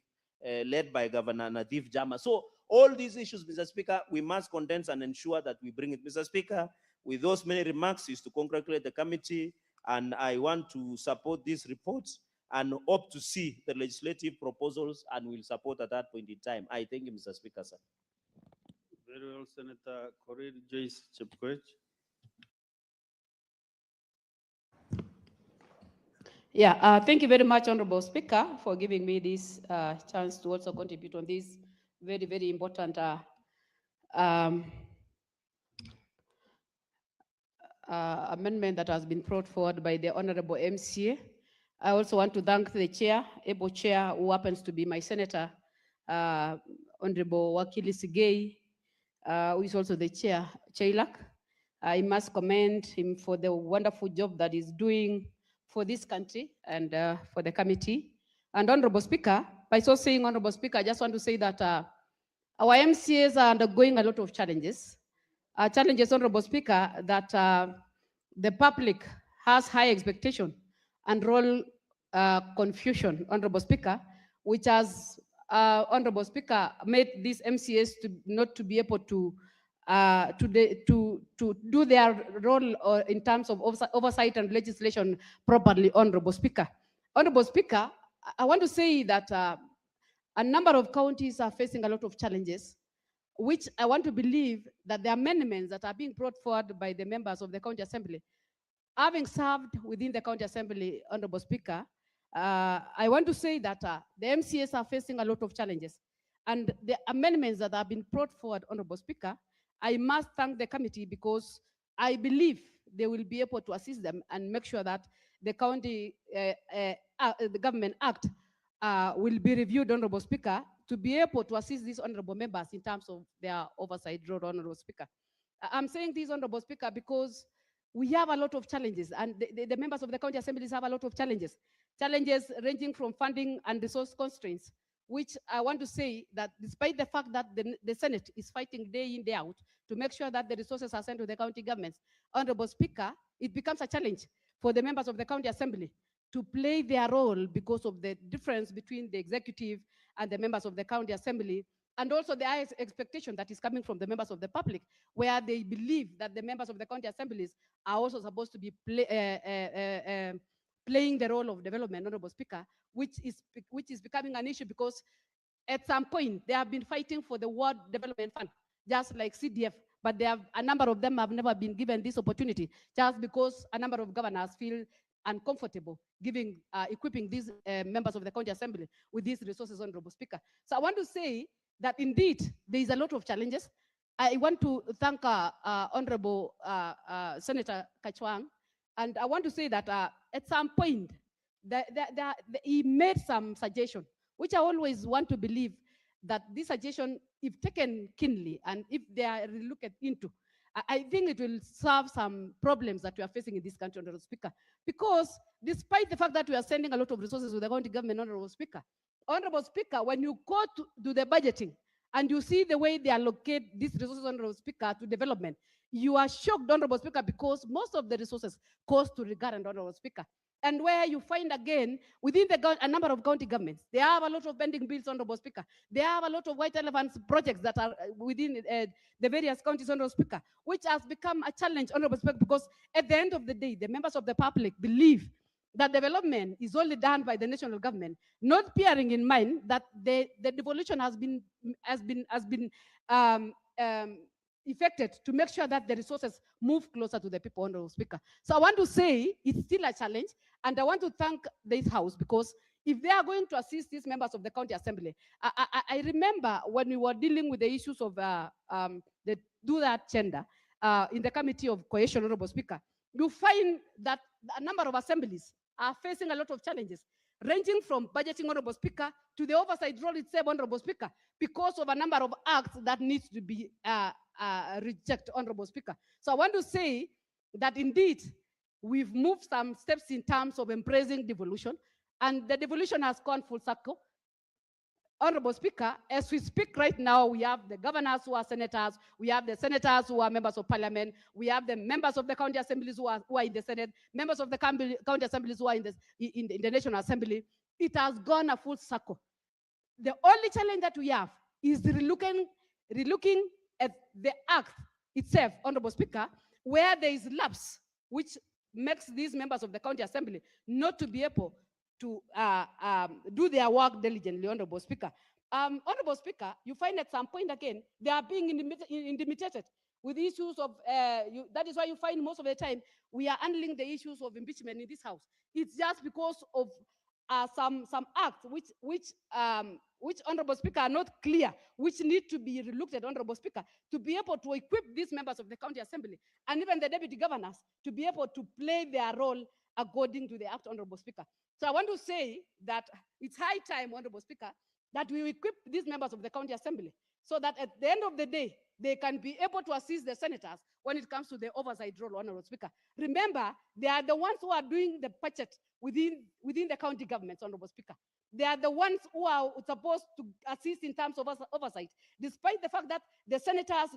led by Governor Nadif Jama. So all these issues, Mr. Speaker, we must condense and ensure that we bring it. Mr. Speaker, with those many remarks is to congratulate the committee, and I want to support this report and hope to see the legislative proposals and will support at that point in time. I thank you, Mr. Speaker, sir. Very well, Senator Korir Joyce Chepkoech. Yeah, thank you very much, Honorable Speaker, for giving me this chance to also contribute on this very, very important amendment that has been brought forward by the Honorable MCA. I also want to thank the chair, able chair, who happens to be my senator, Honorable Wakili Sigei, who is also the chair, Chailak. I must commend him for the wonderful job that he's doing for this country and for the committee. And Honorable Speaker, by so saying, Honorable Speaker, I just want to say that our MCAs are undergoing a lot of challenges. Challenges, Honorable Speaker, that the public has high expectation and role confusion, Honorable Speaker, which has, Honorable Speaker, made these MCAs not to be able to do their role in terms of oversight and legislation properly, Honorable Speaker. Honorable Speaker, I want to say that a number of counties are facing a lot of challenges, which I want to believe that the amendments that are being brought forward by the members of the County Assembly, having served within the County Assembly, Honorable Speaker, I want to say that the MCAs are facing a lot of challenges. And the amendments that have been brought forward, Honorable Speaker, I must thank the committee because I believe they will be able to assist them and make sure that the county, the government act will be reviewed, Honorable Speaker, to be able to assist these honorable members in terms of their oversight role, Honorable Speaker. I'm saying this, Honorable Speaker, because we have a lot of challenges, and the members of the county assemblies have a lot of challenges. Challenges ranging from funding and resource constraints, which I want to say that despite the fact that the Senate is fighting day in, day out to make sure that the resources are sent to the county governments, Honorable Speaker, it becomes a challenge for the members of the county assembly to play their role because of the difference between the executive and the members of the county assembly, and also the high expectation that is coming from the members of the public, where they believe that the members of the county assemblies are also supposed to be playing the role of development, Honorable Speaker, which is becoming an issue because at some point they have been fighting for the World Development Fund, just like CDF, but a number of them have never been given this opportunity, just because a number of governors feel uncomfortable equipping these members of the county assembly with these resources, Honorable Speaker. So I want to say that indeed there is a lot of challenges. I want to thank Honorable Senator Kachwang, and I want to say that at some point he made some suggestion, which I always want to believe that this suggestion, if taken keenly and if they are looked into, I think it will solve some problems that we are facing in this country, Honorable Speaker. Because despite the fact that we are sending a lot of resources to the county government, Honorable Speaker, when you go to do the budgeting and you see the way they allocate these resources, Honorable Speaker, to development, you are shocked, Honorable Speaker, because most of the resources goes to regard, Honorable Speaker. And where you find again, within a number of county governments, they have a lot of pending bills, Honorable Speaker. They have a lot of white elephants projects that are within the various counties, Honorable Speaker, which has become a challenge, Honorable Speaker, because at the end of the day, the members of the public believe that development is only done by the national government, not bearing in mind that the devolution has been effected to make sure that the resources move closer to the people, Honorable Speaker. So I want to say it's still a challenge, and I want to thank this House because if they are going to assist these members of the county assembly, I remember when we were dealing with the issues of the do that gender in the committee of cohesion, Honorable Speaker, you find that a number of assemblies are facing a lot of challenges, ranging from budgeting, Honorable Speaker, to the oversight role itself, Honorable Speaker, because of a number of acts that needs to be rejected, Honorable Speaker. So I want to say that indeed we've moved some steps in terms of embracing devolution, and the devolution has gone full circle. Honorable Speaker, as we speak right now, we have the governors who are senators, we have the senators who are members of parliament, we have the members of the county assemblies who are in the Senate, members of the county assemblies who are in the National Assembly. It has gone a full circle. The only challenge that we have is relooking at the act itself, Honorable Speaker, where there is lapse, which makes these members of the county assembly not to be able to do their work diligently, Honorable Speaker. Honorable Speaker, you find at some point again, they are being intimidated with issues of, that is why you find most of the time we are handling the issues of impeachment in this house. It's just because of some acts which Honorable Speaker are not clear, which need to be relooked at, Honorable Speaker, to be able to equip these members of the county assembly and even the deputy governors to be able to play their role according to the act, Honorable Speaker. So I want to say that it's high time, Honorable Speaker, that we equip these members of the county assembly so that at the end of the day, they can be able to assist the senators when it comes to the oversight role, Honorable Speaker. Remember, they are the ones who are doing the budget within the county governments, Honorable Speaker. They are the ones who are supposed to assist in terms of oversight, despite the fact that the senators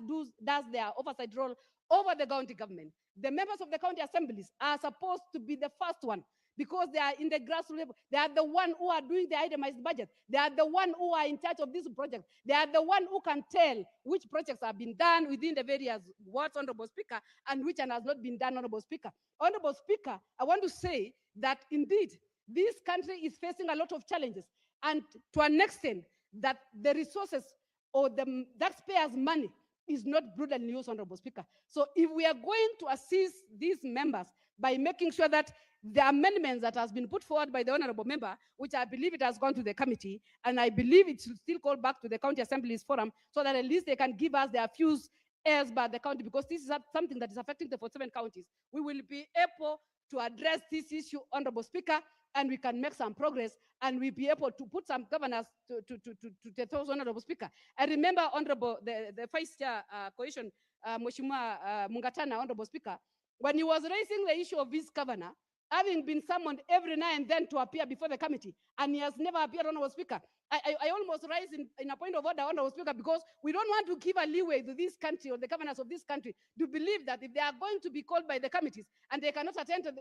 does their oversight role over the county government. The members of the county assemblies are supposed to be the first one because they are in the grassroots level. They are the one who are doing the itemized budget. They are the one who are in charge of this project. They are the one who can tell which projects have been done within the various wards, Honorable Speaker, and which has not been done, Honorable Speaker. Honorable Speaker, I want to say that indeed, this country is facing a lot of challenges, and to an extent that the resources or the taxpayers' money is not prudently used, Honorable Speaker. So if we are going to assist these members by making sure that the amendments that has been put forward by the honorable member, which I believe it has gone to the committee, and I believe it should still go back to the county assemblies forum so that at least they can give us their views as by the county, because this is something that is affecting the 47 counties. We will be able to address this issue, Honorable Speaker, and we can make some progress, and we'll be able to put some governors to those, Honorable Speaker. I remember, Honorable, the Vice Chair Coalition, Mheshimiwa Mungatana, Honorable Speaker, when he was raising the issue of his governor, having been summoned every now and then to appear before the committee, and he has never appeared, Honorable Speaker. I almost rise in a point of order, Honorable Speaker, because we don't want to give a leeway to this country or the governors of this country to believe that if they are going to be called by the committees and they cannot attend to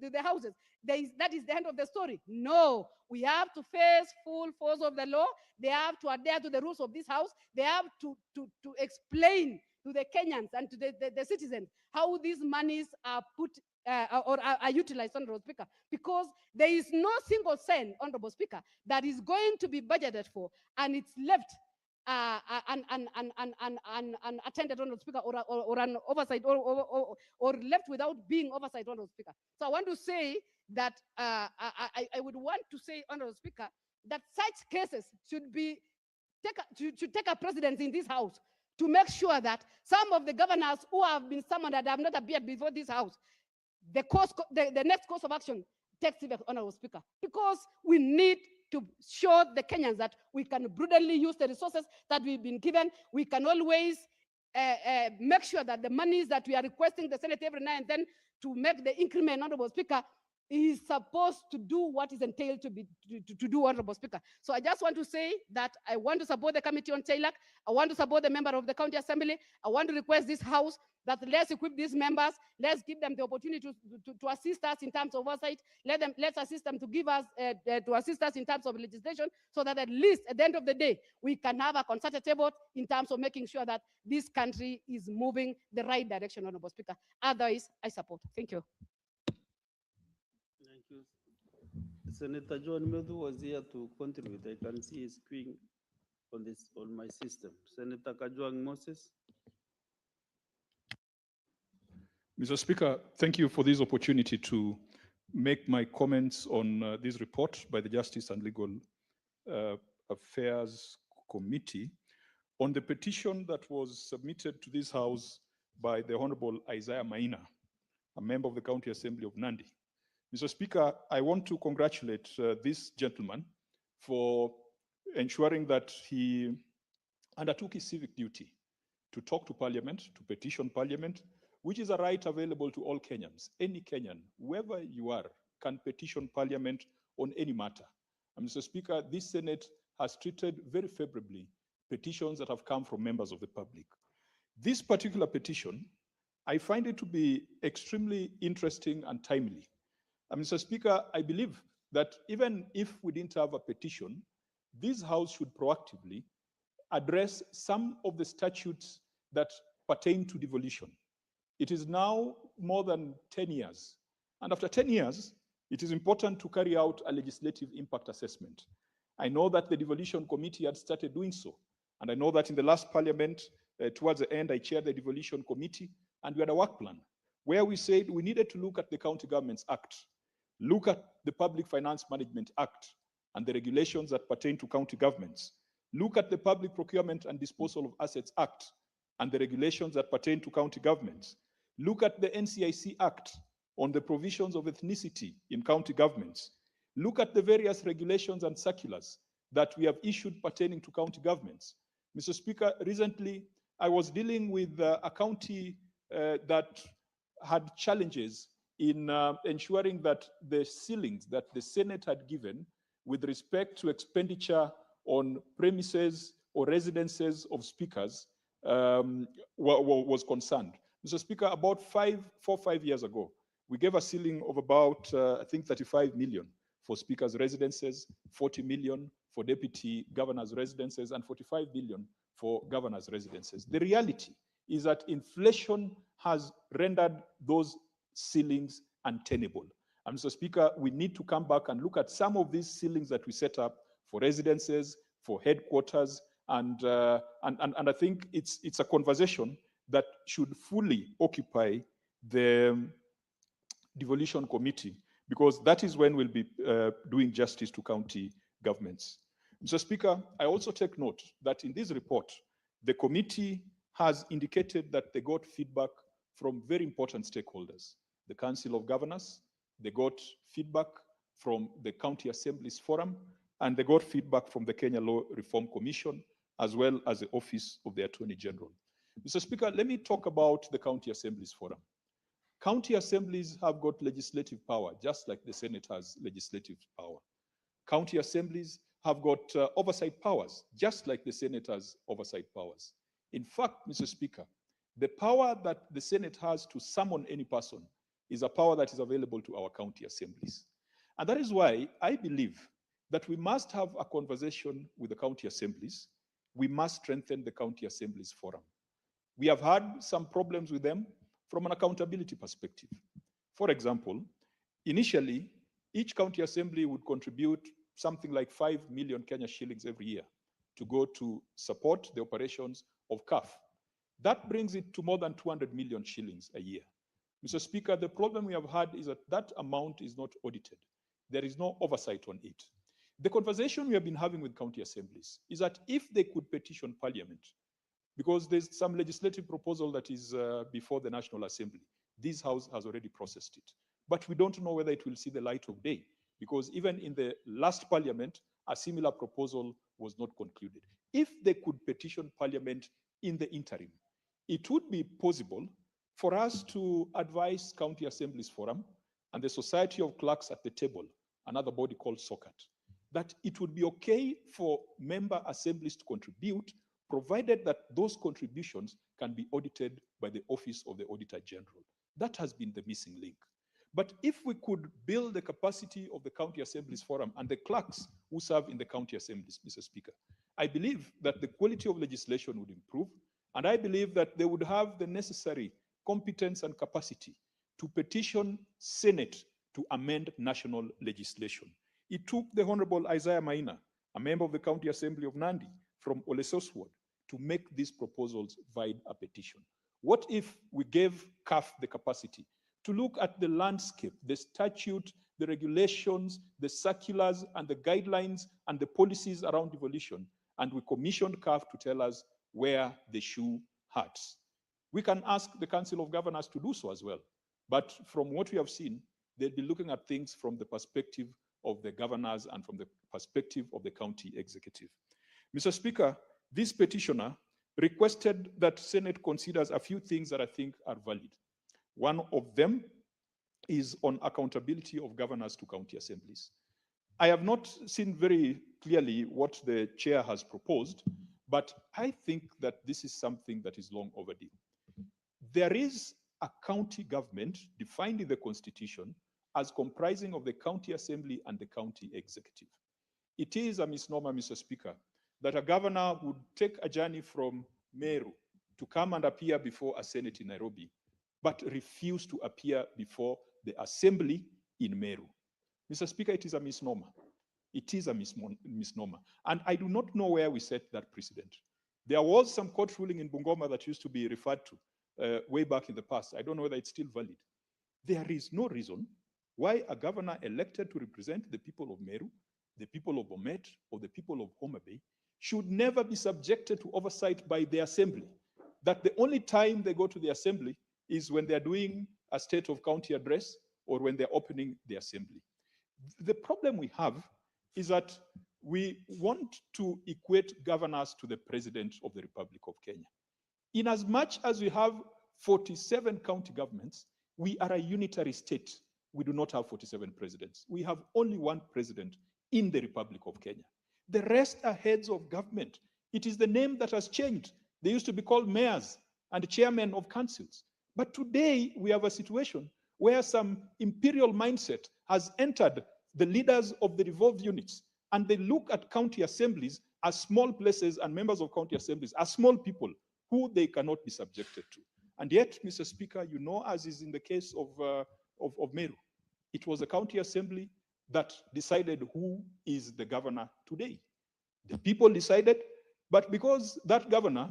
the houses, that is the end of the story. No, we have to face full force of the law. They have to adhere to the rules of this house. They have to explain to the Kenyans and to the citizens how these monies are put or are utilized, Honorable Speaker, because there is no single cent, Honorable Speaker, that is going to be budgeted for and it's left unattended, Honorable Speaker, or an oversight or left without being oversight, Honorable Speaker. So I want to say that I would want to say, Honorable Speaker, that such cases should take a precedence in this house to make sure that some of the governors who have been summoned and have not appeared before this house, the next course of action takes effect, Honorable Speaker, because we need to show the Kenyans that we can prudently use the resources that we've been given. We can always make sure that the monies that we are requesting the Senate every now and then to make the increment, Honorable Speaker, is supposed to do what is entailed to do, Honorable Speaker. So I just want to say that I want to support the Committee on TAILAC. I want to support the member of the County Assembly. I want to request this House that let's equip these members. Let's give them the opportunity to assist us in terms of oversight. Let's assist them to give us, to assist us in terms of legislation, so that at least at the end of the day, we can have a concerted effort in terms of making sure that this country is moving the right direction, Honorable Speaker. Otherwise, I support. Thank you. Thank you. Senator John Medu was here to contribute. I can see his screen on my system. Senator Kajwang Moses. Mr. Speaker, thank you for this opportunity to make my comments on this report by the Justice and Legal Affairs Committee on the petition that was submitted to this House by the Honorable Isaiah Maina, a member of the County Assembly of Nandi. Mr. Speaker, I want to congratulate this gentleman for ensuring that he undertook his civic duty to talk to Parliament, to petition Parliament, which is a right available to all Kenyans. Any Kenyan, whoever you are, can petition Parliament on any matter. And Mr. Speaker, this Senate has treated very favorably petitions that have come from members of the public. This particular petition, I find it to be extremely interesting and timely. Mr. Speaker, I believe that even if we didn't have a petition, this House should proactively address some of the statutes that pertain to devolution. It is now more than 10 years. And after 10 years, it is important to carry out a legislative impact assessment. I know that the devolution committee had started doing so. And I know that in the last parliament, towards the end, I chaired the devolution committee, and we had a work plan where we said we needed to look at the County Governments Act, look at the Public Finance Management Act and the regulations that pertain to county governments, look at the Public Procurement and Disposal of Assets Act and the regulations that pertain to county governments, look at the NCIC Act on the provisions of ethnicity in county governments, look at the various regulations and circulars that we have issued pertaining to county governments. Mr. Speaker, recently I was dealing with a county that had challenges in ensuring that the ceilings that the Senate had given with respect to expenditure on premises or residences of speakers was concerned. Mr. Speaker, about 4 or 5 years ago, we gave a ceiling of about, I think, 35 million for speakers' residences, 40 million for deputy governors' residences, and 45 million for governors' residences. The reality is that inflation has rendered those ceilings untenable. And Mr. Speaker, we need to come back and look at some of these ceilings that we set up for residences, for headquarters, and I think it's a conversation that should fully occupy the devolution committee, because that is when we'll be doing justice to county governments. Mr. Speaker, I also take note that in this report, the committee has indicated that they got feedback from very important stakeholders, the Council of Governors, they got feedback from the County Assemblies Forum, and they got feedback from the Kenya Law Reform Commission, as well as the Office of the Attorney General. Mr. Speaker, let me talk about the County Assemblies Forum. County assemblies have got legislative power, just like the Senate has legislative power. County assemblies have got oversight powers, just like the Senate has oversight powers. In fact, Mr. Speaker, the power that the Senate has to summon any person is a power that is available to our county assemblies. And that is why I believe that we must have a conversation with the county assemblies. We must strengthen the county assemblies forum. We have had some problems with them from an accountability perspective. For example, initially, each county assembly would contribute something like 5 million Kenya shillings every year to go to support the operations of CAF. That brings it to more than 200 million shillings a year. Mr. Speaker, the problem we have had is that that amount is not audited. There is no oversight on it. The conversation we have been having with county assemblies is that if they could petition Parliament, because there's some legislative proposal that is before the National Assembly, this House has already processed it. But we don't know whether it will see the light of day, because even in the last Parliament, a similar proposal was not concluded. If they could petition Parliament in the interim, it would be possible for us to advise County Assemblies Forum and the Society of Clerks at the Table, another body called SOCAT, that it would be okay for member assemblies to contribute, provided that those contributions can be audited by the Office of the Auditor General. That has been the missing link. But if we could build the capacity of the County Assemblies Forum and the clerks who serve in the county assemblies, Mr. Speaker, I believe that the quality of legislation would improve, and I believe that they would have the necessary competence and capacity to petition Senate to amend national legislation. It took the Honorable Isaiah Maina, a member of the County Assembly of Nandi from Olesos Ward, to make these proposals via a petition. What if we gave CAF the capacity to look at the landscape, the statute, the regulations, the circulars, and the guidelines, and the policies around devolution, and we commissioned CAF to tell us where the shoe hurts? We can ask the Council of Governors to do so as well. But from what we have seen, they'll be looking at things from the perspective of the governors and from the perspective of the county executive. Mr. Speaker, this petitioner requested that Senate considers a few things that I think are valid. One of them is on accountability of governors to county assemblies. I have not seen very clearly what the chair has proposed, but I think that this is something that is long overdue. There is a county government defined in the Constitution as comprising of the county assembly and the county executive. It is a misnomer, Mr. Speaker, that a governor would take a journey from Meru to come and appear before a Senate in Nairobi but refuse to appear before the assembly in Meru. Mr. Speaker, it is a misnomer. It is a misnomer. And I do not know where we set that precedent. There was some court ruling in Bungoma that used to be referred to way back in the past. I don't know whether it's still valid. There is no reason why a governor elected to represent the people of Meru, the people of Bomet, or the people of Homa Bay should never be subjected to oversight by the assembly. That the only time they go to the assembly is when they're doing a state of county address or when they're opening the assembly. The problem we have is that we want to equate governors to the president of the Republic of Kenya. In as much as we have 47 county governments, we are a unitary state. We do not have 47 presidents. We have only one president in the Republic of Kenya. The rest are heads of government. It is the name that has changed. They used to be called mayors and chairmen of councils. But today we have a situation where some imperial mindset has entered the leaders of the revolved units, and they look at county assemblies as small places and members of county assemblies as small people who they cannot be subjected to. And yet, Mr. Speaker, you know, as is in the case of Meru, it was the county assembly that decided who is the governor today. The people decided, but because that governor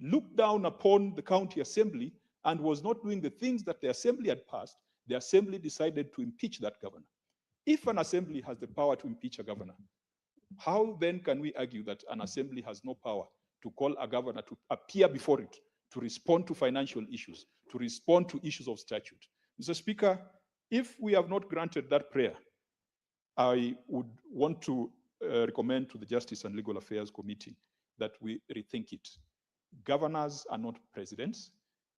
looked down upon the county assembly and was not doing the things that the assembly had passed, the assembly decided to impeach that governor. If an assembly has the power to impeach a governor, how then can we argue that an assembly has no power to call a governor to appear before it, to respond to financial issues, to respond to issues of statute? Mr. Speaker, if we have not granted that prayer, I would want to recommend to the Justice and Legal Affairs Committee that we rethink it. Governors are not presidents.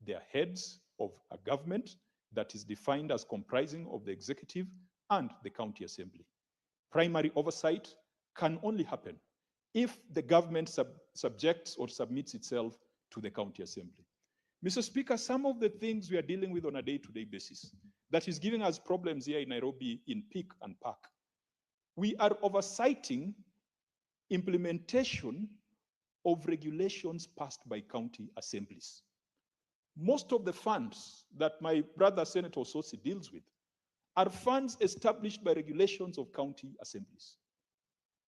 They are heads of a government that is defined as comprising of the executive and the county assembly. Primary oversight can only happen if the government subjects or submits itself to the county assembly. Mr. Speaker, some of the things we are dealing with on a day-to-day basis that is giving us problems here in Nairobi in Peak and Park, we are oversighting implementation of regulations passed by county assemblies. Most of the funds that my brother Senator Osotsi deals with are funds established by regulations of county assemblies.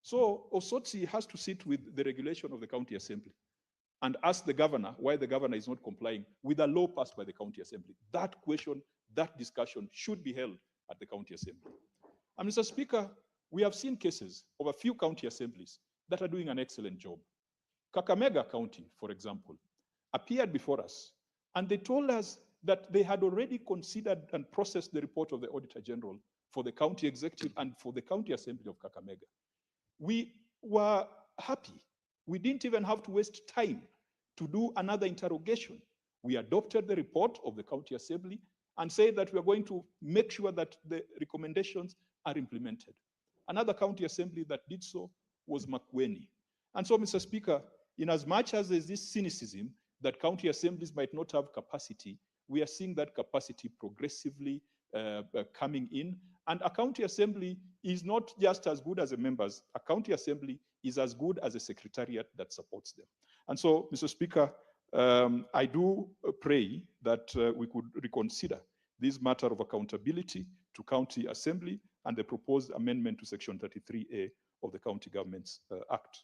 So Osotsi has to sit with the regulation of the county assembly and ask the governor why the governor is not complying with a law passed by the county assembly. That question, that discussion should be held at the county assembly. And Mr. Speaker, we have seen cases of a few county assemblies that are doing an excellent job. Kakamega County, for example, appeared before us, and they told us that they had already considered and processed the report of the Auditor General for the county executive and for the county assembly of Kakamega. We were happy. We didn't even have to waste time to do another interrogation. We adopted the report of the county assembly and said that we are going to make sure that the recommendations are implemented. Another county assembly that did so was Makueni. And so, Mr. Speaker, in as much as there's this cynicism that county assemblies might not have capacity, we are seeing that capacity progressively coming in. And a county assembly is not just as good as the members. A county assembly is as good as a secretariat that supports them. And so, Mr. Speaker, I do pray that we could reconsider this matter of accountability to county assembly and the proposed amendment to Section 33A of the County Governments Act.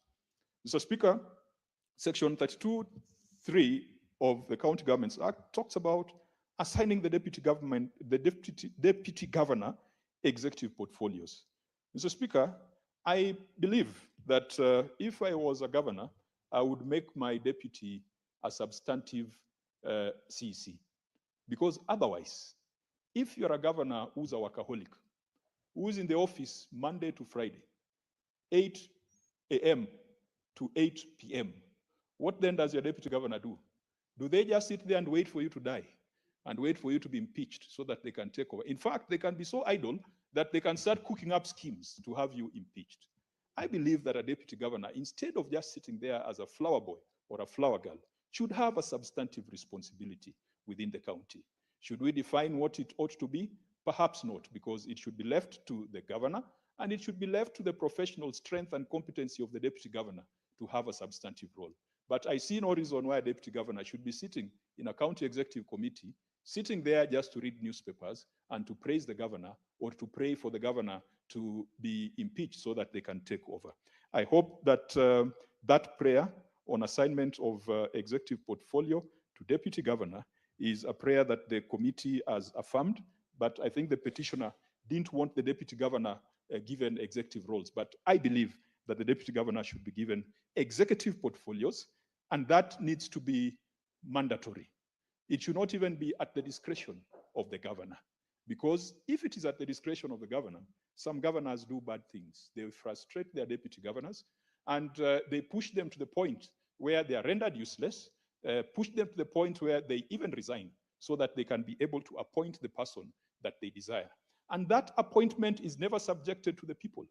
Mr. Speaker, Section 32(3) of the County Governments Act talks about assigning the deputy governor executive portfolios. Mr. Speaker, I believe that if I was a governor, I would make my deputy a substantive CEC. Because otherwise, if you're a governor who's a workaholic, who's in the office Monday to Friday, 8 a.m. to 8 p.m., what then does your deputy governor do? Do they just sit there and wait for you to die and wait for you to be impeached so that they can take over? In fact, they can be so idle that they can start cooking up schemes to have you impeached. I believe that a deputy governor, instead of just sitting there as a flower boy or a flower girl, should have a substantive responsibility within the county. Should we define what it ought to be? Perhaps not, because it should be left to the governor, and it should be left to the professional strength and competency of the deputy governor to have a substantive role. But I see no reason why a deputy governor should be sitting in a county executive committee sitting there just to read newspapers and to praise the governor or to pray for the governor to be impeached so that they can take over. I hope that that prayer on assignment of executive portfolio to deputy governor is a prayer that the committee has affirmed, but I think the petitioner didn't want the deputy governor given executive roles. But I believe that the deputy governor should be given executive portfolios, and that needs to be mandatory. It should not even be at the discretion of the governor, because if it is at the discretion of the governor, some governors do bad things. They frustrate their deputy governors, and they push them to the point where they are rendered useless, push them to the point where they even resign so that they can be able to appoint the person that they desire. And that appointment is never subjected to the people.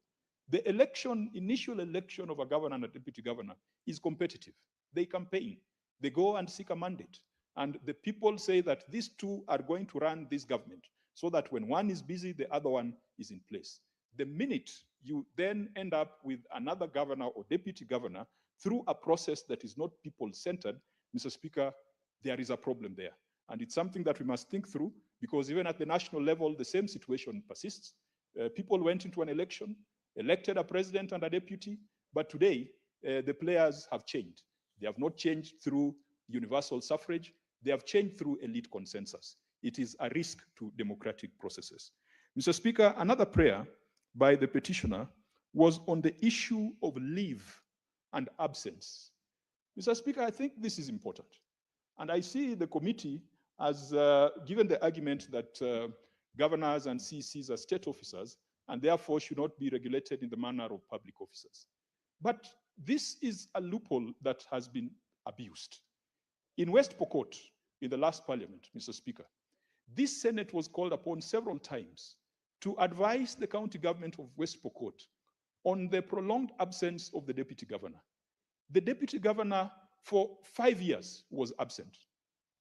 The initial election of a governor and a deputy governor is competitive. They campaign, they go and seek a mandate. And the people say that these two are going to run this government so that when one is busy, the other one is in place. The minute you then end up with another governor or deputy governor through a process that is not people-centered, Mr. Speaker, there is a problem there. And it's something that we must think through, because even at the national level, the same situation persists. People went into an election, elected a president and a deputy, but today the players have changed. They have not changed through universal suffrage. They have changed through elite consensus. It is a risk to democratic processes. Mr. Speaker, another prayer by the petitioner was on the issue of leave and absence. Mr. Speaker, I think this is important. And I see the committee as given the argument that governors and CCs are state officers and therefore should not be regulated in the manner of public officers. But this is a loophole that has been abused. In West Pokot, in the last parliament, Mr. Speaker, this Senate was called upon several times to advise the county government of West Pokot on the prolonged absence of the deputy governor. The deputy governor for 5 years was absent.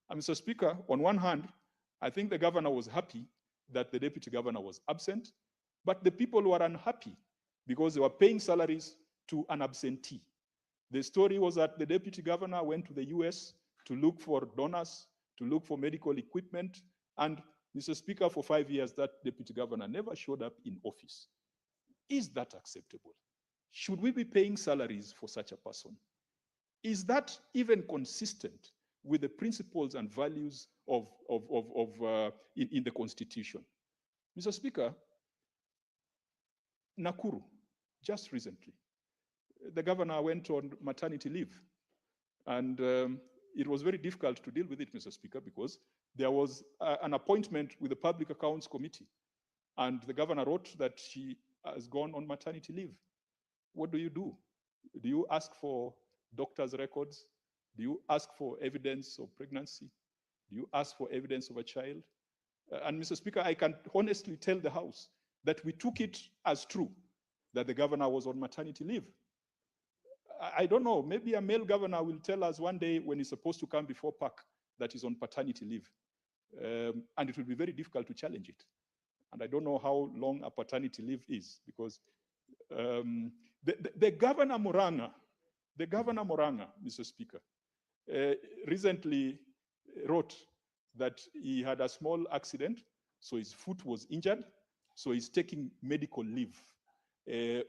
And Mr. Speaker, on one hand, I think the governor was happy that the deputy governor was absent, but the people were unhappy because they were paying salaries to an absentee. The story was that the deputy governor went to the US to look for donors, to look for medical equipment, and Mr. Speaker, for 5 years, that deputy governor never showed up in office. Is that acceptable? Should we be paying salaries for such a person? Is that even consistent with the principles and values in the Constitution? Mr. Speaker, Nakuru, just recently, the governor went on maternity leave. And it was very difficult to deal with it, Mr. Speaker, because there was an appointment with the Public Accounts Committee. And the governor wrote that she has gone on maternity leave. What do? Do you ask for doctor's records? Do you ask for evidence of pregnancy? Do you ask for evidence of a child? And Mr. Speaker, I can honestly tell the House that we took it as true that the governor was on maternity leave. I don't know, maybe a male governor will tell us one day when he's supposed to come before PAC that he's on paternity leave. And it will be very difficult to challenge it. And I don't know how long a paternity leave is, because the Governor Moranga, Mr. Speaker, recently wrote that he had a small accident, so his foot was injured, so he's taking medical leave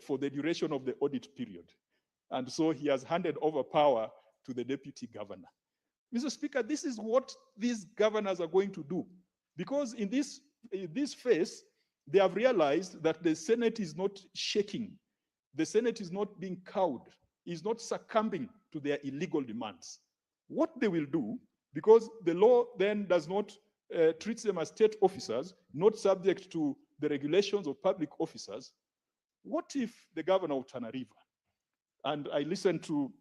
for the duration of the audit period. And so he has handed over power to the deputy governor. Mr. Speaker, this is what these governors are going to do, because in this phase, they have realized that the Senate is not shaking. The Senate is not being cowed, is not succumbing to their illegal demands. What they will do, because the law then does not treat them as state officers, not subject to the regulations of public officers. What if the governor of Tana River, and I listened to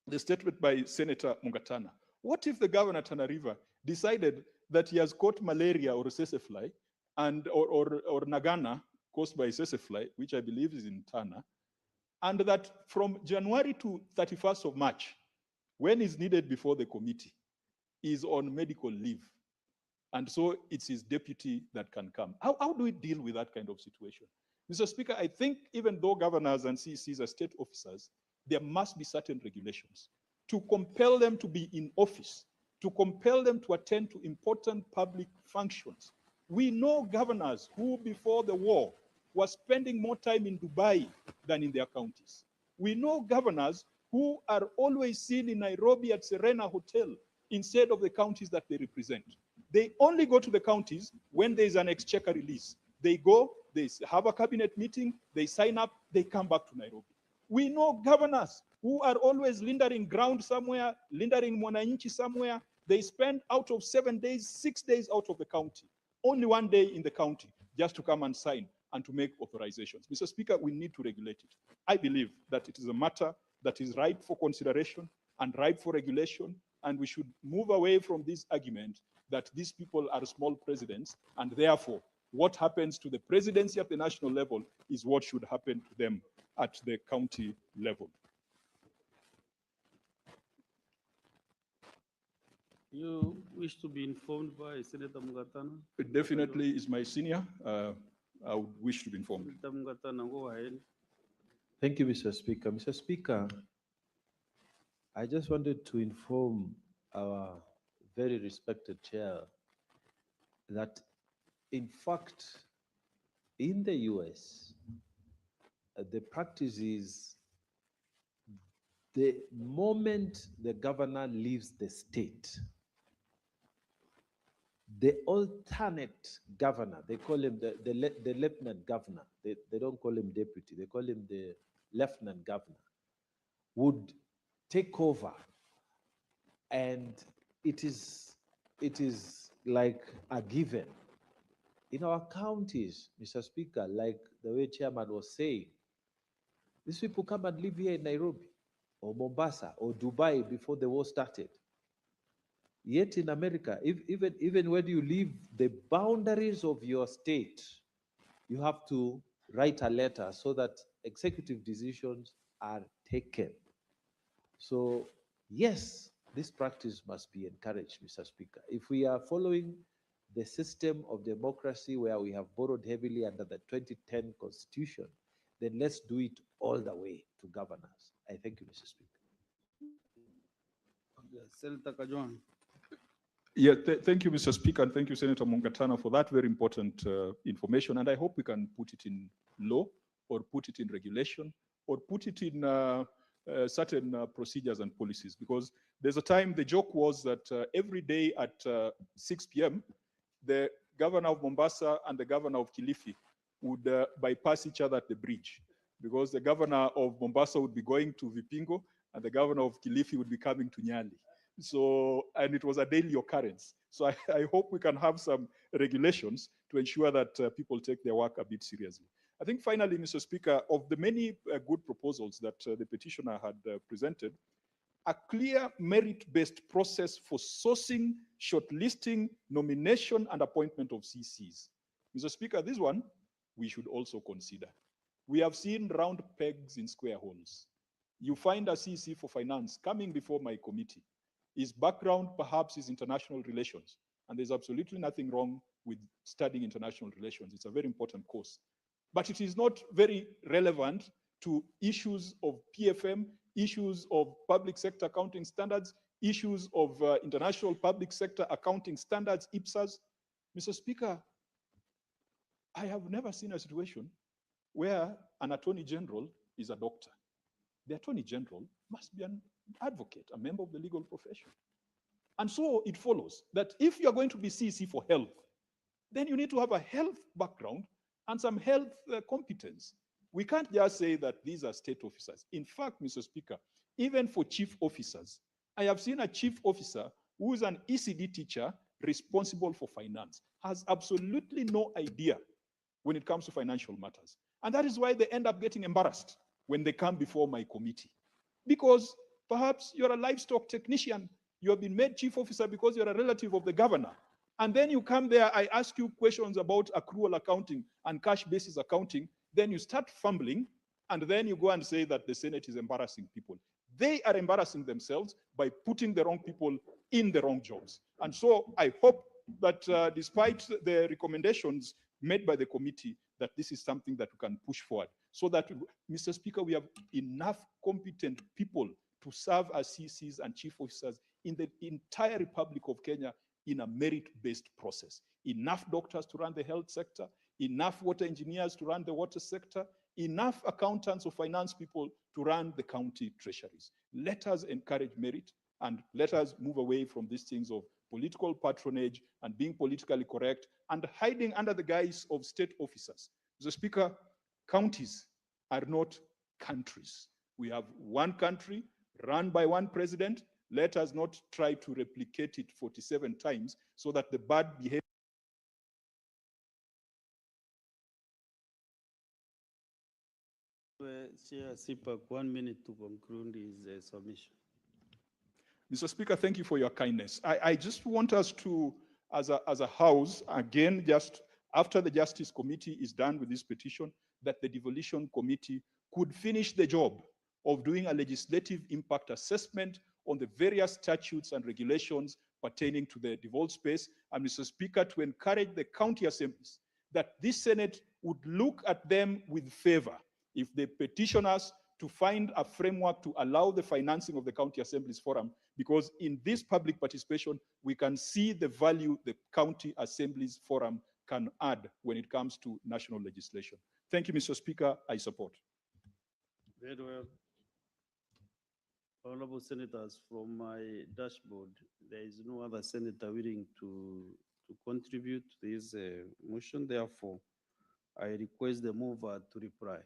the statement by Senator Mungatana, what if the governor of Tana River decided that he has caught malaria or sesefly or Nagana caused by sesefly, which I believe is in Tana, and that from January to 31st of March, when he's needed before the committee, is on medical leave. And so it's his deputy that can come. How do we deal with that kind of situation? Mr. Speaker, I think even though governors and CCs are state officers, there must be certain regulations to compel them to be in office to compel them to attend to important public functions. We know governors who, before the war, were spending more time in Dubai than in their counties. We know governors who are always seen in Nairobi at Serena Hotel instead of the counties that they represent. They only go to the counties when there is an exchequer release. They go, they have a cabinet meeting, they sign up, they come back to Nairobi. We know governors who are always lindering ground somewhere, lindering mwananchi somewhere. They spend out of 7 days, 6 days out of the county, only 1 day in the county, just to come and sign and to make authorizations. Mr. Speaker, we need to regulate it. I believe that it is a matter that is ripe for consideration and ripe for regulation, and we should move away from this argument that these people are small presidents, and therefore what happens to the presidency at the national level is what should happen to them at the county level. You wish to be informed by Senator Mungatana? It definitely is my senior. I would wish to be informed. Senator Mungatana, go ahead. Thank you, Mr. Speaker. Mr. Speaker, I just wanted to inform our very respected chair that, in fact, in the US, the practice is the moment the governor leaves the state, the alternate governor, they call him the lieutenant governor, they don't call him deputy, they call him the lieutenant governor, would take over. And it is like a given. In our counties, Mr. Speaker, like the way Chairman was saying, these people come and live here in Nairobi or Mombasa or Dubai before the war started. Yet in America, even when you leave the boundaries of your state, you have to write a letter so that executive decisions are taken. So yes, this practice must be encouraged, Mr. Speaker. If we are following the system of democracy where we have borrowed heavily under the 2010 Constitution, then let's do it all the way to governance. I thank you, Mr. Speaker. Senator Kajwang. Yeah, thank you, Mr. Speaker, and thank you, Senator Mungatana, for that very important information. And I hope we can put it in law or put it in regulation or put it in certain procedures and policies, because there's a time the joke was that every day at 6 p.m., the governor of Mombasa and the governor of Kilifi would bypass each other at the bridge, because the governor of Mombasa would be going to Vipingo and the governor of Kilifi would be coming to Nyali. So, and it was a daily occurrence. So I hope we can have some regulations to ensure that people take their work a bit seriously. I think finally, Mr. Speaker, of the many good proposals that the petitioner had presented, a clear merit-based process for sourcing, shortlisting, nomination, and appointment of CCs. Mr. Speaker, this one we should also consider. We have seen round pegs in square holes. You find a CC for finance coming before my committee. His background perhaps is international relations, and there's absolutely nothing wrong with studying international relations. It's a very important course. But it is not very relevant to issues of PFM, issues of public sector accounting standards, issues of international public sector accounting standards, IPSAS. Mr. Speaker, I have never seen a situation where an attorney general is a doctor. The attorney general must be an advocate, a member of the legal profession. And so it follows that if you're going to be CC for health, then you need to have a health background and some health competence. We can't just say that these are state officers. In fact, Mr. Speaker, even for chief officers, I have seen a chief officer who is an ECD teacher responsible for finance, has absolutely no idea when it comes to financial matters. And that is why they end up getting embarrassed when they come before my committee. Because perhaps you're a livestock technician, you have been made chief officer because you're a relative of the governor. And then you come there, I ask you questions about accrual accounting and cash basis accounting, then you start fumbling, and then you go and say that the Senate is embarrassing people. They are embarrassing themselves by putting the wrong people in the wrong jobs. And so I hope that despite the recommendations made by the committee, that this is something that we can push forward, so that, Mr. Speaker, we have enough competent people to serve as CCs and chief officers in the entire Republic of Kenya in a merit-based process. Enough doctors to run the health sector, enough water engineers to run the water sector, enough accountants or finance people to run the county treasuries. Let us encourage merit and let us move away from these things of political patronage and being politically correct and hiding under the guise of state officers. Mr. Speaker, counties are not countries. We have one country run by one president. Let us not try to replicate it 47 times so that the bad behavior. Chair Sipak, 1 minute to conclude his submission. Mr. Speaker, thank you for your kindness. I just want us to, as a house, again, just after the Justice Committee is done with this petition, that the Devolution Committee could finish the job of doing a legislative impact assessment on the various statutes and regulations pertaining to the devolved space. And Mr. Speaker, to encourage the county assemblies that this Senate would look at them with favor if they petition us to find a framework to allow the financing of the county assemblies forum, because in this public participation, we can see the value the county assemblies forum can add when it comes to national legislation. Thank you, Mr. Speaker. I support. Very well. Honorable Senators, from my dashboard, there is no other senator willing to contribute to this motion. Therefore, I request the mover to reply.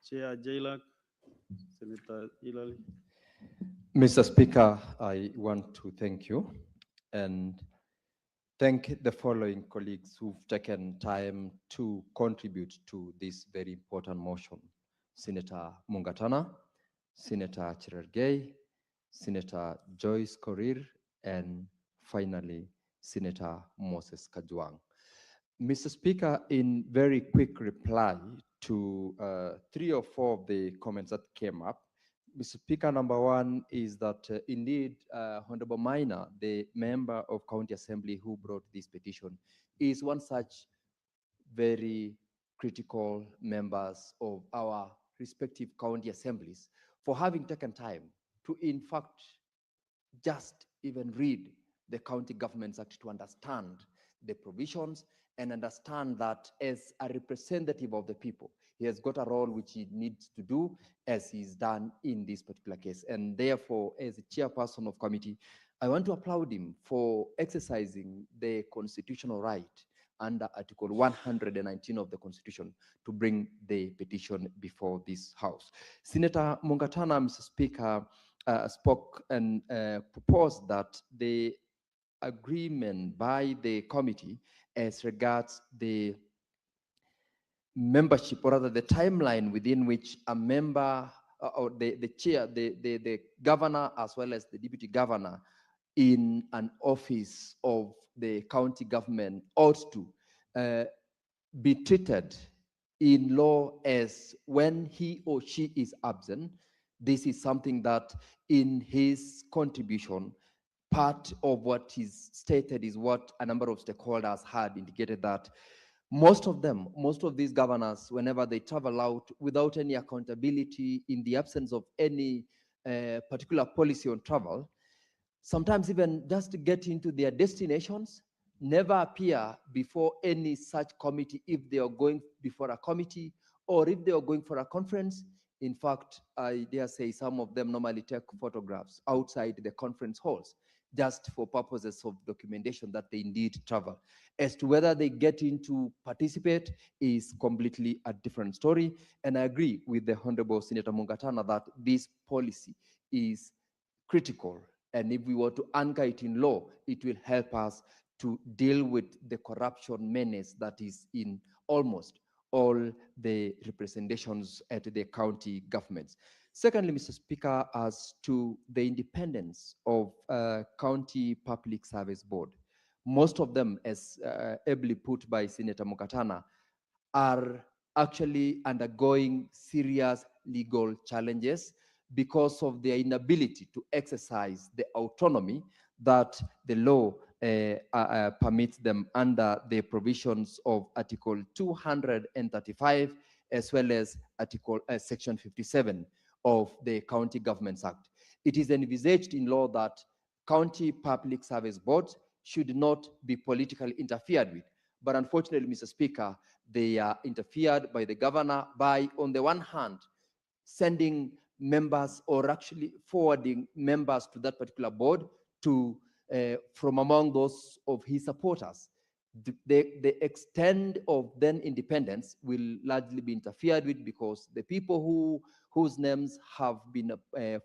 Chair Jailak, Senator Ilali. Mr. Speaker, I want to thank you and thank the following colleagues who've taken time to contribute to this very important motion. Senator Mungatana, Senator Cherargei, Senator Joyce Korir, and finally, Senator Moses Kajwang. Mr. Speaker, in very quick reply to 3 or 4 of the comments that came up, Mr. Speaker, number one is that indeed, Honorable Minor, the member of County Assembly who brought this petition, is one such very critical members of our respective county assemblies for having taken time to, in fact, just even read the County Governments Act to understand the provisions and understand that as a representative of the people, he has got a role which he needs to do as he's done in this particular case. And therefore, as a chairperson of committee, I want to applaud him for exercising the constitutional right under Article 119 of the Constitution to bring the petition before this House. Senator Mungatana, Mr. Speaker, spoke and proposed that the agreement by the committee as regards the membership, or rather the timeline within which a member or the chair, the governor as well as the deputy governor in an office of the county government ought to be treated in law as when he or she is absent. This is something that in his contribution, part of what is stated is what a number of stakeholders had indicated, that most of these governors, whenever they travel out without any accountability, in the absence of any particular policy on travel, sometimes even just to get into their destinations, never appear before any such committee if they are going before a committee or if they are going for a conference. In fact, I dare say some of them normally take photographs outside the conference halls just for purposes of documentation that they indeed travel. As to whether they get in to participate is completely a different story. And I agree with the Honorable Senator Mungatana that this policy is critical. And if we were to anchor it in law, it will help us to deal with the corruption menace that is in almost all the representations at the county governments. Secondly, Mr. Speaker, as to the independence of County Public Service Board, most of them, as ably put by Senator Mungatana, are actually undergoing serious legal challenges because of their inability to exercise the autonomy that the law permits them under the provisions of Article 235 as well as Article Section 57 of the County Governments Act. it is envisaged in law that county public service boards should not be politically interfered with. But unfortunately, Mr. Speaker, they are interfered by the governor by, on the one hand, sending members or actually forwarding members to that particular board to from among those of his supporters. The extent of then independence will largely be interfered with because the people whose names have been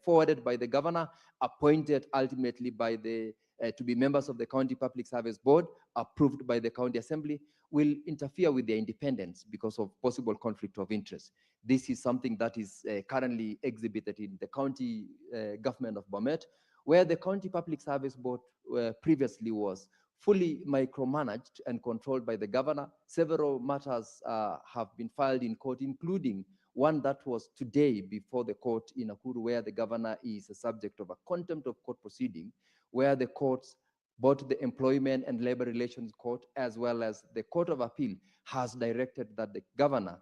forwarded by the governor, appointed ultimately by the to be members of the County Public Service Board, approved by the County Assembly, will interfere with their independence because of possible conflict of interest. This is something that is currently exhibited in the county government of Bomet, where the County Public Service Board previously was fully micromanaged and controlled by the governor. Several matters have been filed in court, including one that was today before the court in Nakuru, where the governor is a subject of a contempt of court proceeding, where the courts, both the Employment and Labor Relations Court, as well as the Court of Appeal, has directed that the governor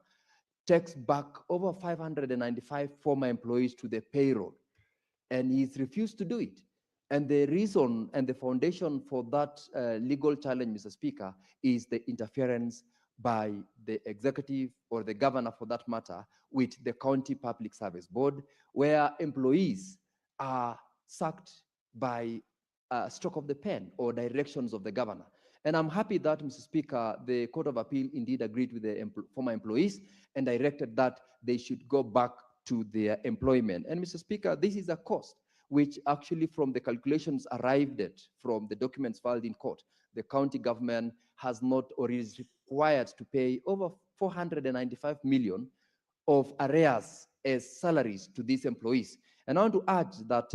takes back over 595 former employees to the payroll, and he's refused to do it. And the reason and the foundation for that legal challenge, Mr. Speaker, is the interference by the executive or the governor, for that matter, with the County Public Service Board, where employees are sacked by stroke of the pen or directions of the governor. And I'm happy that, Mr. Speaker, the Court of Appeal indeed agreed with the former employees and directed that they should go back to their employment. And Mr. Speaker, this is a cost which actually, from the calculations arrived at from the documents filed in court, the county government has not or is required to pay over 495 million of arrears as salaries to these employees. And I want to urge that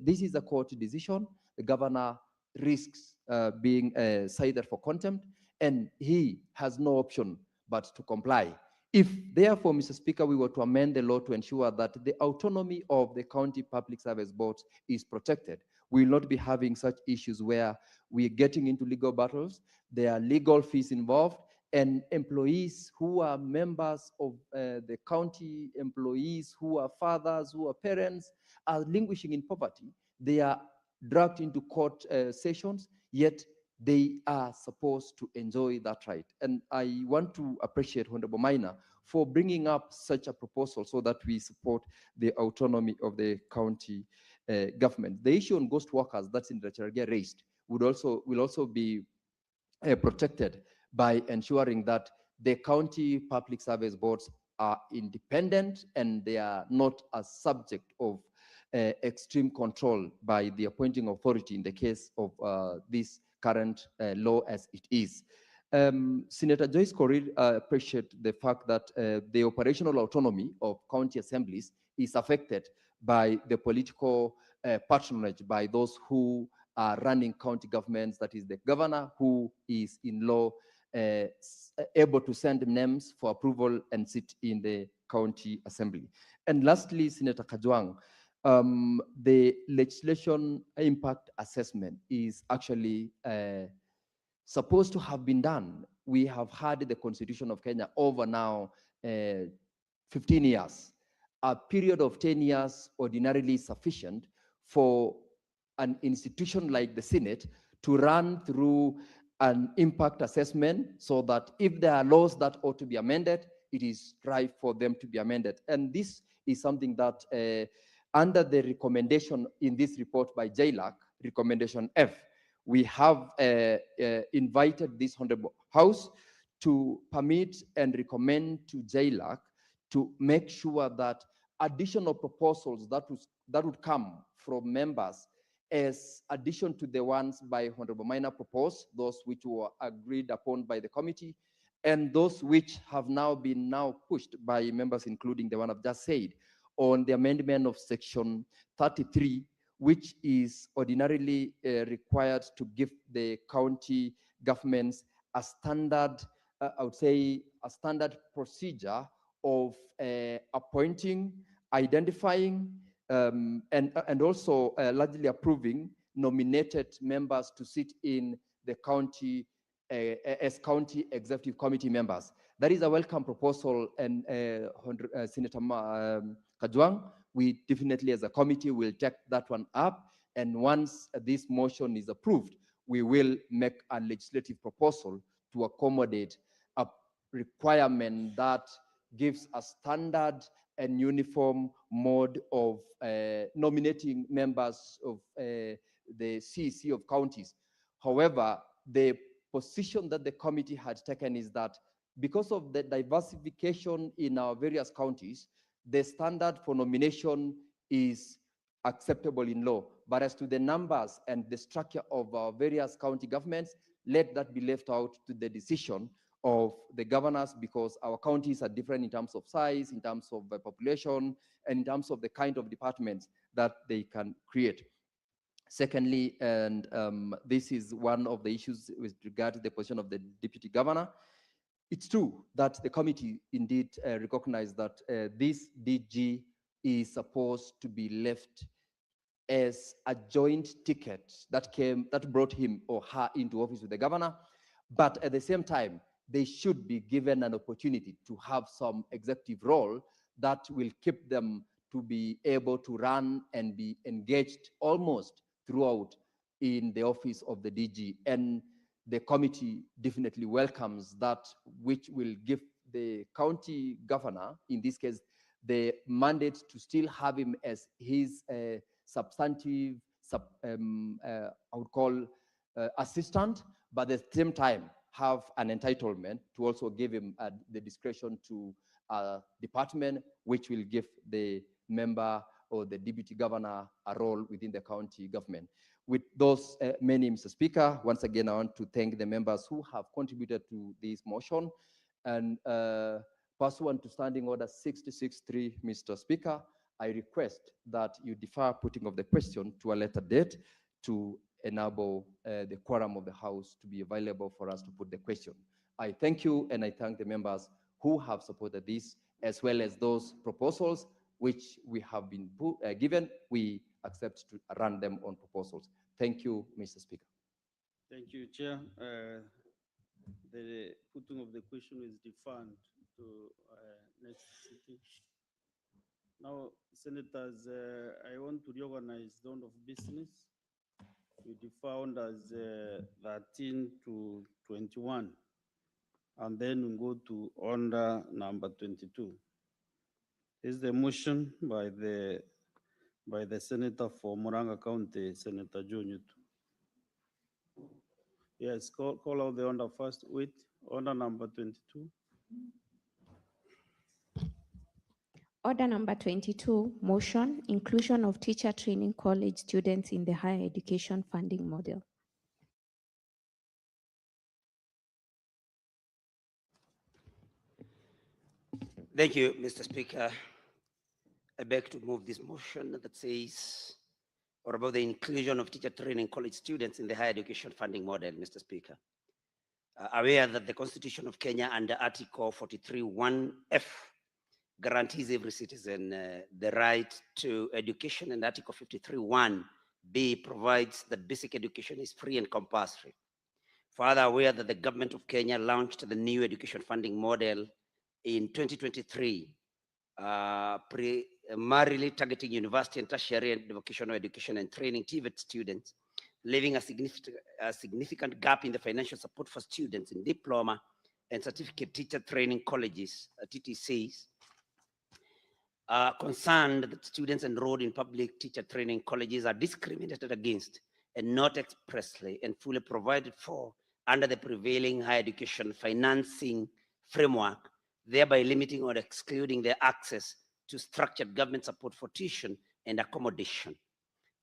this is a court decision. The governor risks being cited for contempt, and he has no option but to comply. If, therefore, Mr. Speaker, we were to amend the law to ensure that the autonomy of the county public service boards is protected, we will not be having such issues where we're getting into legal battles, there are legal fees involved, and employees who are members of the county, employees who are fathers, who are parents, are languishing in poverty. They are dragged into court sessions, yet they are supposed to enjoy that right. And I want to appreciate Honorable Maina for bringing up such a proposal so that we support the autonomy of the county government. The issue on ghost workers that's in the Chargia raised will also be protected by ensuring that the county public service boards are independent and they are not a subject of extreme control by the appointing authority in the case of this current law as it is. Senator Joyce Korir appreciated the fact that the operational autonomy of county assemblies is affected by the political patronage by those who are running county governments, that is the governor who is in law able to send names for approval and sit in the county assembly. And lastly, Senator Kajwang, the legislation impact assessment is actually supposed to have been done. We have had the Constitution of Kenya over now 15 years. A period of 10 years ordinarily sufficient for an institution like the Senate to run through an impact assessment so that if there are laws that ought to be amended, it is right for them to be amended. And this is something that under the recommendation in this report by JLAC, recommendation F, we have invited this Honorable House to permit and recommend to JLAC to make sure that additional proposals that would come from members as addition to the ones by Honorable Minor proposed, those which were agreed upon by the committee, and those which have now been pushed by members, including the one I've just said, on the amendment of section 33, which is ordinarily required to give the county governments a standard, I would say, a standard procedure of appointing, identifying, and also largely approving nominated members to sit in the county as county executive committee members. That is a welcome proposal, and Senator Kajwang, we definitely as a committee will take that one up. And once this motion is approved, we will make a legislative proposal to accommodate a requirement that gives a standard and uniform mode of nominating members of the CEC of counties. However, the position that the committee had taken is that because of the diversification in our various counties, the standard for nomination is acceptable in law. But as to the numbers and the structure of our various county governments, let that be left out to the decision of the governors, because our counties are different in terms of size, in terms of the population, and in terms of the kind of departments that they can create. Secondly, and this is one of the issues with regard to the position of the deputy governor, it's true that the committee indeed recognized that this DG is supposed to be left as a joint ticket that brought him or her into office with the governor, but at the same time, they should be given an opportunity to have some executive role that will keep them to be able to run and be engaged almost throughout in the office of the DG. And the committee definitely welcomes that, which will give the county governor, in this case, the mandate to still have him as his substantive, I would call assistant, but at the same time have an entitlement to also give him the discretion to a department, which will give the member or the deputy governor a role within the county government. With those many, Mr. Speaker, once again, I want to thank the members who have contributed to this motion. And pursuant to Standing Order 66.3, Mr. Speaker, I request that you defer putting of the question to a later date to enable the quorum of the House to be available for us to put the question. I thank you, and I thank the members who have supported this, as well as those proposals which we have been given. We accept to run them on proposals. Thank you, Mr. Speaker. Thank you, Chair. The putting of the question is deferred to next sitting. Now, Senators, I want to reorganize the order of business. We defer as 13 to 21, and then we go to order number 22. Is the motion by the Senator for Muranga County, Senator Joe Newton. Yes, call out the order first with order number 22. Order number 22, motion, inclusion of teacher training college students in the higher education funding model. Thank you, Mr. Speaker. I beg to move this motion that says, or about the inclusion of teacher training college students in the higher education funding model, Mr. Speaker. Aware that the Constitution of Kenya under Article 43(1)(f) guarantees every citizen the right to education, and Article 53(1)(b) provides that basic education is free and compulsory. Further, aware that the government of Kenya launched the new education funding model in 2023, primarily targeting university and tertiary and vocational education and training TVET students, leaving a significant gap in the financial support for students in diploma and certificate teacher training colleges, TTCs. Concerned that students enrolled in public teacher training colleges are discriminated against and not expressly and fully provided for under the prevailing higher education financing framework, thereby limiting or excluding their access to structured government support for tuition and accommodation.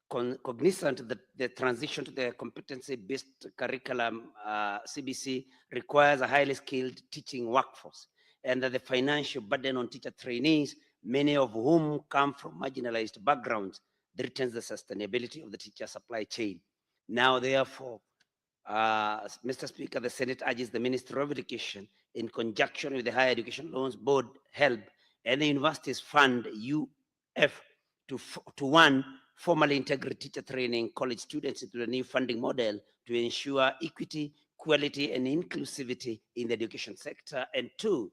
Cognizant that the transition to the competency-based curriculum, CBC, requires a highly skilled teaching workforce, and that the financial burden on teacher trainees, many of whom come from marginalized backgrounds, threatens the sustainability of the teacher supply chain. Now, therefore, Mr. Speaker, the Senate urges the Ministry of Education, in conjunction with the Higher Education Loans Board, HELB, and the Universities Fund, UF, to one, formally integrate teacher training college students into the new funding model to ensure equity, quality, and inclusivity in the education sector, and two,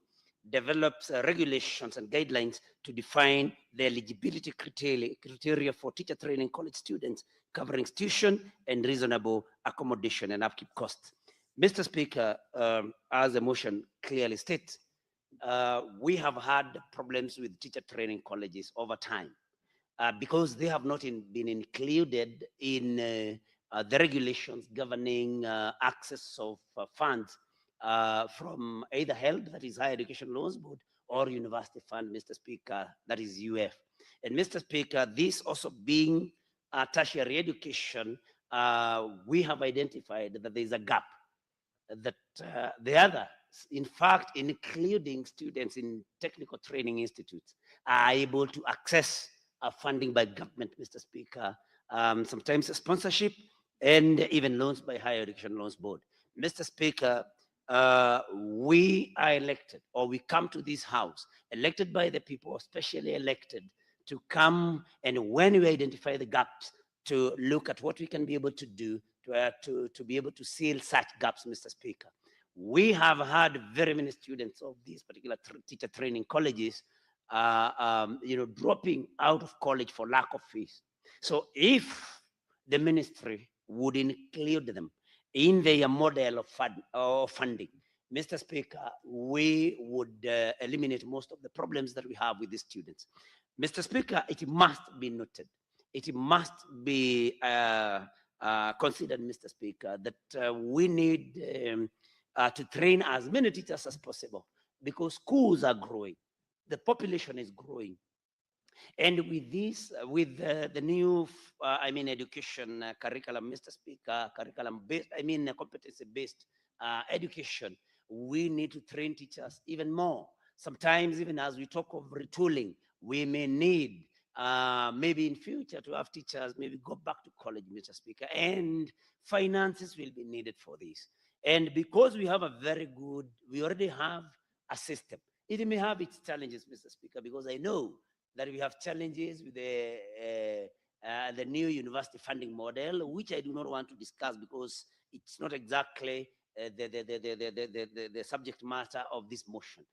develops regulations and guidelines to define the eligibility criteria for teacher training college students, covering tuition and reasonable accommodation and upkeep costs. Mr. Speaker, as the motion clearly states, we have had problems with teacher training colleges over time because they have not been included in the regulations governing access of funds from either HELD, that is Higher Education Loans Board, or University Fund, Mr. Speaker, that is UF. And Mr. Speaker, this also being tertiary education, we have identified that there is a gap that the others, in fact, including students in technical training institutes, are able to access funding by government, Mr. Speaker, sometimes a sponsorship and even loans by Higher Education Loans Board. Mr. Speaker, we are elected, or we come to this house, elected by the people, especially elected, to come and when we identify the gaps, to look at what we can be able to do to be able to seal such gaps, Mr. Speaker. We have had very many students of these particular teacher training colleges, dropping out of college for lack of fees. So if the ministry would include them in their model of funding, Mr. Speaker, we would eliminate most of the problems that we have with these students. Mr. Speaker, it must be noted, it must be considered, Mr. Speaker, that we need to train as many teachers as possible because schools are growing, the population is growing. And with this, with the new, education curriculum, Mr. Speaker, curriculum-based, competency-based education, we need to train teachers even more. Sometimes, even as we talk of retooling, we may need maybe in future to have teachers maybe go back to college, Mr. Speaker, and finances will be needed for this. And because we have a very good, we already have a system. It may have its challenges, Mr. Speaker, because I know that we have challenges with the new university funding model, which I do not want to discuss because it's not exactly the subject matter of this motion.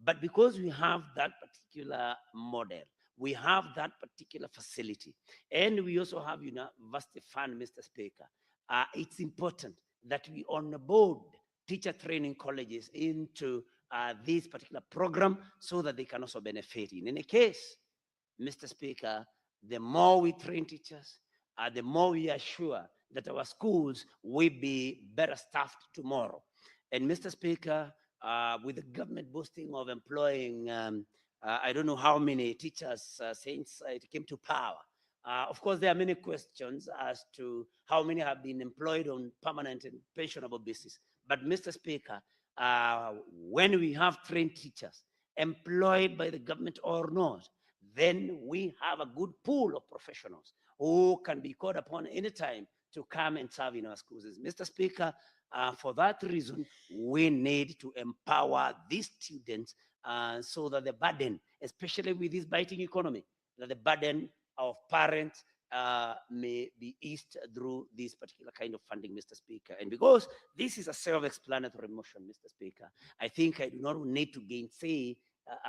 But because we have that particular model, we have that particular facility, and we also have university fund, Mr. Speaker, it's important that we onboard teacher training colleges into this particular program so that they can also benefit. In any case, Mr. Speaker, the more we train teachers, the more we are sure that our schools will be better staffed tomorrow. And Mr. Speaker, with the government boasting of employing, I don't know how many teachers since it came to power. Of course, there are many questions as to how many have been employed on permanent and pensionable basis. But Mr. Speaker, when we have trained teachers employed by the government or not, then we have a good pool of professionals who can be called upon anytime to come and serve in our schools. Mr. Speaker, for that reason, we need to empower these students so that the burden, especially with this biting economy, that the burden of parents may be eased through this particular kind of funding, Mr. Speaker. And because this is a self-explanatory motion, Mr. Speaker, I think I do not need to gainsay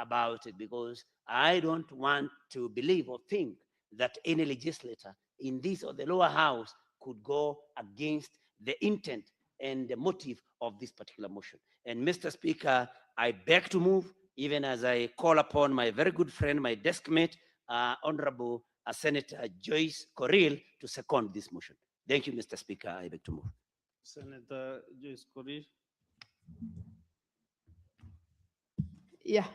about it because I don't want to believe or think that any legislator in this or the lower house could go against the intent and the motive of this particular motion. And Mr. Speaker, I beg to move, even as I call upon my very good friend, my desk mate, Honorable Senator Joyce Correll, to second this motion. Thank you, Mr. Speaker. I beg to move. Senator Joyce Correll. Yeah,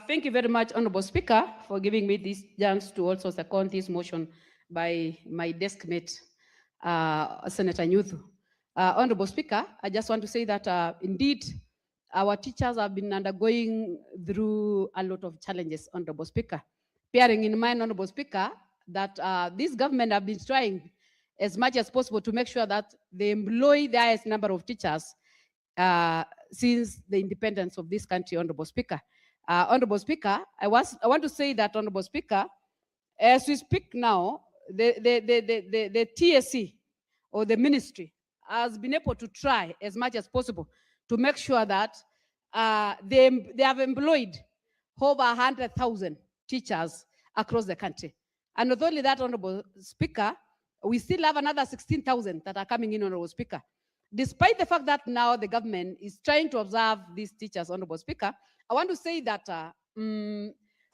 thank you very much, Honorable Speaker, for giving me this chance to also second this motion by my desk mate, Senator Nyuthu. Honorable Speaker, I just want to say that indeed, our teachers have been undergoing through a lot of challenges, Honorable Speaker. Bearing in mind, Honorable Speaker, that this government have been trying as much as possible to make sure that they employ the highest number of teachers since the independence of this country, Honorable Speaker. Honorable Speaker, I want to say that, Honorable Speaker, as we speak now, the TSC or the ministry has been able to try as much as possible to make sure that they have employed over 100,000 teachers across the country. And not only that, Honorable Speaker, we still have another 16,000 that are coming in, Honorable Speaker. Despite the fact that now the government is trying to observe these teachers, Honorable Speaker, I want to say that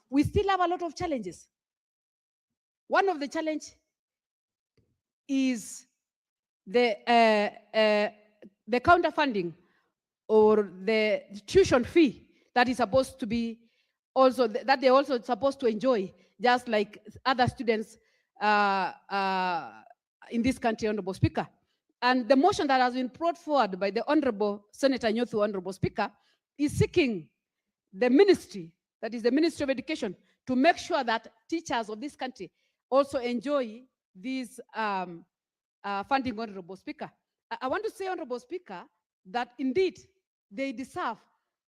we still have a lot of challenges. One of the challenge is the counterfunding or the tuition fee that is supposed to be also, that they're also supposed to enjoy, just like other students in this country, Honorable Speaker. And the motion that has been brought forward by the Honorable Senator Nyothu, Honorable Speaker, is seeking the ministry, that is the Ministry of Education, to make sure that teachers of this country also enjoy these funding, Honorable Speaker. I want to say, Honorable Speaker, that indeed they deserve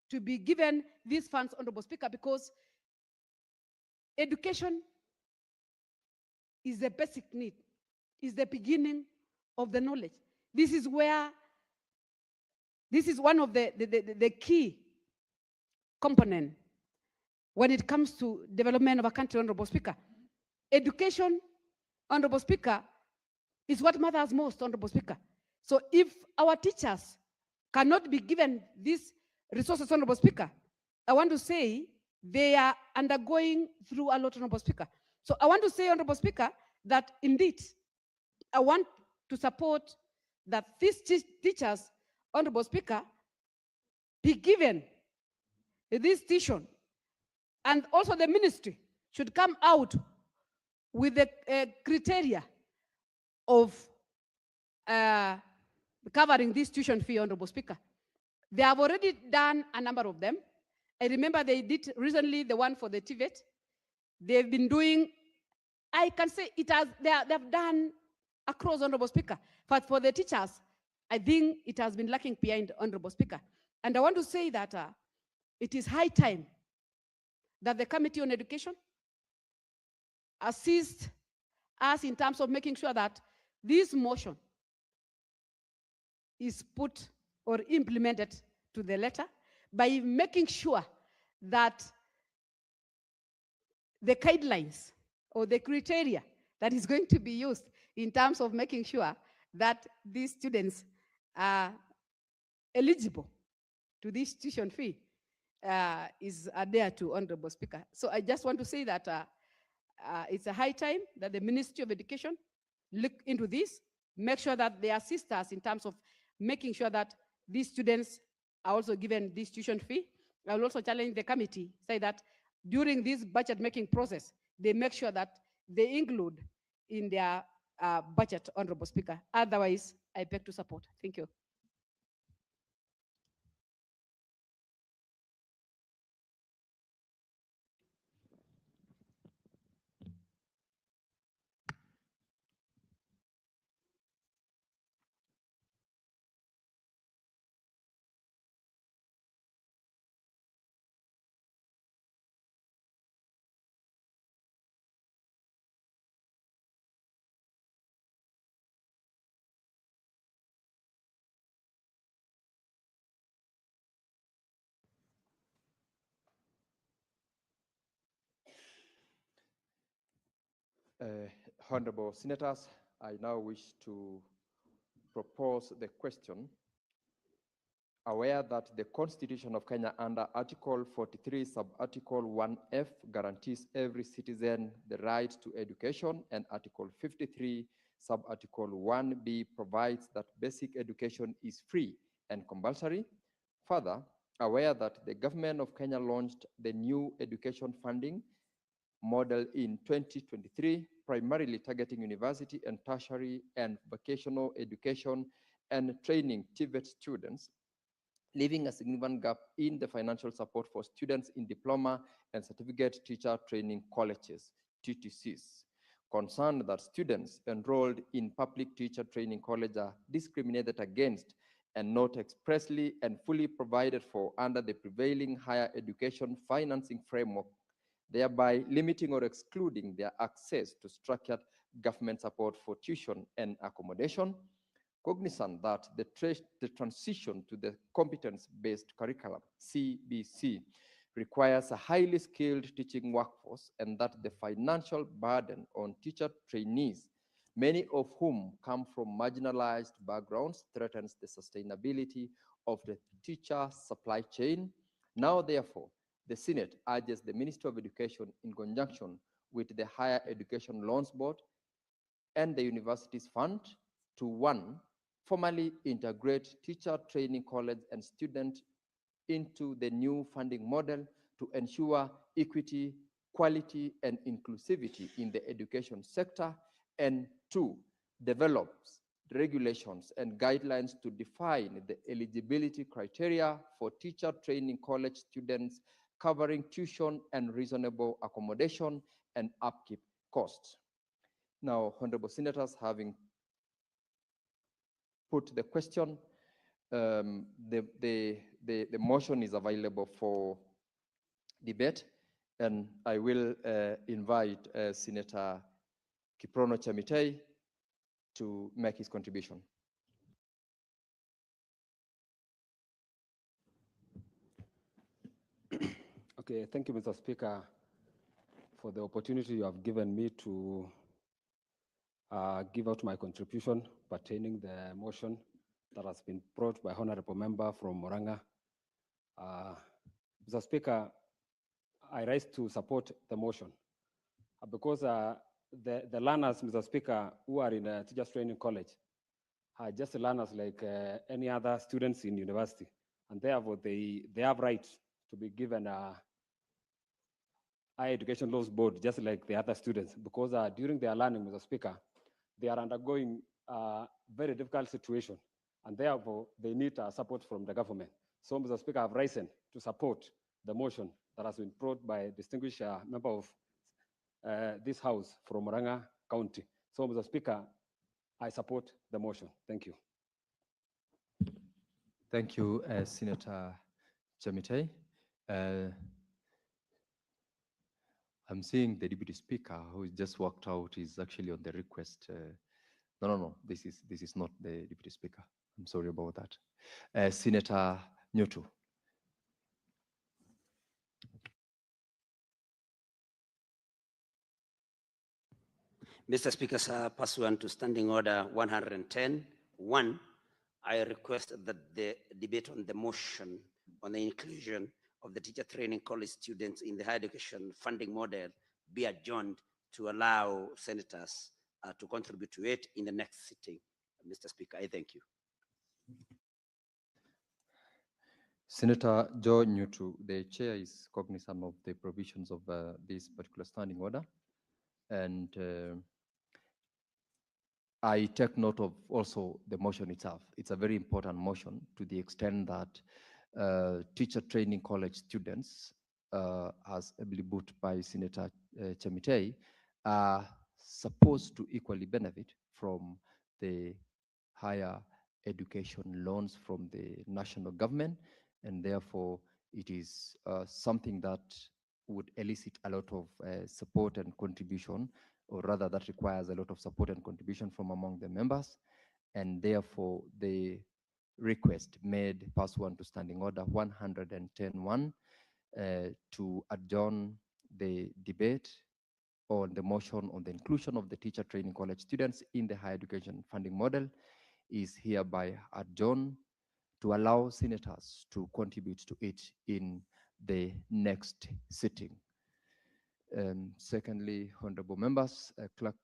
to be given these funds, Honorable Speaker, because education is the basic need, is the beginning of the knowledge. This is where, this is one of the key component when it comes to development of a country, Honorable Speaker. Education, Honorable Speaker, is what matters most, Honorable Speaker. So if our teachers cannot be given these resources, Honorable Speaker, I want to say they are undergoing through a lot, Honorable Speaker. So I want to say, Honorable Speaker, that indeed I want to support that these teachers, Honorable Speaker, be given this tuition. And also the ministry should come out with the criteria of covering this tuition fee, Honorable Speaker. They have already done a number of them. I remember they did recently the one for the TVET. They've been doing, I can say it has, they've done across, Honorable Speaker. But for the teachers, I think it has been lacking behind, Honorable Speaker. And I want to say that it is high time that the Committee on Education assist us in terms of making sure that this motion is put or implemented to the letter by making sure that the guidelines or the criteria that is going to be used in terms of making sure that these students are eligible to this tuition fee is adhered to, Honorable Speaker. So I just want to say that it's a high time that the Ministry of Education look into this, make sure that they assist us in terms of making sure that these students are also given this tuition fee. I will also challenge the committee, say that during this budget making process, they make sure that they include in their budget, Honorable Speaker. Otherwise, I beg to support. Thank you. Honorable Senators, I now wish to propose the question. Aware that the Constitution of Kenya under Article 43, Sub-Article 1F guarantees every citizen the right to education, and Article 53, Sub-Article 1B provides that basic education is free and compulsory. Further, aware that the government of Kenya launched the new education funding model in 2023, primarily targeting university and tertiary and vocational education and training TVET students, leaving a significant gap in the financial support for students in diploma and certificate teacher training colleges, TTCs. Concerned that students enrolled in public teacher training college are discriminated against and not expressly and fully provided for under the prevailing higher education financing framework, thereby limiting or excluding their access to structured government support for tuition and accommodation. Cognizant that the transition to the competence-based curriculum, CBC, requires a highly skilled teaching workforce and that the financial burden on teacher trainees, many of whom come from marginalized backgrounds, threatens the sustainability of the teacher supply chain. Now, therefore, the Senate urges the Ministry of Education in conjunction with the Higher Education Loans Board and the Universities Fund to, one, formally integrate teacher training college and student into the new funding model to ensure equity, quality, and inclusivity in the education sector, and two, develops regulations and guidelines to define the eligibility criteria for teacher training college students, covering tuition and reasonable accommodation and upkeep costs. Now, honorable senators, having put the question, the motion is available for debate, and I will invite Senator Kiprono Chamitei to make his contribution. Okay, thank you, Mr. Speaker, for the opportunity you have given me to give out my contribution pertaining the motion that has been brought by Honorable Member from Moranga. Mr. Speaker, I rise to support the motion because the learners, Mr. Speaker, who are in a teachers training college are just learners like any other students in university, and therefore they have right to be given a higher education laws board just like the other students, because during their learning, Mr. Speaker, they are undergoing a very difficult situation, and therefore they need support from the government. So, Mr. Speaker, I've risen to support the motion that has been brought by a distinguished member of this House from Moranga County. So, Mr. Speaker, I support the motion. Thank you. Thank you, Senator Chamitei. I'm seeing the Deputy Speaker who just walked out is actually on the request. No, this is not the Deputy Speaker. I'm sorry about that. Senator Nyotu. Mr. Speaker, sir, pursuant to Standing Order 110.1, I request that the debate on the motion on the inclusion of the teacher training college students in the higher education funding model be adjourned to allow senators to contribute to it in the next sitting. Mr. Speaker, I thank you. Senator Joe Newtu, the chair is cognizant of the provisions of this particular standing order, and I take note of also the motion itself. It's a very important motion to the extent that teacher training college students, as ably put by Senator Chamitei, are supposed to equally benefit from the higher education loans from the national government, and therefore it is something that would elicit a lot of support and contribution, or rather that requires a lot of support and contribution from among the members, and therefore the request made pursuant to Standing Order 110.1 to adjourn the debate on the motion on the inclusion of the teacher training college students in the higher education funding model is hereby adjourned to allow senators to contribute to it in the next sitting. Secondly, honorable members, clerk.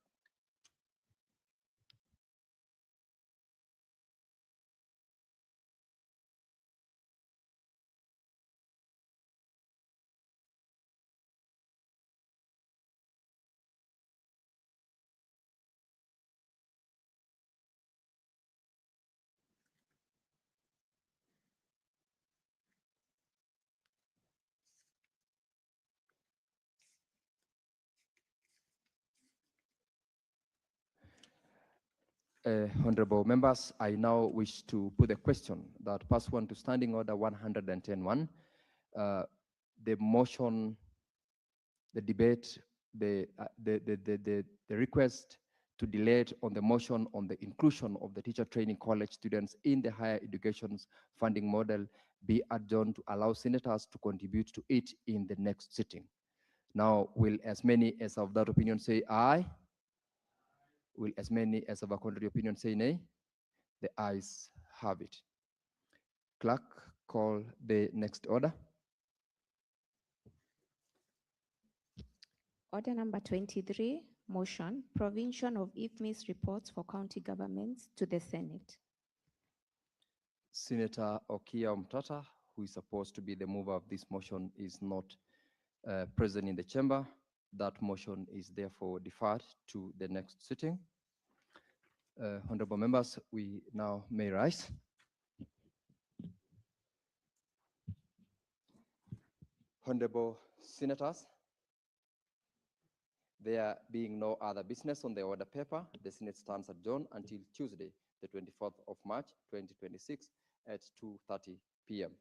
Honorable members, I now wish to put a question that pursuant to Standing Order 110.1, the motion, the debate, the request to delay on the motion on the inclusion of the teacher training college students in the higher education funding model be adjourned to allow senators to contribute to it in the next sitting. Now, will as many as of that opinion say aye? Will as many as of a contrary opinion say nay? The ayes have it. Clerk, call the next order. Order number 23, motion, provision of IFMIS reports for county governments to the Senate. Senator Okia Mtata, who is supposed to be the mover of this motion, is not present in the chamber. That motion is therefore deferred to the next sitting. Honorable members, we now may rise. Honorable senators, there being no other business on the order paper, the Senate stands adjourned until Tuesday, the 24th of March, 2026 at 2:30 p.m.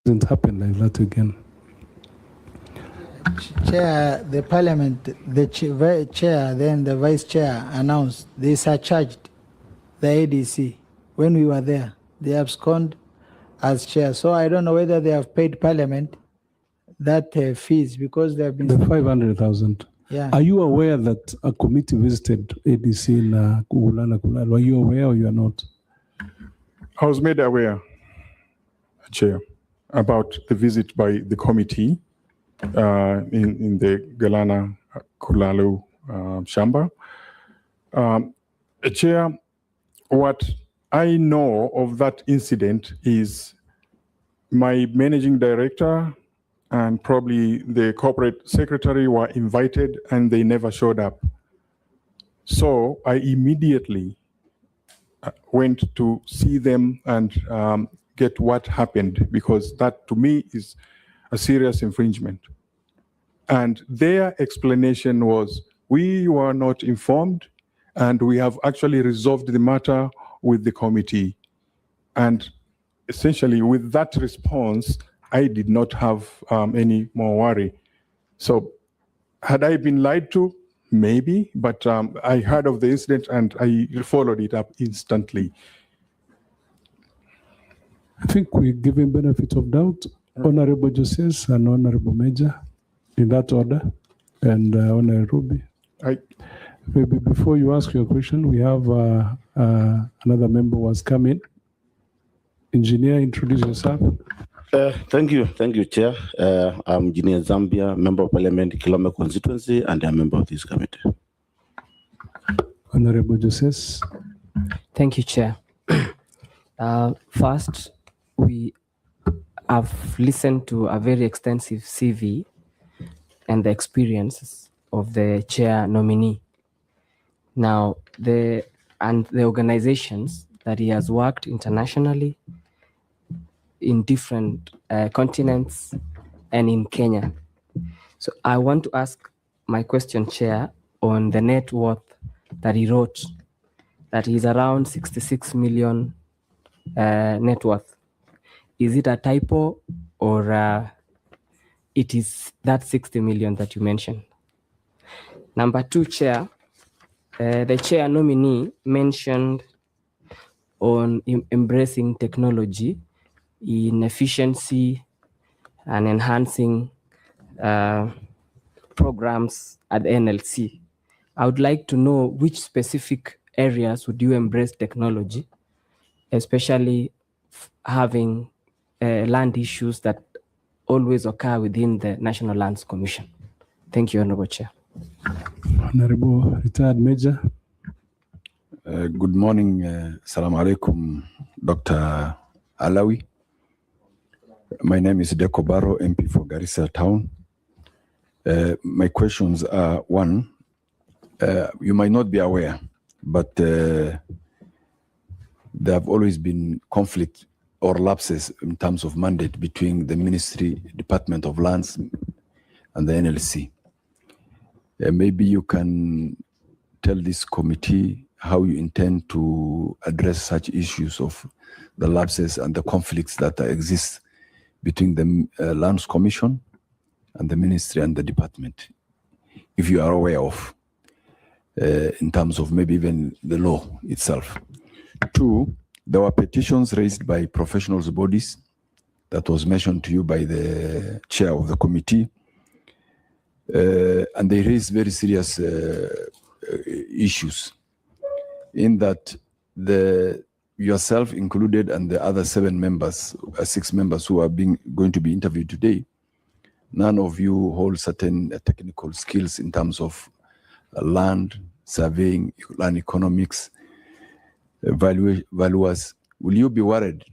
Doesn't happen like that again. Chair, the parliament, the chair, then the vice chair announced they surcharged the ADC when we were there. They abscond as chair. So I don't know whether they have paid parliament that fees because they have been. The 500,000. Yeah. Are you aware that a committee visited ADC in Kugulana Kulalo? Are you aware or you are not? I was made aware, Chair, about the visit by the committee in the Galana Kulalo Shamba. Chair, what I know of that incident is my managing director and probably the corporate secretary were invited and they never showed up. So I immediately went to see them and get what happened, because that to me is a serious infringement. And their explanation was, we were not informed and we have actually resolved the matter with the committee. And essentially with that response, I did not have any more worry. So had I been lied to? Maybe, but I heard of the incident and I followed it up instantly. I think we give him benefit of doubt. Honorable Joses and Honorable Major, in that order, and Honorable Ruby. Maybe before you ask your question, we have another member who has come in. Engineer, introduce yourself. Thank you, Chair. I'm Engineer Zambia, Member of Parliament, Kilome constituency, and I'm a member of this committee. Honorable Joses. Thank you, Chair. First, we have listened to a very extensive CV and the experiences of the chair nominee. Now, the organizations that he has worked internationally in different continents and in Kenya. So I want to ask my question, Chair, on the net worth that he wrote that he's around 66 million net worth. Is it a typo or it is that 60 million that you mentioned? Number two, Chair, the chair nominee mentioned on embracing technology in efficiency and enhancing programs at the NLC. I would like to know which specific areas would you embrace technology, especially having land issues that always occur within the National Lands Commission. Thank you, Honorable Chair. Honorable Retired Major. Good morning. Assalamu alaikum, Dr. Alawi. My name is Deko Barrow, MP for Garissa Town. My questions are, one, you might not be aware, but there have always been conflict or lapses in terms of mandate between the Ministry, Department of Lands and the NLC. Maybe you can tell this committee how you intend to address such issues of the lapses and the conflicts that exist between the Lands Commission and the Ministry and the Department, if you are aware of, in terms of maybe even the law itself. Two, there were petitions raised by professionals bodies that was mentioned to you by the chair of the committee, and they raised very serious issues in that yourself included and the other 6 members who are going to be interviewed today, none of you hold certain technical skills in terms of land, surveying, land economics, valuers. Will you be worried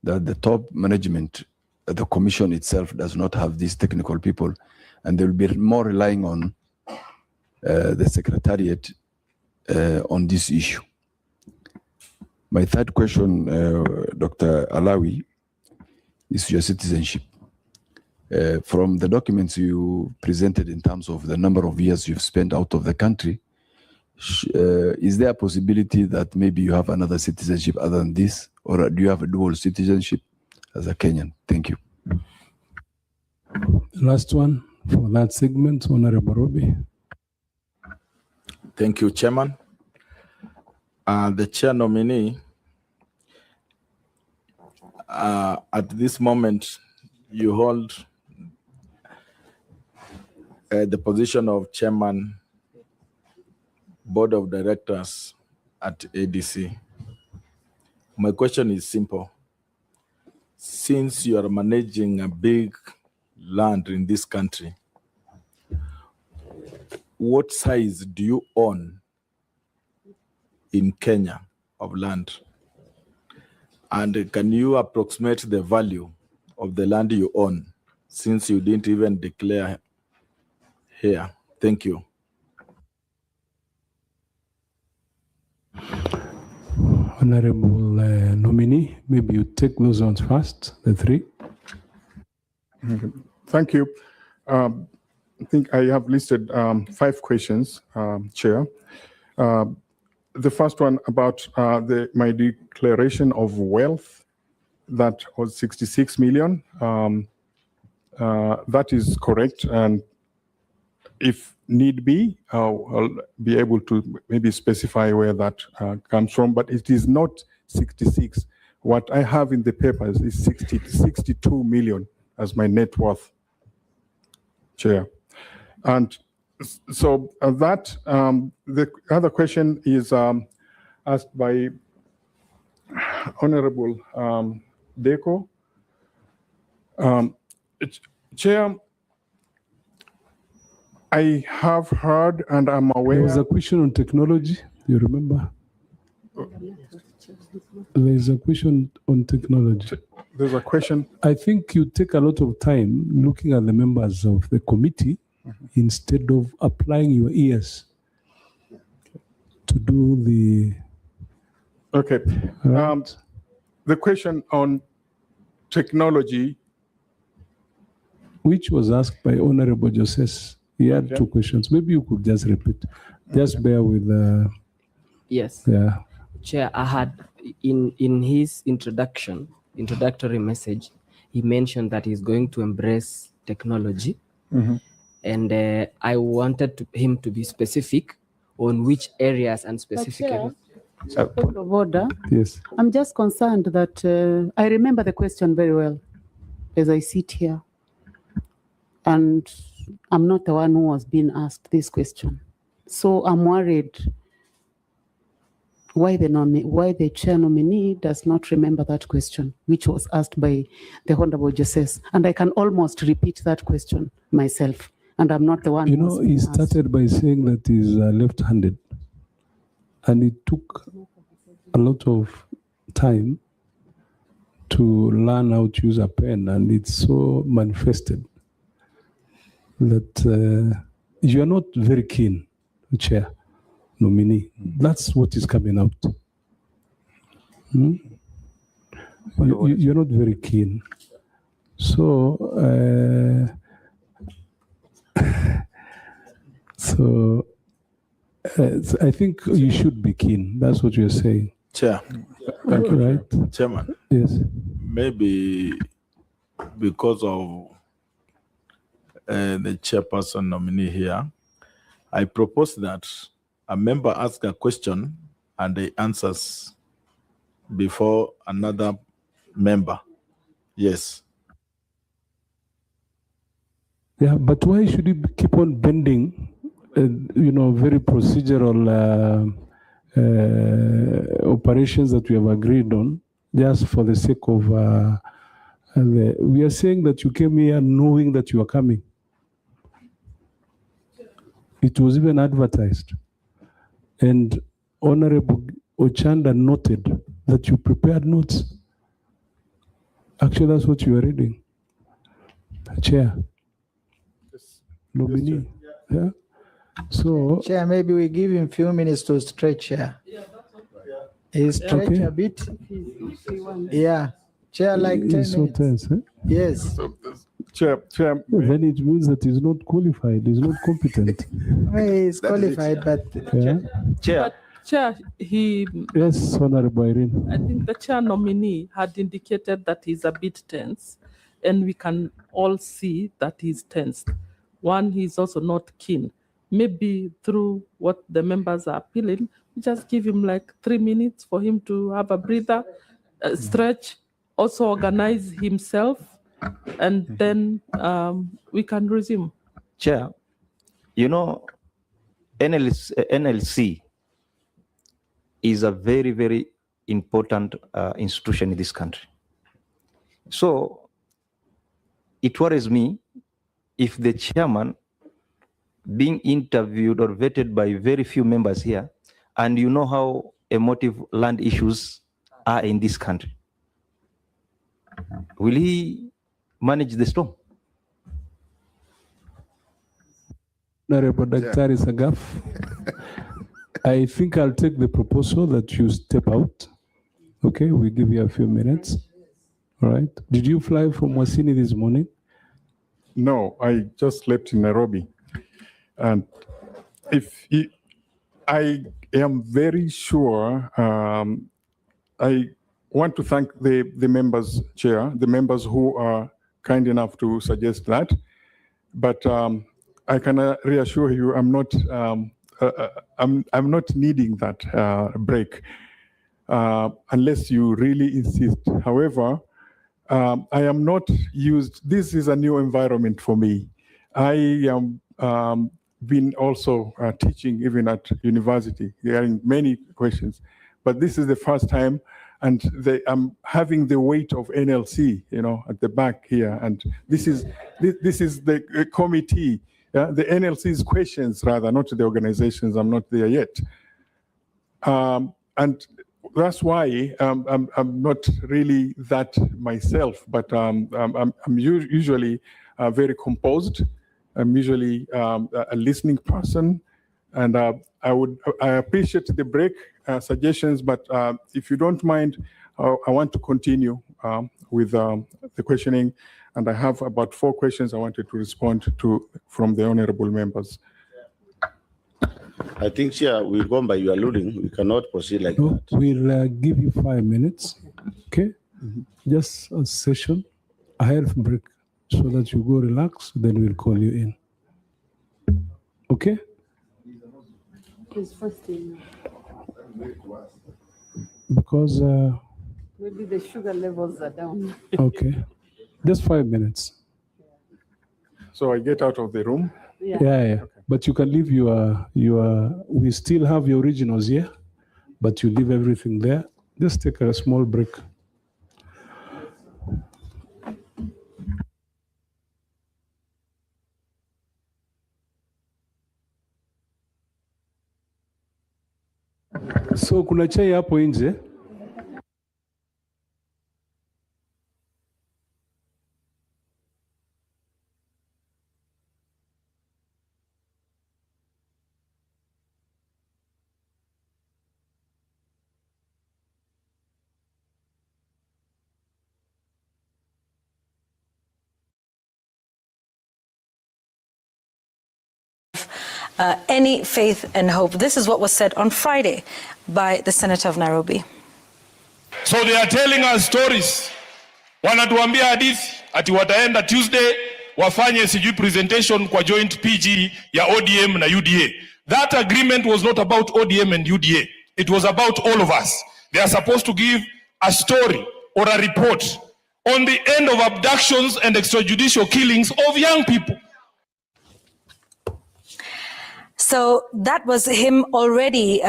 that the top management, the commission itself does not have these technical people and they will be more relying on the secretariat on this issue? My third question, Dr. Alawi, is your citizenship. From the documents you presented in terms of the number of years you've spent out of the country, is there a possibility that maybe you have another citizenship other than this, or do you have a dual citizenship as a Kenyan? Thank you. The last one for that segment, Honorable Robi. Thank you, Chairman. The chair nominee, at this moment, you hold the position of Chairman, Board of Directors at ADC. My question is simple. Since you are managing a big land in this country, what size do you own in Kenya of land? And can you approximate the value of the land you own, since you didn't even declare here? Thank you. Honorable nominee, maybe you take those ones first, the 3. Okay. Thank you. I think I have listed 5 questions, Chair. The first one about my declaration of wealth, that was 66 million. That is correct, and if need be, I'll be able to maybe specify where that comes from, but it is not 66. What I have in the papers is 62 million as my net worth, Chair. And so that, the other question is asked by Honorable Deko. Chair, I have heard and I'm aware. There was a question on technology, you remember? There is a question on technology. There's a question. I think you take a lot of time looking at the members of the committee instead of applying your ears to do the... Okay. The question on technology. Which was asked by Honorable Joseph. He had 2 questions. Maybe you could just repeat. Just bear with. Yes. Yeah. Chair, I had in his introductory message, he mentioned that he's going to embrace technology. Mhm. And I wanted him to be specific on which areas and specific Chair, areas. Point of order. Yes. I'm just concerned that I remember the question very well as I sit here. And I'm not the one who was being asked this question. So I'm worried why the chair nominee does not remember that question, which was asked by the Honorable Justice. And I can almost repeat that question myself. And I'm not the one You who know, was he being asked. started by saying that he's left-handed. And it took a lot of time to learn how to use a pen. And it's so manifested that you are not very keen, Chair nominee. That's what is coming out. You're not very keen. So, I think you should be keen. That's what you're saying. Chair, thank you. Right? Chairman. Yes. Maybe because of the chairperson nominee here, I propose that a member ask a question and he answers before another member. Yes. Yeah, but why should you keep on bending, very procedural operations that we have agreed on, just for the sake of, we are saying that you came here knowing that you are coming. It was even advertised. And Honorable Ochanda noted that you prepared notes. Actually, that's what you are reading. Chair. Nominee. Yeah. So. Chair, maybe we give him a few minutes to stretch here. He stretch Okay. a bit. Yeah. Chair, like 10 He's so minutes. tense, eh? Yes. Chair. Then it means that he's not qualified, he's not competent. He's qualified, but Yeah. Chair. Chair, Yes, Honorable Irene. I think the chair nominee had indicated that he's a bit tense, and we can all see that he's tensed. One, he's also not keen. Maybe through what the members are appealing, we just give him like 3 minutes for him to have a breather, stretch, also organize himself, and then we can resume. Chair, you know, NLC is a very, very important institution in this country. So it worries me if the chairman being interviewed or vetted by very few members here, and you know how emotive land issues are in this country. Will he manage the storm? Honorable Daktari Sagaf, I think I'll take the proposal that you step out. Okay, we give you a few minutes. All right. Did you fly from Wasini this morning? No, I just slept in Nairobi. And I am very sure, I want to thank the members, Chair, the members who are kind enough to suggest that. But I can reassure you, I'm not needing that break unless you really insist. However, I am not used. This is a new environment for me. I am been also teaching even at university, hearing many questions, but this is the first time, and I'm having the weight of NLC, at the back here, and this is the committee, the NLC's questions rather, not the organizations. I'm not there yet, and that's why I'm not really that myself, but I'm usually very composed. I'm usually a listening person, and I appreciate the break suggestions, but if you don't mind, I want to continue with the questioning, and I have about 4 questions I wanted to respond to from the honorable members. I think, Chair, we go by your ruling. We cannot proceed like that. We'll give you 5 minutes, okay? Just a session, a health break, so that you go relax, then we'll call you in. Okay? Because, Maybe the sugar levels are down. okay, just 5 minutes. So I get out of the room? Yeah. Okay. But you can leave we still have your originals here, but you leave everything there. Just take a small break. So kuna chai hapo nje. Any faith and hope. This is what was said on Friday by the Senator of Nairobi. So they are telling us stories. Wanatuambia hadithi ati wataenda Tuesday wafanye sijui presentation kwa joint PG ya ODM na UDA. That agreement was not about ODM and UDA. It was about all of us. They are supposed to give a story or a report on the end of abductions and extrajudicial killings of young people. So that was him already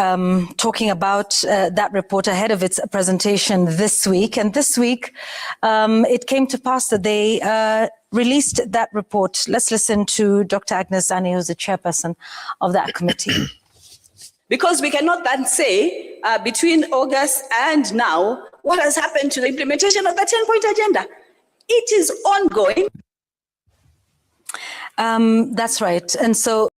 talking about that report ahead of its presentation this week. And this week, it came to pass that they released that report. Let's listen to Dr. Agnes Zani, who's the chairperson of that committee. Because we cannot then say between August and now, what has happened to the implementation of the 10-point agenda? It is ongoing. That's right. And so